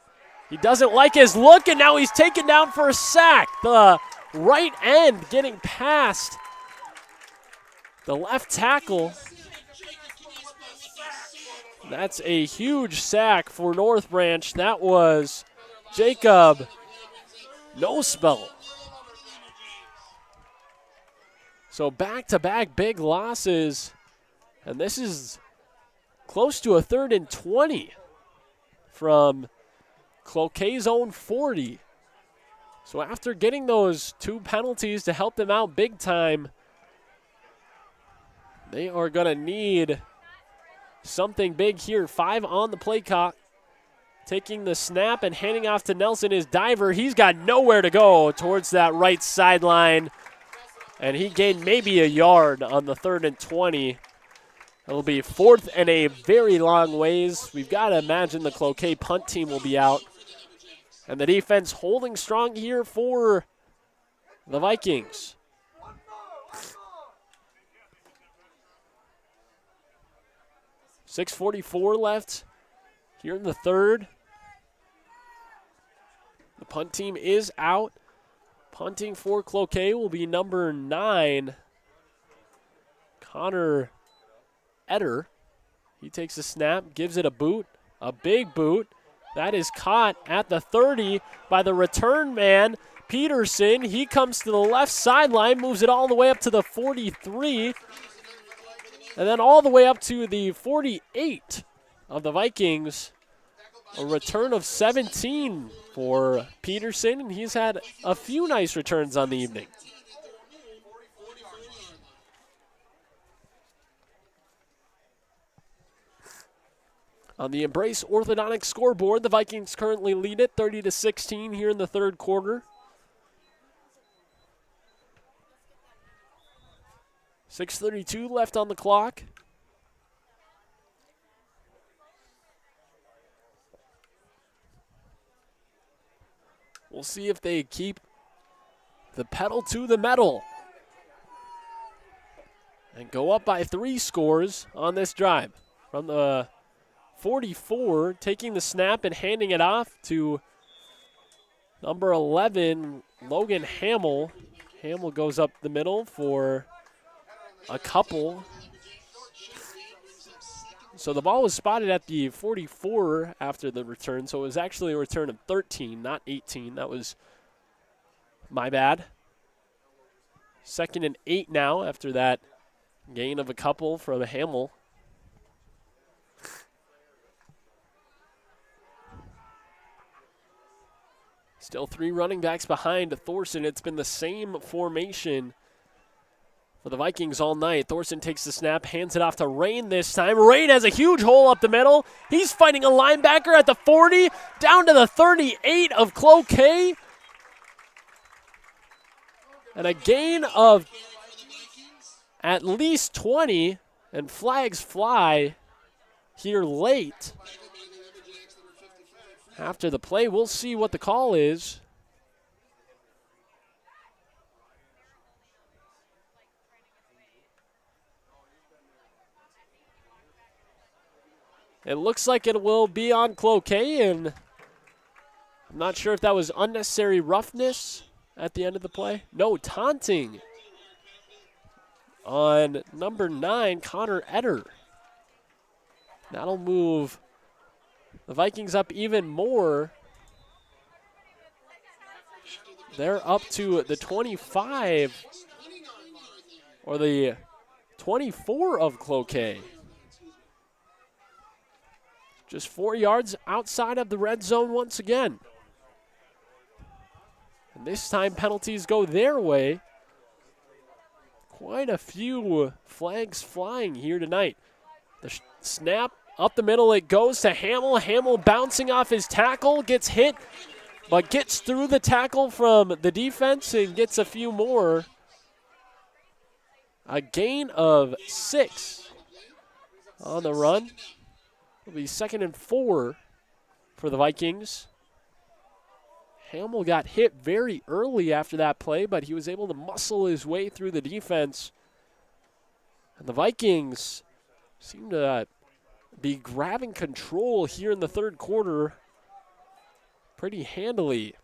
He doesn't like his look, and now he's taken down for a sack. The right end getting past the left tackle. That's a huge sack for North Branch. That was Jacob Nospel. So back-to-back big losses, and this is close to a 3rd and 20 from Cloquet's own 40. So after getting those two penalties to help them out big time, they are going to need something big here. 5 on the play clock. Taking the snap and handing off to Nelson is Diver. He's got nowhere to go towards that right sideline. And he gained maybe a yard on the 3rd and 20. It'll be 4th and a very long ways. We've got to imagine the Cloquet punt team will be out. And the defense holding strong here for the Vikings. .644 left here in the 3rd. The punt team is out. Punting for Cloquet will be number 9, Connor Etter. He takes a snap, gives it a boot, a big boot. That is caught at the 30 by the return man, Peterson. He comes to the left sideline, moves it all the way up to the 43, and then all the way up to the 48 of the Vikings. A return of 17 for Peterson, and he's had a few nice returns on the evening. On the Embrace Orthodontics scoreboard, the Vikings currently lead it 30-16 here in the third quarter. 6:32 left on the clock. We'll see if they keep the pedal to the metal and go up by 3 scores on this drive. From the 44, taking the snap and handing it off to number 11, Logan Hamill. Hamill goes up the middle for a couple. So the ball was spotted at the 44 after the return, so it was actually a return of 13, not 18. That was my bad. 2nd and 8 now after that gain of a couple from Hamill. Still 3 running backs behind Thorson. It's been the same formation for the Vikings all night. Thorson takes the snap, hands it off to Rain this time. Rain has a huge hole up the middle. He's fighting a linebacker at the 40, down to the 38 of Cloquet. And a gain of at least 20, and flags fly here late. After the play, we'll see what the call is. It looks like it will be on Cloquet, and I'm not sure if that was unnecessary roughness at the end of the play. No, taunting on number 9, Connor Etter. That'll move the Vikings up even more. They're up to the 25, or the 24 of Cloquet. Just 4 yards outside of the red zone once again. And this time penalties go their way. Quite a few flags flying here tonight. The snap up the middle, it goes to Hamill. Hamill bouncing off his tackle, gets hit, but gets through the tackle from the defense and gets a few more. A gain of 6 on the run. It'll be 2nd and 4 for the Vikings. Hamill got hit very early after that play, but he was able to muscle his way through the defense. And the Vikings seem to be grabbing control here in the third quarter pretty handily.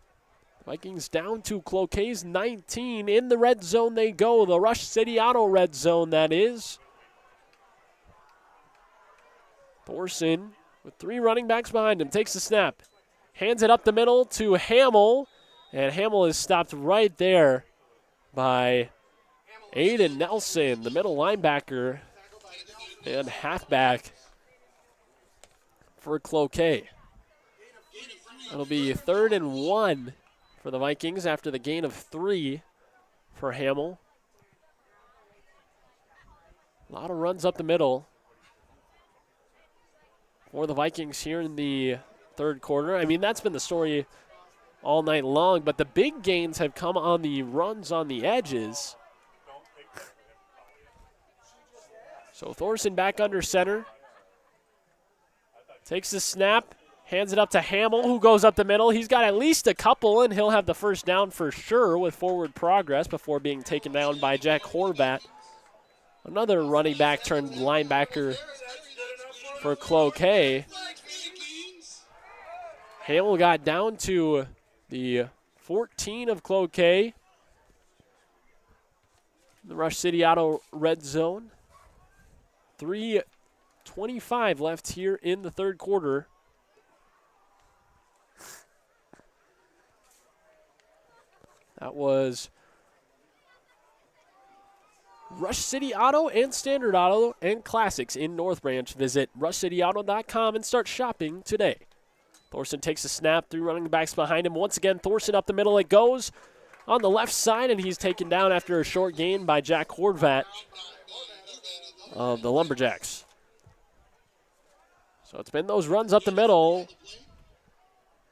Vikings down to Cloquet's 19. In the red zone they go, the Rush City Auto red zone, that is. Thorson with 3 running backs behind him, takes the snap, hands it up the middle to Hamill, and Hamill is stopped right there by Aiden Nelson, the middle linebacker and halfback for Cloquet. It'll be 3rd and 1 for the Vikings after the gain of 3 for Hamill. A lot of runs up the middle for the Vikings here in the third quarter. I mean, that's been the story all night long, but the big gains have come on the runs on the edges. So Thorson back under center. Takes the snap, hands it up to Hamill, who goes up the middle. He's got at least a couple, and he'll have the first down for sure with forward progress before being taken down by Jack Horvat. Another running back turned linebacker for Cloquet. Hamill got down to the 14 of Cloquet. The Rush City Auto red zone. 3:25 left here in the third quarter. That was Rush City Auto and Standard Auto and Classics in North Branch. Visit rushcityauto.com and start shopping today. Thorson takes a snap, 3 running backs behind him. Once again, Thorson up the middle. It goes on the left side, and he's taken down after a short gain by Jack Horvat of the Lumberjacks. So it's been those runs up the middle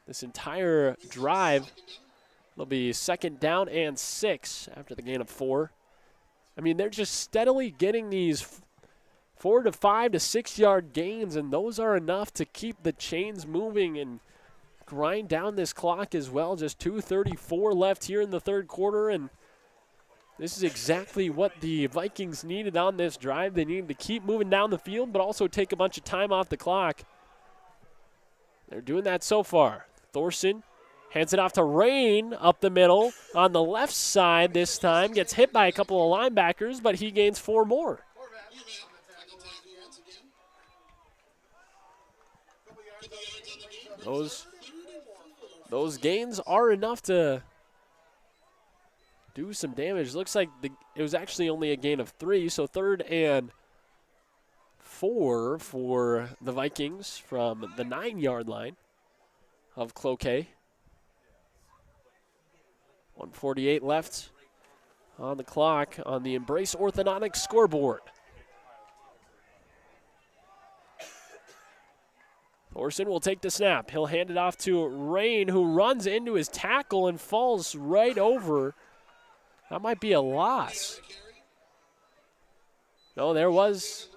this entire drive. It'll be 2nd down and 6 after the gain of 4. I mean, they're just steadily getting these 4 to 5 to 6 yard gains, and those are enough to keep the chains moving and grind down this clock as well. Just 2:34 left here in the third quarter, and this is exactly what the Vikings needed on this drive. They needed to keep moving down the field, but also take a bunch of time off the clock. They're doing that so far. Thorson hands it off to Rain up the middle on the left side this time. Gets hit by a couple of linebackers, but he gains 4 more. Those gains are enough to do some damage. Looks like it was actually only a gain of 3, so 3rd and 4 for the Vikings from the 9-yard line of Cloquet. 1:48 left on the clock on the Embrace Orthodontics scoreboard. Thorson will take the snap. He'll hand it off to Rain, who runs into his tackle and falls right over. That might be a loss. No, there was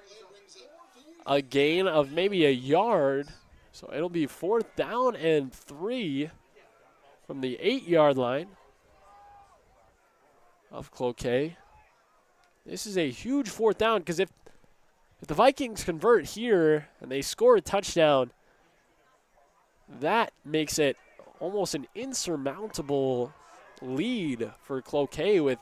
a gain of maybe a yard. So it'll be 4th down and 3 from the 8-yard line of Cloquet. This is a huge 4th down because if the Vikings convert here and they score a touchdown, that makes it almost an insurmountable lead for Cloquet with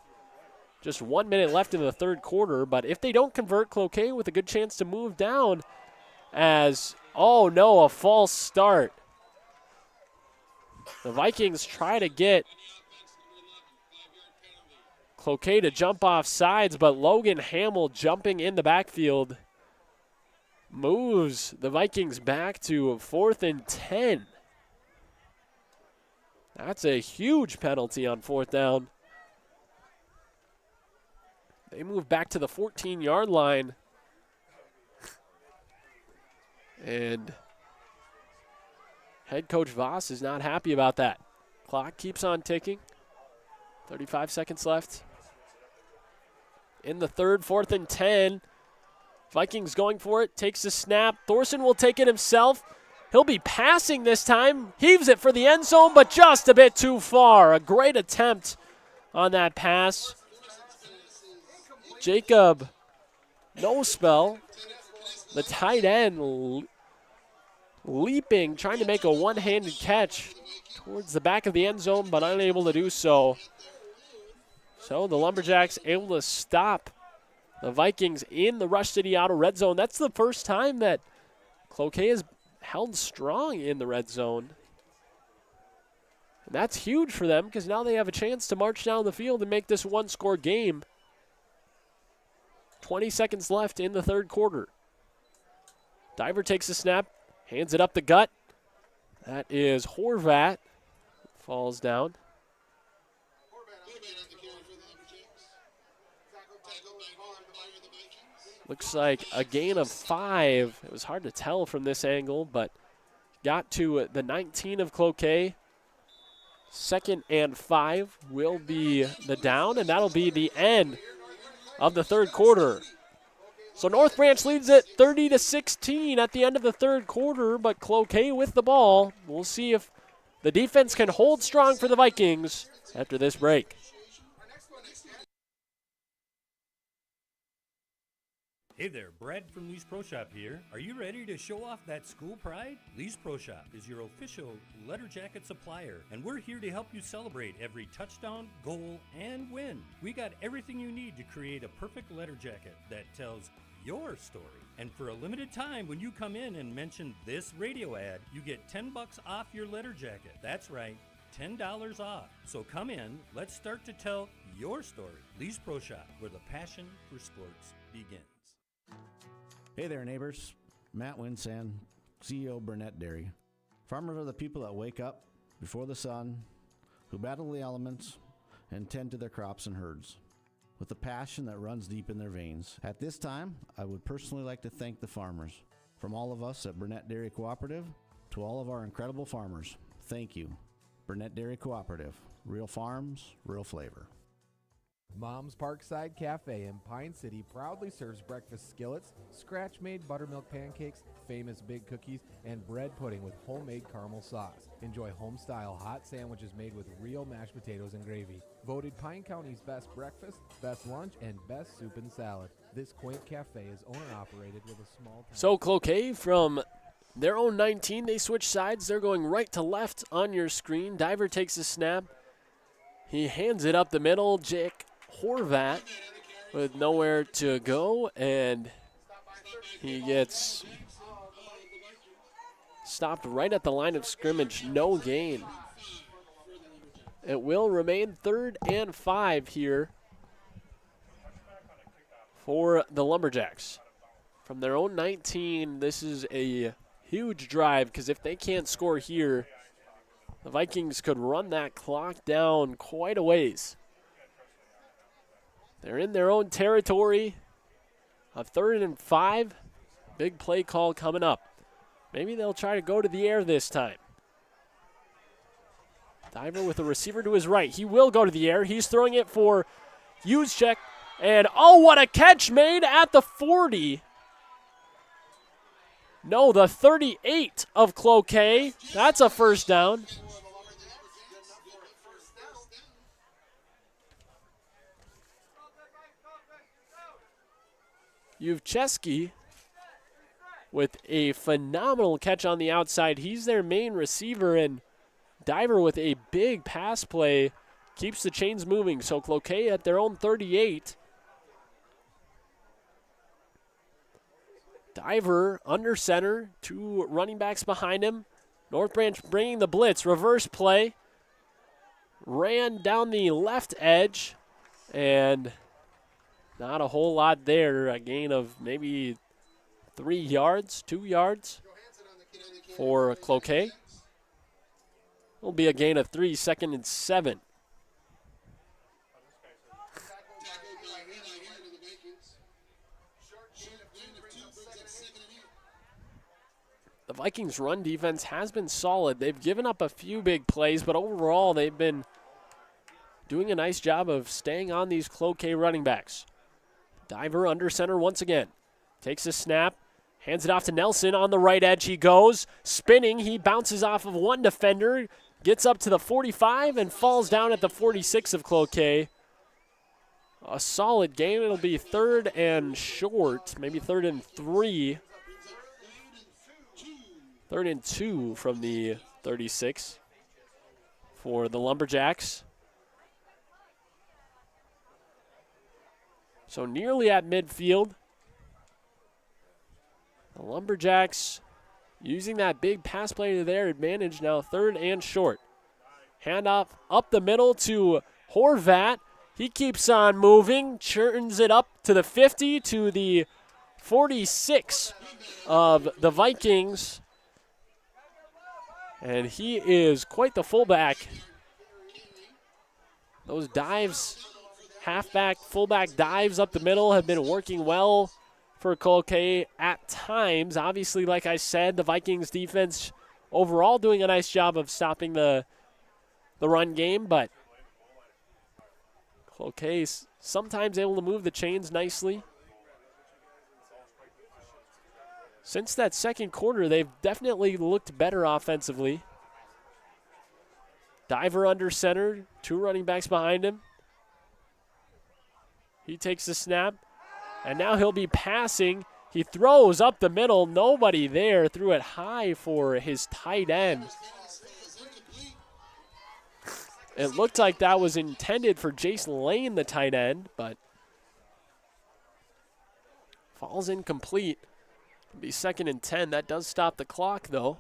just 1 minute left in the third quarter. But if they don't convert, Cloquet with a good chance to move down as, oh no, a false start. The Vikings try to get Cloquet to jump off sides, but Logan Hamill jumping in the backfield moves the Vikings back to 4th and 10. That's a huge penalty on 4th down. They move back to the 14-yard line. And head coach Voss is not happy about that. Clock keeps on ticking. 35 seconds left. In the third, 4th and 10. Vikings going for it, takes the snap. Thorson will take it himself. He'll be passing this time. Heaves it for the end zone, but just a bit too far. A great attempt on that pass. Jacob Nospell, the tight end, leaping, trying to make a one-handed catch towards the back of the end zone, but unable to do so. So the Lumberjacks able to stop the Vikings in the Rush City Auto red zone. That's the first time that Cloquet has held strong in the red zone. And that's huge for them because now they have a chance to march down the field and make this one-score game. 20 seconds left in the third quarter. Diver takes the snap, hands it up the gut. That is Horvat. Falls down. Looks like a gain of 5. It was hard to tell from this angle, but got to the 19 of Cloquet. 2nd and 5 will be the down, and that'll be the end of the third quarter. So North Branch leads it 30-16 at the end of the third quarter, but Cloquet with the ball. We'll see if the defense can hold strong for the Vikings after this break. Hey there, Brad from Lee's Pro Shop here. Are you ready to show off that school pride? Lee's Pro Shop is your official letter jacket supplier, and we're here to help you celebrate every touchdown, goal, and win. We got everything you need to create a perfect letter jacket that tells your story. And for a limited time, when you come in and mention this radio ad, you get $10 off your letter jacket. That's right, $10 off. So come in, let's start to tell your story. Lee's Pro Shop, where the passion for sports begins. Hey there, neighbors. Matt Winsan, CEO Burnett Dairy. Farmers are the people that wake up before the sun, who battle the elements, and tend to their crops and herds with a passion that runs deep in their veins. At this time, I would personally like to thank the farmers From all of us at Burnett Dairy Cooperative to all of our incredible farmers, thank you. Burnett Dairy Cooperative. Real farms, real flavor. Mom's Parkside Cafe in Pine City proudly serves breakfast skillets, scratch-made buttermilk pancakes, famous big cookies, and bread pudding with homemade caramel sauce. Enjoy home-style hot sandwiches made with real mashed potatoes and gravy. Voted Pine County's best breakfast, best lunch, and best soup and salad. This quaint cafe is owner-operated with a small... So Cloquet from their own 19, they switch sides. They're going right to left on your screen. Diver takes a snap. He hands it up the middle. Jake Horvat with nowhere to go, and he gets stopped right at the line of scrimmage. No gain. It will remain 3rd and 5 here for the Lumberjacks. From their own 19, this is a huge drive, because if they can't score here, the Vikings could run that clock down quite a ways. They're in their own territory. A 3rd and 5. Big play call coming up. Maybe they'll try to go to the air this time. Diver with a receiver to his right. He will go to the air. He's throwing it for Juszczyk. And oh, what a catch made at the 40. No, the 38 of Cloquet. That's a first down. Juszczyk with a phenomenal catch on the outside. He's their main receiver, and Diver with a big pass play keeps the chains moving. So Cloquet at their own 38. Diver under center, 2 running backs behind him. North Branch bringing the blitz, reverse play. Ran down the left edge, and not a whole lot there. A gain of maybe 3 yards, 2 yards for Cloquet. Will be a gain of 3, 2nd and 7. The Vikings' run defense has been solid. They've given up a few big plays, but overall they've been doing a nice job of staying on these Cloquet running backs. Diver under center once again. Takes a snap, hands it off to Nelson. On the right edge he goes. Spinning, he bounces off of one defender, gets up to the 45 and falls down at the 46 of Cloquet. A solid game. It'll be 3rd and short, maybe 3rd and 3. 3rd and 2 from the 36 for the Lumberjacks. So nearly at midfield. The Lumberjacks using that big pass play to their advantage now, 3rd and short. Handoff up the middle to Horvat. He keeps on moving, churns it up to the 50, to the 46 of the Vikings. And he is quite the fullback. Those dives, halfback, fullback dives up the middle have been working well for Cloquet at times. Obviously, like I said, the Vikings defense overall doing a nice job of stopping the run game, but Cloquet's sometimes able to move the chains nicely. Since that second quarter, they've definitely looked better offensively. Diver under center, 2 running backs behind him. He takes the snap, and now he'll be passing. He throws up the middle, nobody there, threw it high for his tight end. It looked like that was intended for Jason Lane, the tight end, but falls incomplete. It'll be 2nd and 10. That does stop the clock, though.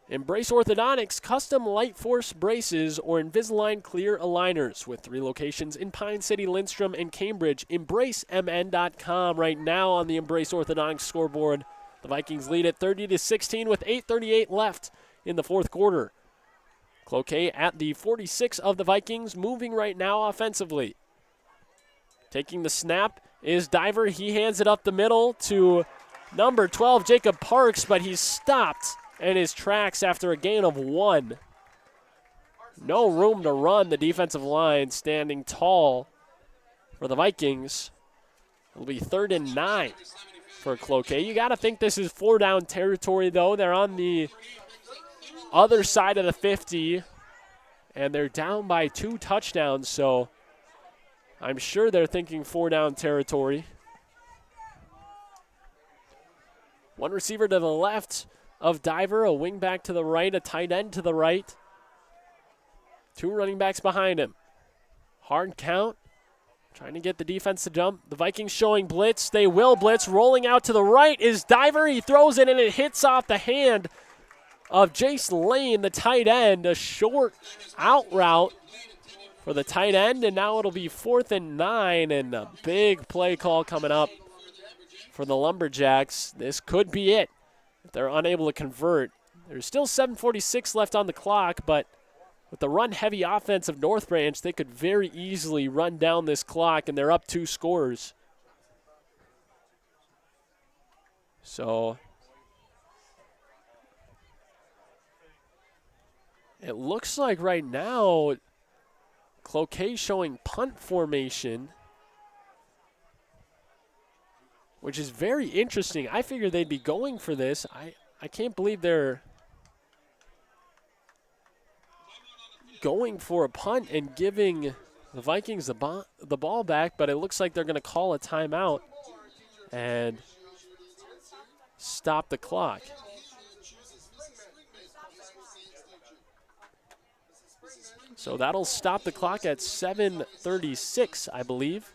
Embrace Orthodontics custom Light Force braces or Invisalign clear aligners with 3 locations in Pine City, Lindstrom, and Cambridge. EmbraceMN.com right now on the Embrace Orthodontics scoreboard. The Vikings lead at 30-16 with 8:38 left in the 4th quarter. Cloquet at the 46 of the Vikings, moving right now offensively. Taking the snap is Diver. He hands it up the middle to number 12, Jacob Parks, but he's stopped in his tracks after a gain of 1. No room to run. The defensive line standing tall for the Vikings. It'll be 3rd and 9 for Cloquet. You got to think this is 4-down territory, though. They're on the other side of the 50, and they're down by 2 touchdowns, so I'm sure they're thinking 4-down territory. One receiver to the left of Diver, a wing back to the right, a tight end to the right. 2 running backs behind him. Hard count. Trying to get the defense to jump. The Vikings showing blitz. They will blitz. Rolling out to the right is Diver. He throws it, and it hits off the hand of Jason Lane, the tight end. A short out route for the tight end, and now it'll be 4th and 9, and a big play call coming up for the Lumberjacks. This could be it if they're unable to convert. There's still 7:46 left on the clock, but with the run-heavy offense of North Branch, they could very easily run down this clock, and they're up 2 scores. So it looks like right now Cloquet showing punt formation, which is very interesting. I figured they'd be going for this. I can't believe they're going for a punt and giving the Vikings the ball back, but it looks like they're going to call a timeout and stop the clock. So that'll stop the clock at 7:36, I believe.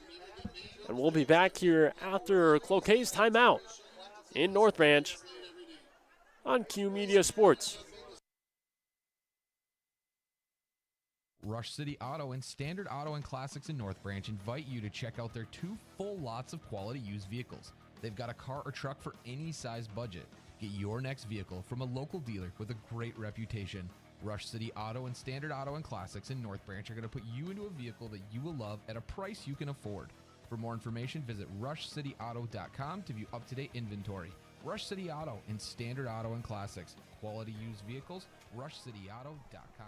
And we'll be back here after Cloquet's timeout in North Branch on Q Media Sports. Rush City Auto and Standard Auto and Classics in North Branch invite you to check out their 2 full lots of quality used vehicles. They've got a car or truck for any size budget. Get your next vehicle from a local dealer with a great reputation. Rush City Auto and Standard Auto and Classics in North Branch are going to put you into a vehicle that you will love at a price you can afford. For more information, visit rushcityauto.com to view up-to-date inventory. Rush City Auto and Standard Auto and Classics. Quality used vehicles, rushcityauto.com.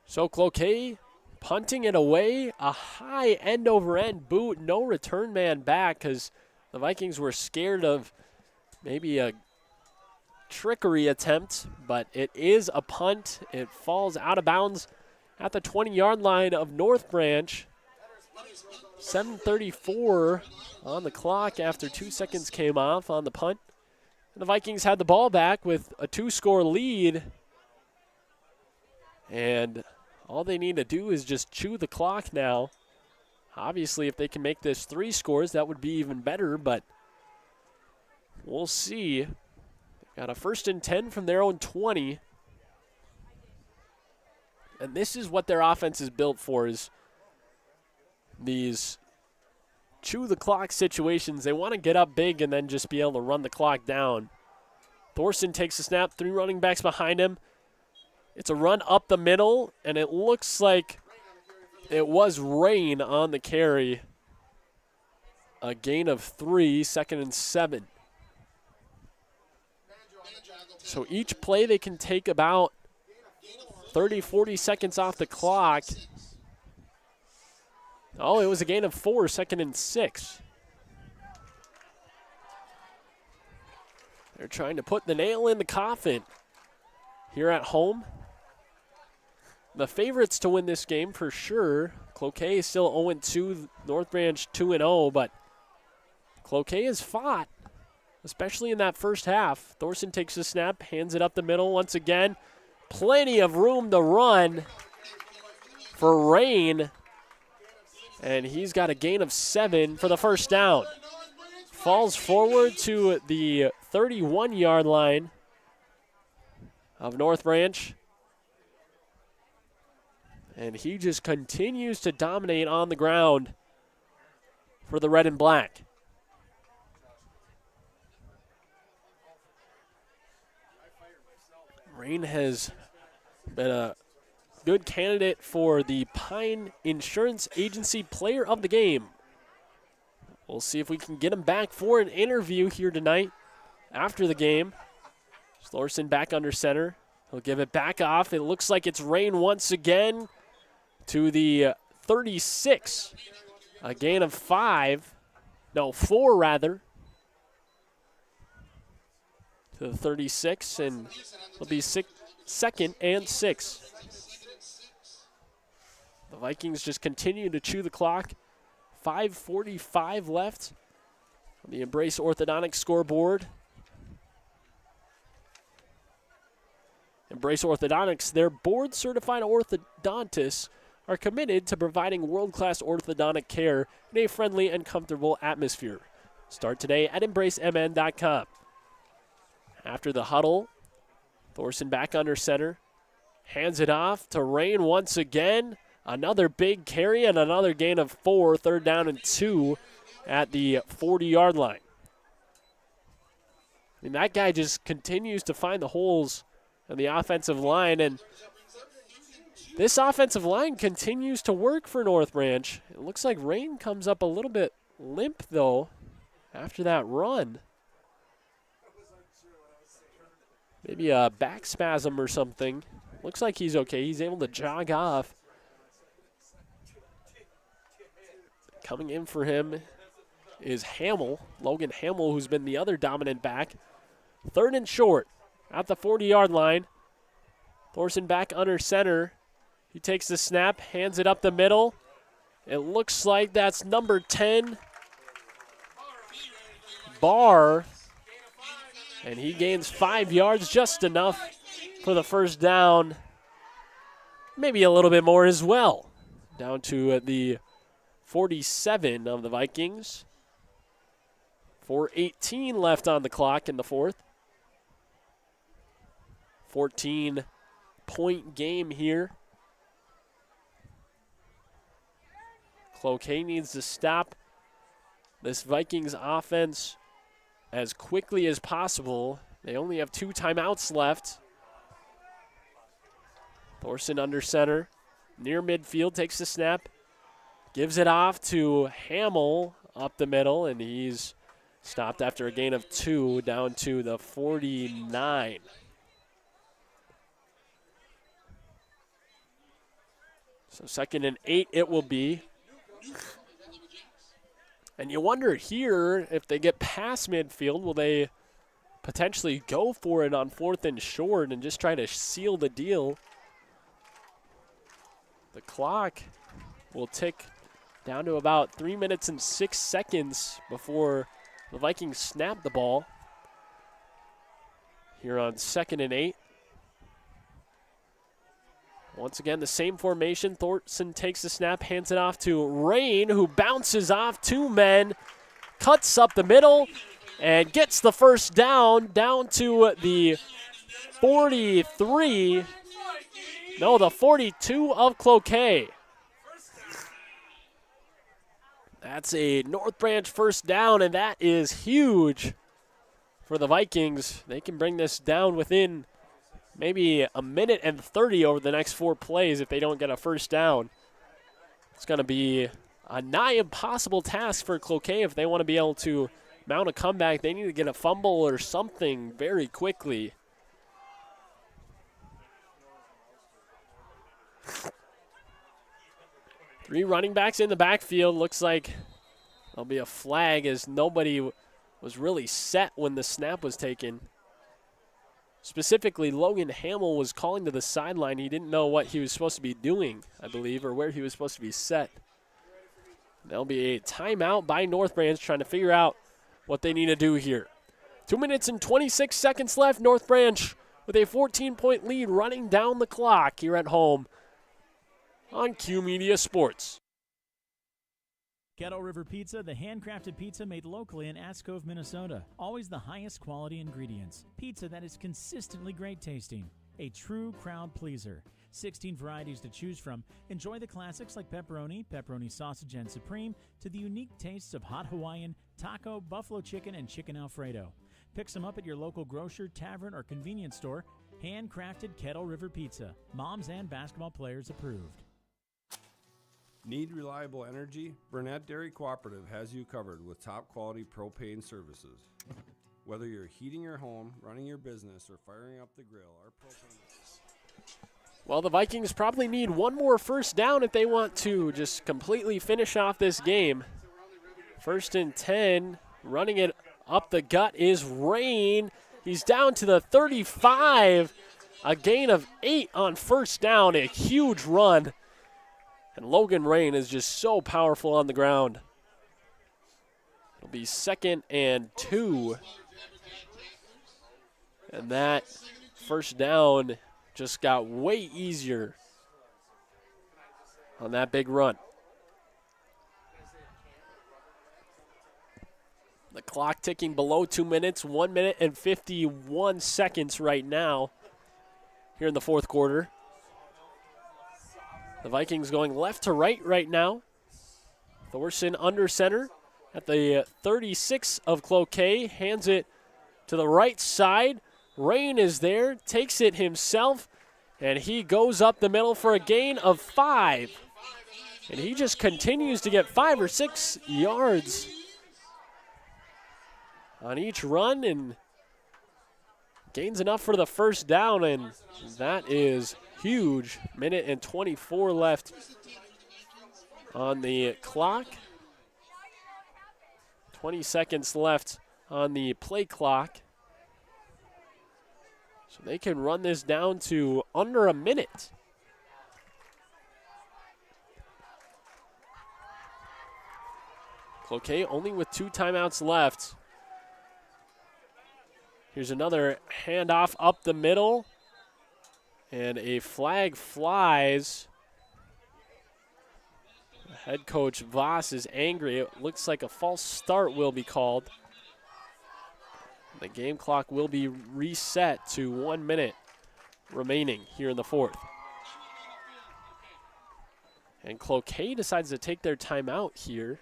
So Cloquet punting it away, a high end-over-end boot, no return man back because the Vikings were scared of maybe a trickery attempt, but it is a punt. It falls out of bounds at the 20-yard line of North Branch. 7:34 on the clock after 2 seconds came off on the punt. And the Vikings had the ball back with a 2-score lead. And all they need to do is just chew the clock now. Obviously, if they can make this 3 scores, that would be even better, but we'll see. Got a 1st and 10 from their own 20. And this is what their offense is built for, is these chew the clock situations. They want to get up big and then just be able to run the clock down. Thorson takes the snap, 3 running backs behind him. It's a run up the middle, and it looks like it was Rain on the carry. A gain of 3, 2nd and 7. So each play they can take about 30, 40 seconds off the clock. Oh, it was a gain of 4, 2nd and 6. They're trying to put the nail in the coffin here at home. The favorites to win this game for sure. Cloquet is still 0-2, North Branch 2-0, but Cloquet has fought, especially in that first half. Thorson takes the snap, hands it up the middle once again. Plenty of room to run for Rain, and he's got a gain of 7 for the first down. Falls forward to the 31-yard line of North Branch. And he just continues to dominate on the ground for the red and black. Rain has been a good candidate for the Pine Insurance Agency Player of the Game. We'll see if we can get him back for an interview here tonight after the game. Slorson back under center. He'll give it back off. It looks like it's Rain once again to the 36. A gain of 4 rather. To the 36, and it'll be second and 6. The Vikings just continue to chew the clock. 5:45 left on the Embrace Orthodontics scoreboard. Embrace Orthodontics, their board-certified orthodontists are committed to providing world-class orthodontic care in a friendly and comfortable atmosphere. Start today at embracemn.com. After the huddle, Thorson back under center. Hands it off to Rain once again. Another big carry and another gain of 4, 3rd down and 2 at the 40-yard line. I mean, that guy just continues to find the holes in the offensive line, and this offensive line continues to work for North Branch. It looks like Rain comes up a little bit limp, though, after that run. Maybe a back spasm or something. Looks like he's okay. He's able to jog off. Coming in for him is Hamill, Logan Hamill, who's been the other dominant back. 3rd and short at the 40-yard line. Thorson back under center. He takes the snap, hands it up the middle. It looks like that's number 10, Barr. And he gains 5 yards, just enough for the 1st down. Maybe a little bit more as well. Down to the 47 of the Vikings. 4:18 left on the clock in the 4th. 14-point game here. Cloquet needs to stop this Vikings offense as quickly as possible. They only have 2 timeouts left. Thorson under center. Near midfield, takes the snap. Gives it off to Hamill up the middle, and he's stopped after a gain of 2 down to the 49. So 2nd and 8 it will be. And you wonder here, if they get past midfield, will they potentially go for it on 4th and short and just try to seal the deal? The clock will tick down to about 3 minutes and 6 seconds before the Vikings snap the ball. Here on 2nd and 8. Once again, the same formation. Thorson takes the snap, hands it off to Rain, who bounces off 2 men, cuts up the middle, and gets the 1st down to the 43. No, the 42 of Cloquet. That's a North Branch 1st down, and that is huge for the Vikings. They can bring this down within maybe a minute and 30 over the next 4 plays if they don't get a 1st down. It's going to be a nigh impossible task for Cloquet if they want to be able to mount a comeback. They need to get a fumble or something very quickly. Three running backs in the backfield. Looks like there'll be a flag as nobody was really set when the snap was taken. Specifically, Logan Hamill was calling to the sideline. He didn't know what he was supposed to be doing, I believe, or where he was supposed to be set. There'll be a timeout by North Branch trying to figure out what they need to do here. 2 minutes and 26 seconds left. North Branch with a 14-point lead running down the clock here at home on Q Media Sports. Kettle River Pizza, the handcrafted pizza made locally in Ash Cove, Minnesota. Always the highest quality ingredients. Pizza that is consistently great tasting. A true crowd pleaser. 16 varieties to choose from. Enjoy the classics like pepperoni, pepperoni sausage and supreme, to the unique tastes of hot Hawaiian, taco, buffalo chicken, and chicken Alfredo. Pick some up at your local grocer, tavern, or convenience store. Handcrafted Kettle River Pizza. Moms and basketball players approved. Need reliable energy? Burnett Dairy Cooperative has you covered with top quality propane services. Whether you're heating your home, running your business, or firing up the grill, our propane... Well, the Vikings probably need one more first down if they want to just completely finish off this game. 1st and 10, running it up the gut is Rain. He's down to the 35, a gain of 8 on first down, a huge run. And Logan Rain is just so powerful on the ground. It'll be 2nd and 2. And that first down just got way easier on that big run. The clock ticking below 2 minutes, 1 minute and 51 seconds right now here in the fourth quarter. The Vikings going left to right now. Thorson under center at the 36 of Cloquet, hands it to the right side. Rain is there, takes it himself, and he goes up the middle for a gain of 5. And he just continues to get 5 or 6 yards on each run and gains enough for the first down, and that is huge. Minute and 24 left on the clock. 20 seconds left on the play clock. So they can run this down to under a minute. Cloquet only with 2 timeouts left. Here's another handoff up the middle. And a flag flies. Head coach Voss is angry. It looks like a false start will be called. The game clock will be reset to 1 minute remaining here in the fourth. And Cloquet decides to take their timeout here.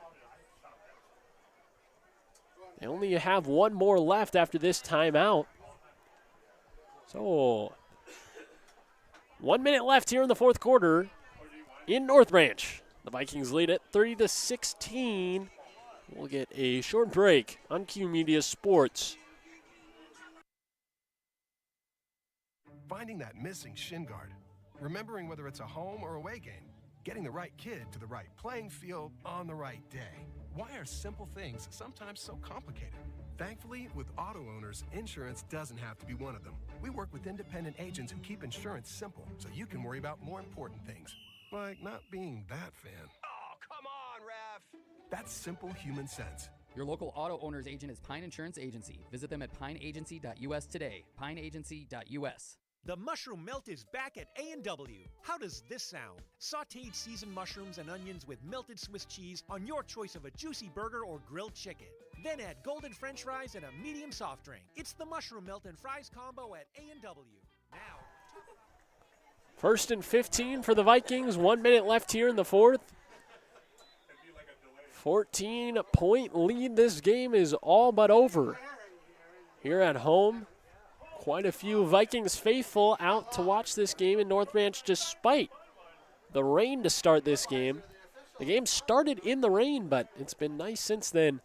They only have one more left after this timeout. So 1 minute left here in the fourth quarter in North Branch. The Vikings lead it 30-16. We'll get a short break on Q Media Sports. Finding that missing shin guard, remembering whether it's a home or away game, getting the right kid to the right playing field on the right day. Why are simple things sometimes so complicated? Thankfully, with auto owners, insurance doesn't have to be one of them. We work with independent agents who keep insurance simple so you can worry about more important things, like not being that fan. Oh, come on, ref! That's simple human sense. Your local auto owner's agent is Pine Insurance Agency. Visit them at pineagency.us today. pineagency.us. The mushroom melt is back at A&W. How does this sound? Sautéed seasoned mushrooms and onions with melted Swiss cheese on your choice of a juicy burger or grilled chicken. Then add golden French fries and a medium soft drink. It's the mushroom melt and fries combo at A&W. Now. 1st and 15 for the Vikings. 1 minute left here in the fourth. 14-point lead. This game is all but over. Here at home, quite a few Vikings faithful out to watch this game in North Branch despite the rain to start this game. The game started in the rain, but it's been nice since then.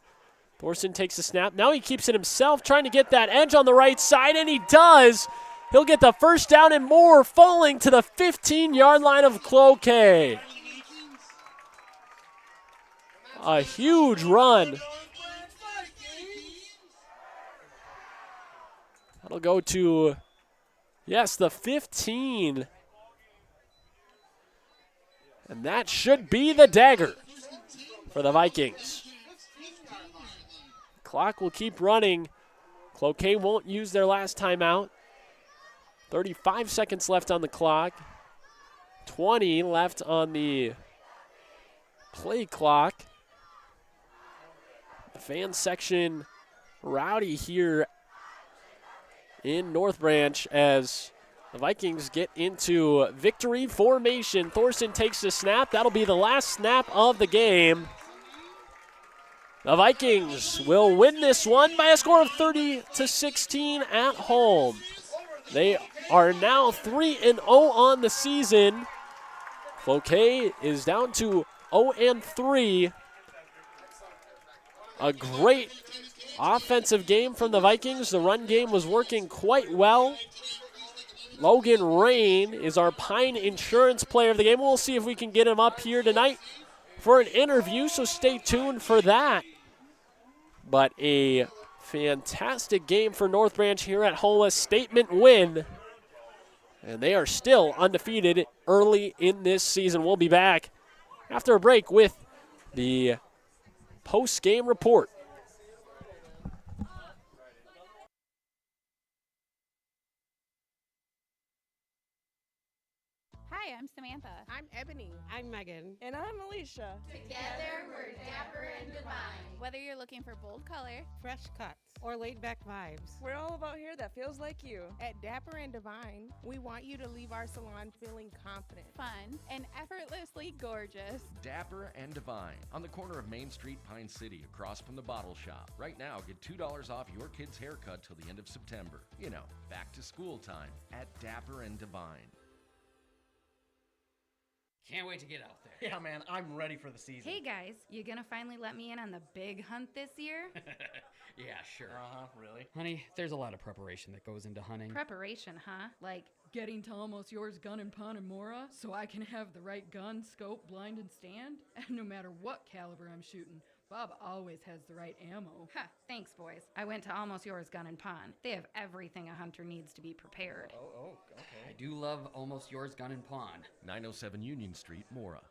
Thorson takes the snap. Now he keeps it himself, trying to get that edge on the right side, and he does. He'll get the first down and more, falling to the 15-yard line of Cloquet. A huge run. That'll go to, yes, the 15. And that should be the dagger for the Vikings. Clock will keep running. Cloquet won't use their last timeout. 35 seconds left on the clock. 20 left on the play clock. The fan section rowdy here in North Branch as the Vikings get into victory formation. Thorson takes the snap. That'll be the last snap of the game. The Vikings will win this one by a score of 30-16 at home. They are now 3-0 on the season. Cloquet is down to 0-3. A great offensive game from the Vikings. The run game was working quite well. Logan Rain is our Pine Insurance Player of the game. We'll see if we can get him up here tonight for an interview, so stay tuned for that. But a fantastic game for North Branch here at home, a statement win. And they are still undefeated early in this season. We'll be back after a break with the post-game report. Hi, I'm Samantha. I'm Ebony. I'm Megan. And I'm Alicia. Together, we're dapper and divine. Whether you're looking for bold color, Fresh cuts, or laid back vibes. We're all about hair that feels like you. At Dapper and Divine, we want you to leave our salon feeling confident, fun, and effortlessly gorgeous. Dapper and Divine on the corner of Main Street, Pine City, across from the Bottle Shop. Right now, get $2 off your kid's haircut till the end of September. You know, back to school time at Dapper and Divine. Can't wait to get out there. Yeah, man, I'm ready for the season. Hey guys, you gonna finally let me in on the big hunt this year? Yeah, sure. Really? Honey, there's a lot of preparation that goes into hunting. Preparation, huh? Like Getting to Almost Yours gun and pawn and Mora so I can have the right gun, scope, blind, and stand? And no matter what caliber I'm shooting, Bob always has the right ammo. Ha, thanks boys. I went to Almost Yours gun and pawn. They have everything a hunter needs to be prepared. Okay. I do love Almost Yours Gun and Pawn. 907 Union Street, Mora.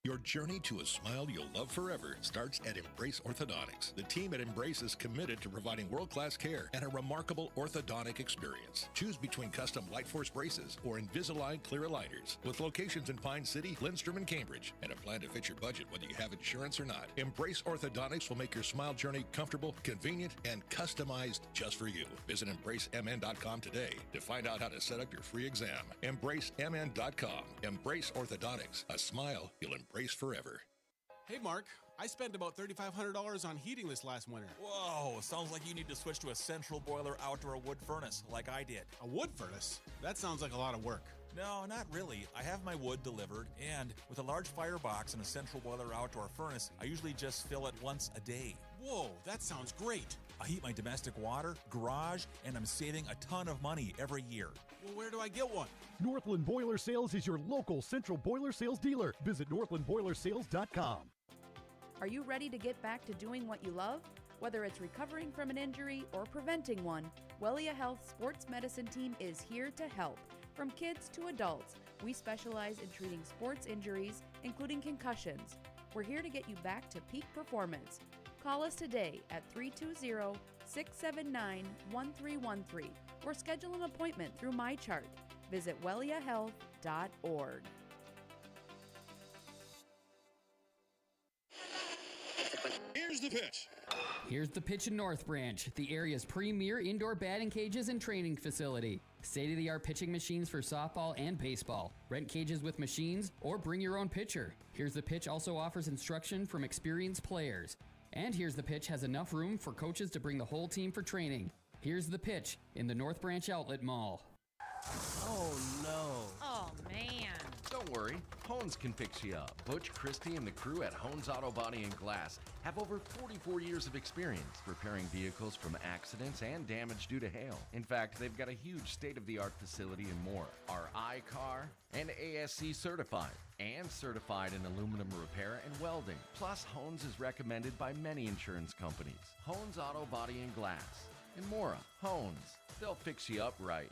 Your journey to a smile you'll love forever starts at Embrace Orthodontics. The team at Embrace is committed to providing world-class care and a remarkable orthodontic experience. Choose between custom Light Force braces or Invisalign clear aligners. With locations in Pine City, Lindstrom, and Cambridge, and a plan to fit your budget whether you have insurance or not. Embrace Orthodontics will make your smile journey comfortable, convenient, and customized just for you. Visit EmbraceMN.com today to find out how to set up your free exam. EmbraceMN.com. Embrace Orthodontics. A smile you'll embrace forever. Hey, Mark, I spent about $3,500 on heating this last winter. Whoa, sounds like you need to switch to a central boiler outdoor wood furnace like I did. A wood furnace? That sounds like a lot of work. No, not really. I have my wood delivered, and with a large firebox and a central boiler outdoor furnace, I usually just fill it once a day. Whoa, that sounds great. I heat my domestic water, garage, and I'm saving a ton of money every year. Well, where do I get one? Northland Boiler Sales is your local central boiler sales dealer. Visit northlandboilersales.com. Are you ready to get back to doing what you love? Whether it's recovering from an injury or preventing one, Wellia Health Sports Medicine Team is here to help. From kids to adults, we specialize in treating sports injuries, including concussions. We're here to get you back to peak performance. Call us today at 320-679-1313 or schedule an appointment through MyChart. Visit welliahealth.org. Here's the pitch. Here's the pitch in North Branch, the area's premier indoor batting cages and training facility. State-of-the-art pitching machines for softball and baseball. Rent cages with machines or bring your own pitcher. Here's the Pitch also offers instruction from experienced players. And Here's the Pitch has enough room for coaches to bring the whole team for training. Here's the Pitch in the North Branch Outlet Mall. Oh, no. Oh, man. Don't worry, Hones can fix you up. Butch, Christie, and the crew at Hones Auto Body and Glass have over 44 years of experience repairing vehicles from accidents and damage due to hail. In fact, they've got a huge state-of-the-art facility in Mora, are I-CAR and ASC certified, and certified in aluminum repair and welding. Plus, Hones is recommended by many insurance companies. Hones Auto Body and Glass. In Mora, Hones. They'll fix you up right.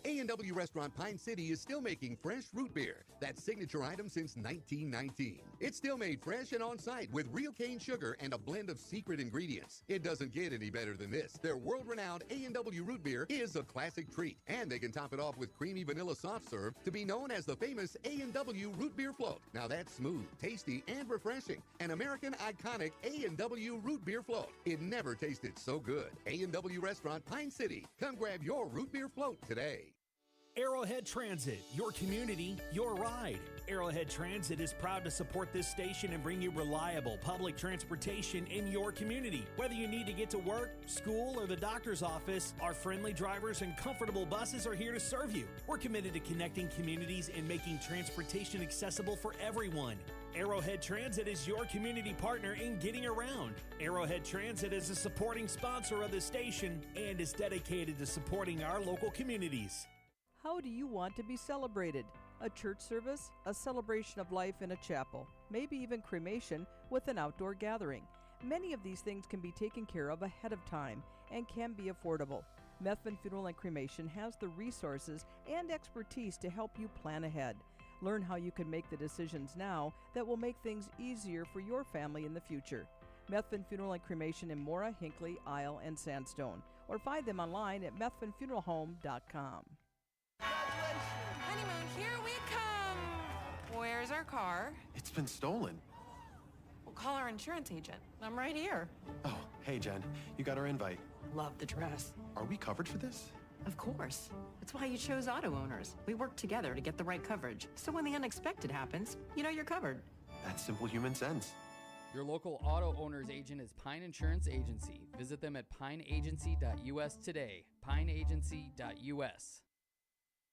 A&W Restaurant Pine City is still making fresh root beer, that signature item since 1919. It's still made fresh and on-site with real cane sugar and a blend of secret ingredients. It doesn't get any better than this. Their world-renowned A&W root beer is a classic treat, and they can top it off with creamy vanilla soft serve to be known as the famous A&W root beer float. Now that's smooth, tasty, and refreshing. An American iconic A&W root beer float. It never tasted so good. A&W Restaurant Pine City. Come grab your root beer float today. Arrowhead Transit, your community, your ride. Arrowhead Transit is proud to support this station and bring you reliable public transportation in your community. Whether you need to get to work, school, or the doctor's office, our friendly drivers and comfortable buses are here to serve you. We're committed to connecting communities and making transportation accessible for everyone. Arrowhead Transit is your community partner in getting around. Arrowhead Transit is a supporting sponsor of the station and is dedicated to supporting our local communities. How do you want to be celebrated? A church service, a celebration of life in a chapel, maybe even cremation with an outdoor gathering. Many of these things can be taken care of ahead of time and can be affordable. Methvin Funeral and Cremation has the resources and expertise to help you plan ahead. Learn how you can make the decisions now that will make things easier for your family in the future. Methvin Funeral and Cremation in Mora, Hinckley, Isle, and Sandstone. Or find them online at methvinfuneralhome.com. Honeymoon, here we come. Where's our car? It's been stolen. We'll call our insurance agent. I'm right here. Oh, hey, Jen. You got our invite. Love the dress. Are we covered for this? Of course. That's why you chose auto owners. We work together to get the right coverage. So when the unexpected happens, you know you're covered. That's simple human sense. Your local auto owner's agent is Pine Insurance Agency. Visit them at pineagency.us today. pineagency.us.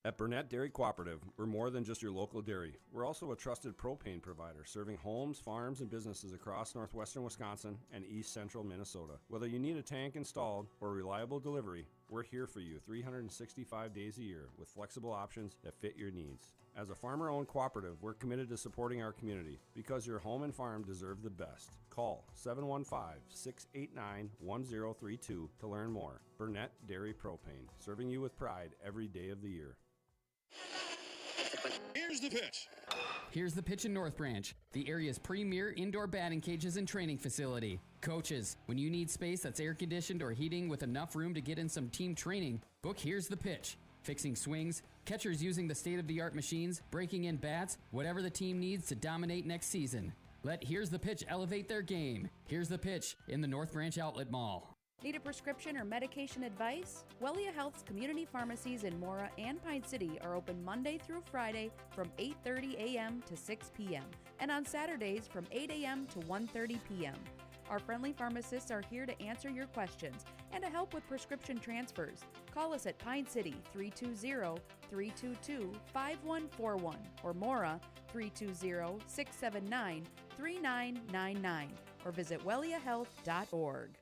At Burnett Dairy Cooperative, we're more than just your local dairy. We're also a trusted propane provider, serving homes, farms, and businesses across northwestern Wisconsin and east central Minnesota. Whether you need a tank installed or reliable delivery, we're here for you 365 days a year with flexible options that fit your needs. As a farmer-owned cooperative, we're committed to supporting our community because your home and farm deserve the best. Call 715-689-1032 to learn more. Burnett Dairy Propane, serving you with pride every day of the year. Here's the pitch. Here's the pitch in North Branch, the area's premier indoor batting cages and training facility. Coaches, when you need space that's air conditioned or heating with enough room to get in some team training, book Here's the Pitch. Fixing swings, catchers using the state-of-the-art machines, breaking in bats, whatever the team needs to dominate next season. Let Here's the Pitch elevate their game. Here's the Pitch in the North Branch Outlet Mall. Need a prescription or medication advice? Wellia Health's community pharmacies in Mora and Pine City are open Monday through Friday from 8:30 a.m. to 6 p.m. and on Saturdays from 8 a.m. to 1:30 p.m. Our friendly pharmacists are here to answer your questions and to help with prescription transfers. Call us at Pine City 320-322-5141 or Mora 320-679-3999 or visit welliahealth.org.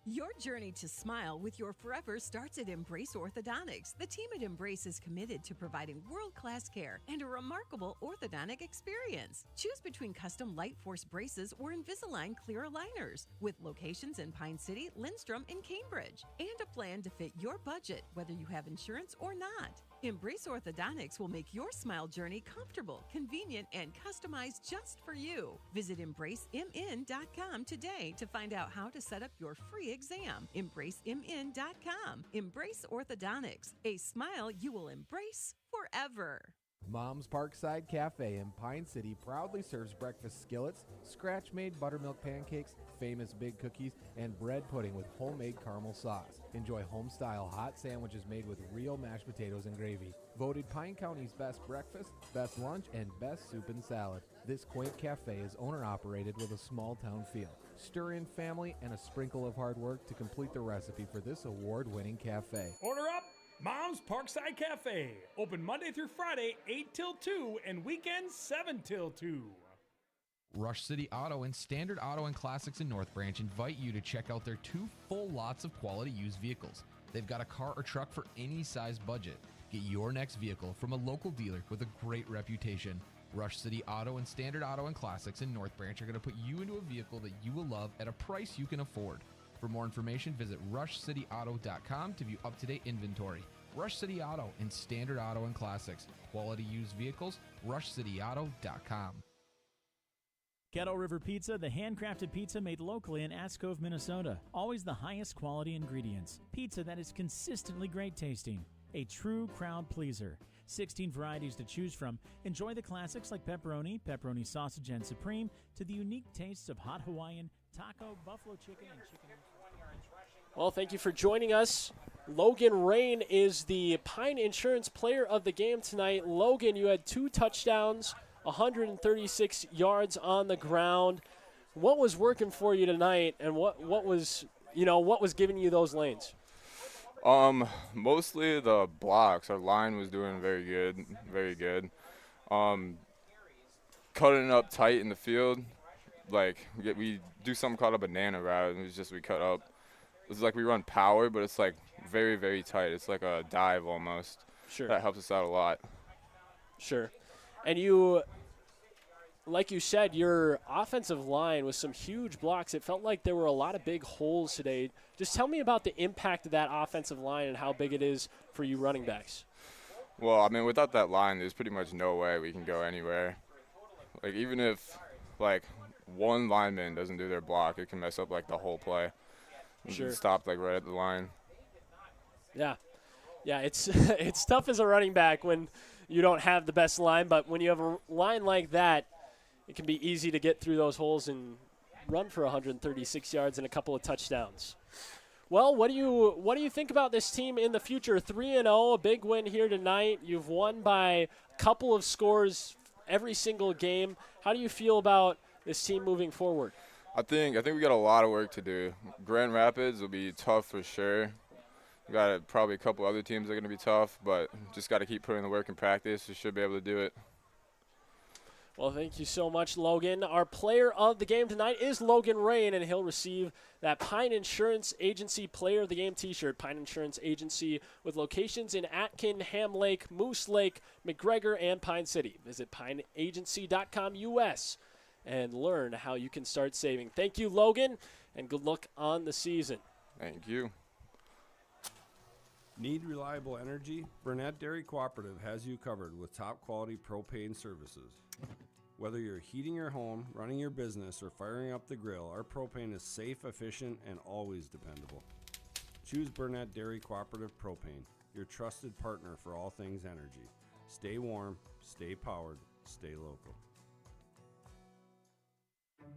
Your journey to smile with your forever starts at Embrace Orthodontics. The team at Embrace is committed to providing world-class care and a remarkable orthodontic experience. Choose between custom Light Force braces or Invisalign clear aligners with locations in Pine City, Lindstrom, and Cambridge, and a plan to fit your budget, whether you have insurance or not. Embrace Orthodontics will make your smile journey comfortable, convenient, and customized just for you. Visit EmbraceMN.com today to find out how to set up your free exam. EmbraceMN.com. Embrace Orthodontics. A smile you will embrace forever. Mom's Parkside Cafe in Pine City proudly serves breakfast skillets, scratch-made buttermilk pancakes, famous big cookies, and bread pudding with homemade caramel sauce. Enjoy home-style hot sandwiches made with real mashed potatoes and gravy. Voted Pine County's best breakfast, best lunch, and best soup and salad. This quaint cafe is owner-operated with a small-town feel. Stir in family and a sprinkle of hard work to complete the recipe for this award-winning cafe. Order up! Mom's Parkside Cafe. Open Monday through Friday, 8 till 2, and weekends, 7 till 2. Rush City Auto and Standard Auto and Classics in North Branch invite you to check out their 2 full lots of quality used vehicles. They've got a car or truck for any size budget. Get your next vehicle from a local dealer with a great reputation. Rush City Auto and Standard Auto and Classics in North Branch are going to put you into a vehicle that you will love at a price you can afford. For more information, visit rushcityauto.com to view up-to-date inventory. Rush City Auto and Standard Auto and Classics. Quality used vehicles, rushcityauto.com. Kettle River Pizza, the handcrafted pizza made locally in Ascove, Minnesota. Always the highest quality ingredients. Pizza that is consistently great tasting. A true crowd pleaser. 16 varieties to choose from. Enjoy the classics like pepperoni, pepperoni sausage and supreme, to the unique tastes of hot Hawaiian, taco, buffalo chicken, and chicken. Well, thank you for joining us Logan Rain is the Pine Insurance Player of the Game tonight. Logan, you had 2 touchdowns, 136 yards on the ground. What was working for you tonight, and what was giving you those lanes? Mostly the blocks. Our line was doing very good. Cutting up tight in the field, like we do something called a banana route, and we cut up. It's like we run power, but it's like very, very tight. It's like a dive almost. Sure. That helps us out a lot. Sure. And you, like you said, your offensive line with some huge blocks. It felt like there were a lot of big holes today. Just tell me about the impact of that offensive line and how big it is for you running backs. Well, I mean, without that line, there's pretty much no way we can go anywhere. Like, even if, like, one lineman doesn't do their block, it can mess up, like, the whole play. Sure. Stopped, like, right at the line. Yeah, it's it's tough as a running back when you don't have the best line, but when you have a line like that, it can be easy to get through those holes and run for 136 yards and a couple of touchdowns. Well, what do you think about this team in the future? 3-0, a big win here tonight. You've won by a couple of scores every single game. How do you feel about this team moving forward? I think we got a lot of work to do. Grand Rapids will be tough for sure. We got probably a couple other teams that are going to be tough, but just got to keep putting the work in practice. We should be able to do it. Well, thank you so much, Logan. Our player of the game tonight is Logan Rain, and he'll receive that Pine Insurance Agency Player of the Game t-shirt. Pine Insurance Agency with locations in Atkin, Ham Lake, Moose Lake, McGregor, and Pine City. Visit pineagency.com US and learn how you can start saving. Thank you, Logan, and good luck on the season. Thank you. Need reliable energy? Burnett Dairy Cooperative has you covered with top quality propane services. Whether you're heating your home, running your business, or firing up the grill, our propane is safe, efficient, and always dependable. Choose Burnett Dairy Cooperative Propane, your trusted partner for all things energy. Stay warm, stay powered, stay local.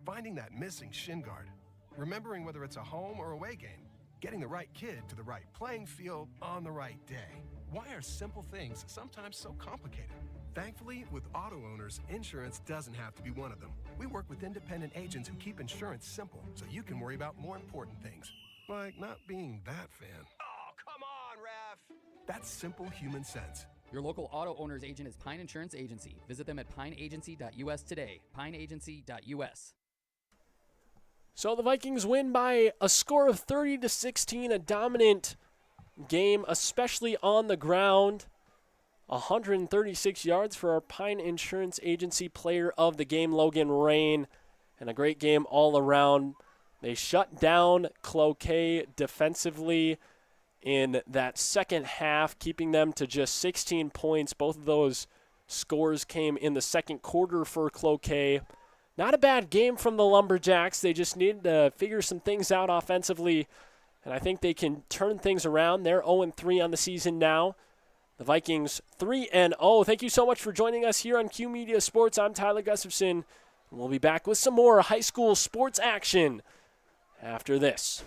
Finding that missing shin guard. Remembering whether it's a home or away game. Getting the right kid to the right playing field on the right day. Why are simple things sometimes so complicated? Thankfully, with auto owners, insurance doesn't have to be one of them. We work with independent agents who keep insurance simple so you can worry about more important things, like not being that fan. Oh, come on, ref! That's simple human sense. Your local auto owner's agent is Pine Insurance Agency. Visit them at pineagency.us today. pineagency.us. So the Vikings win by a score of 30-16, a dominant game, especially on the ground. 136 yards for our Pine Insurance Agency Player of the Game, Logan Rain, and a great game all around. They shut down Cloquet defensively in that second half, keeping them to just 16 points. Both of those scores came in the second quarter for Cloquet. Not a bad game from the Lumberjacks. They just needed to figure some things out offensively, and I think they can turn things around. They're 0-3 on the season now. The Vikings 3-0. Thank you so much for joining us here on Q Media Sports. I'm Tyler Gustafson. We'll be back with some more high school sports action after this.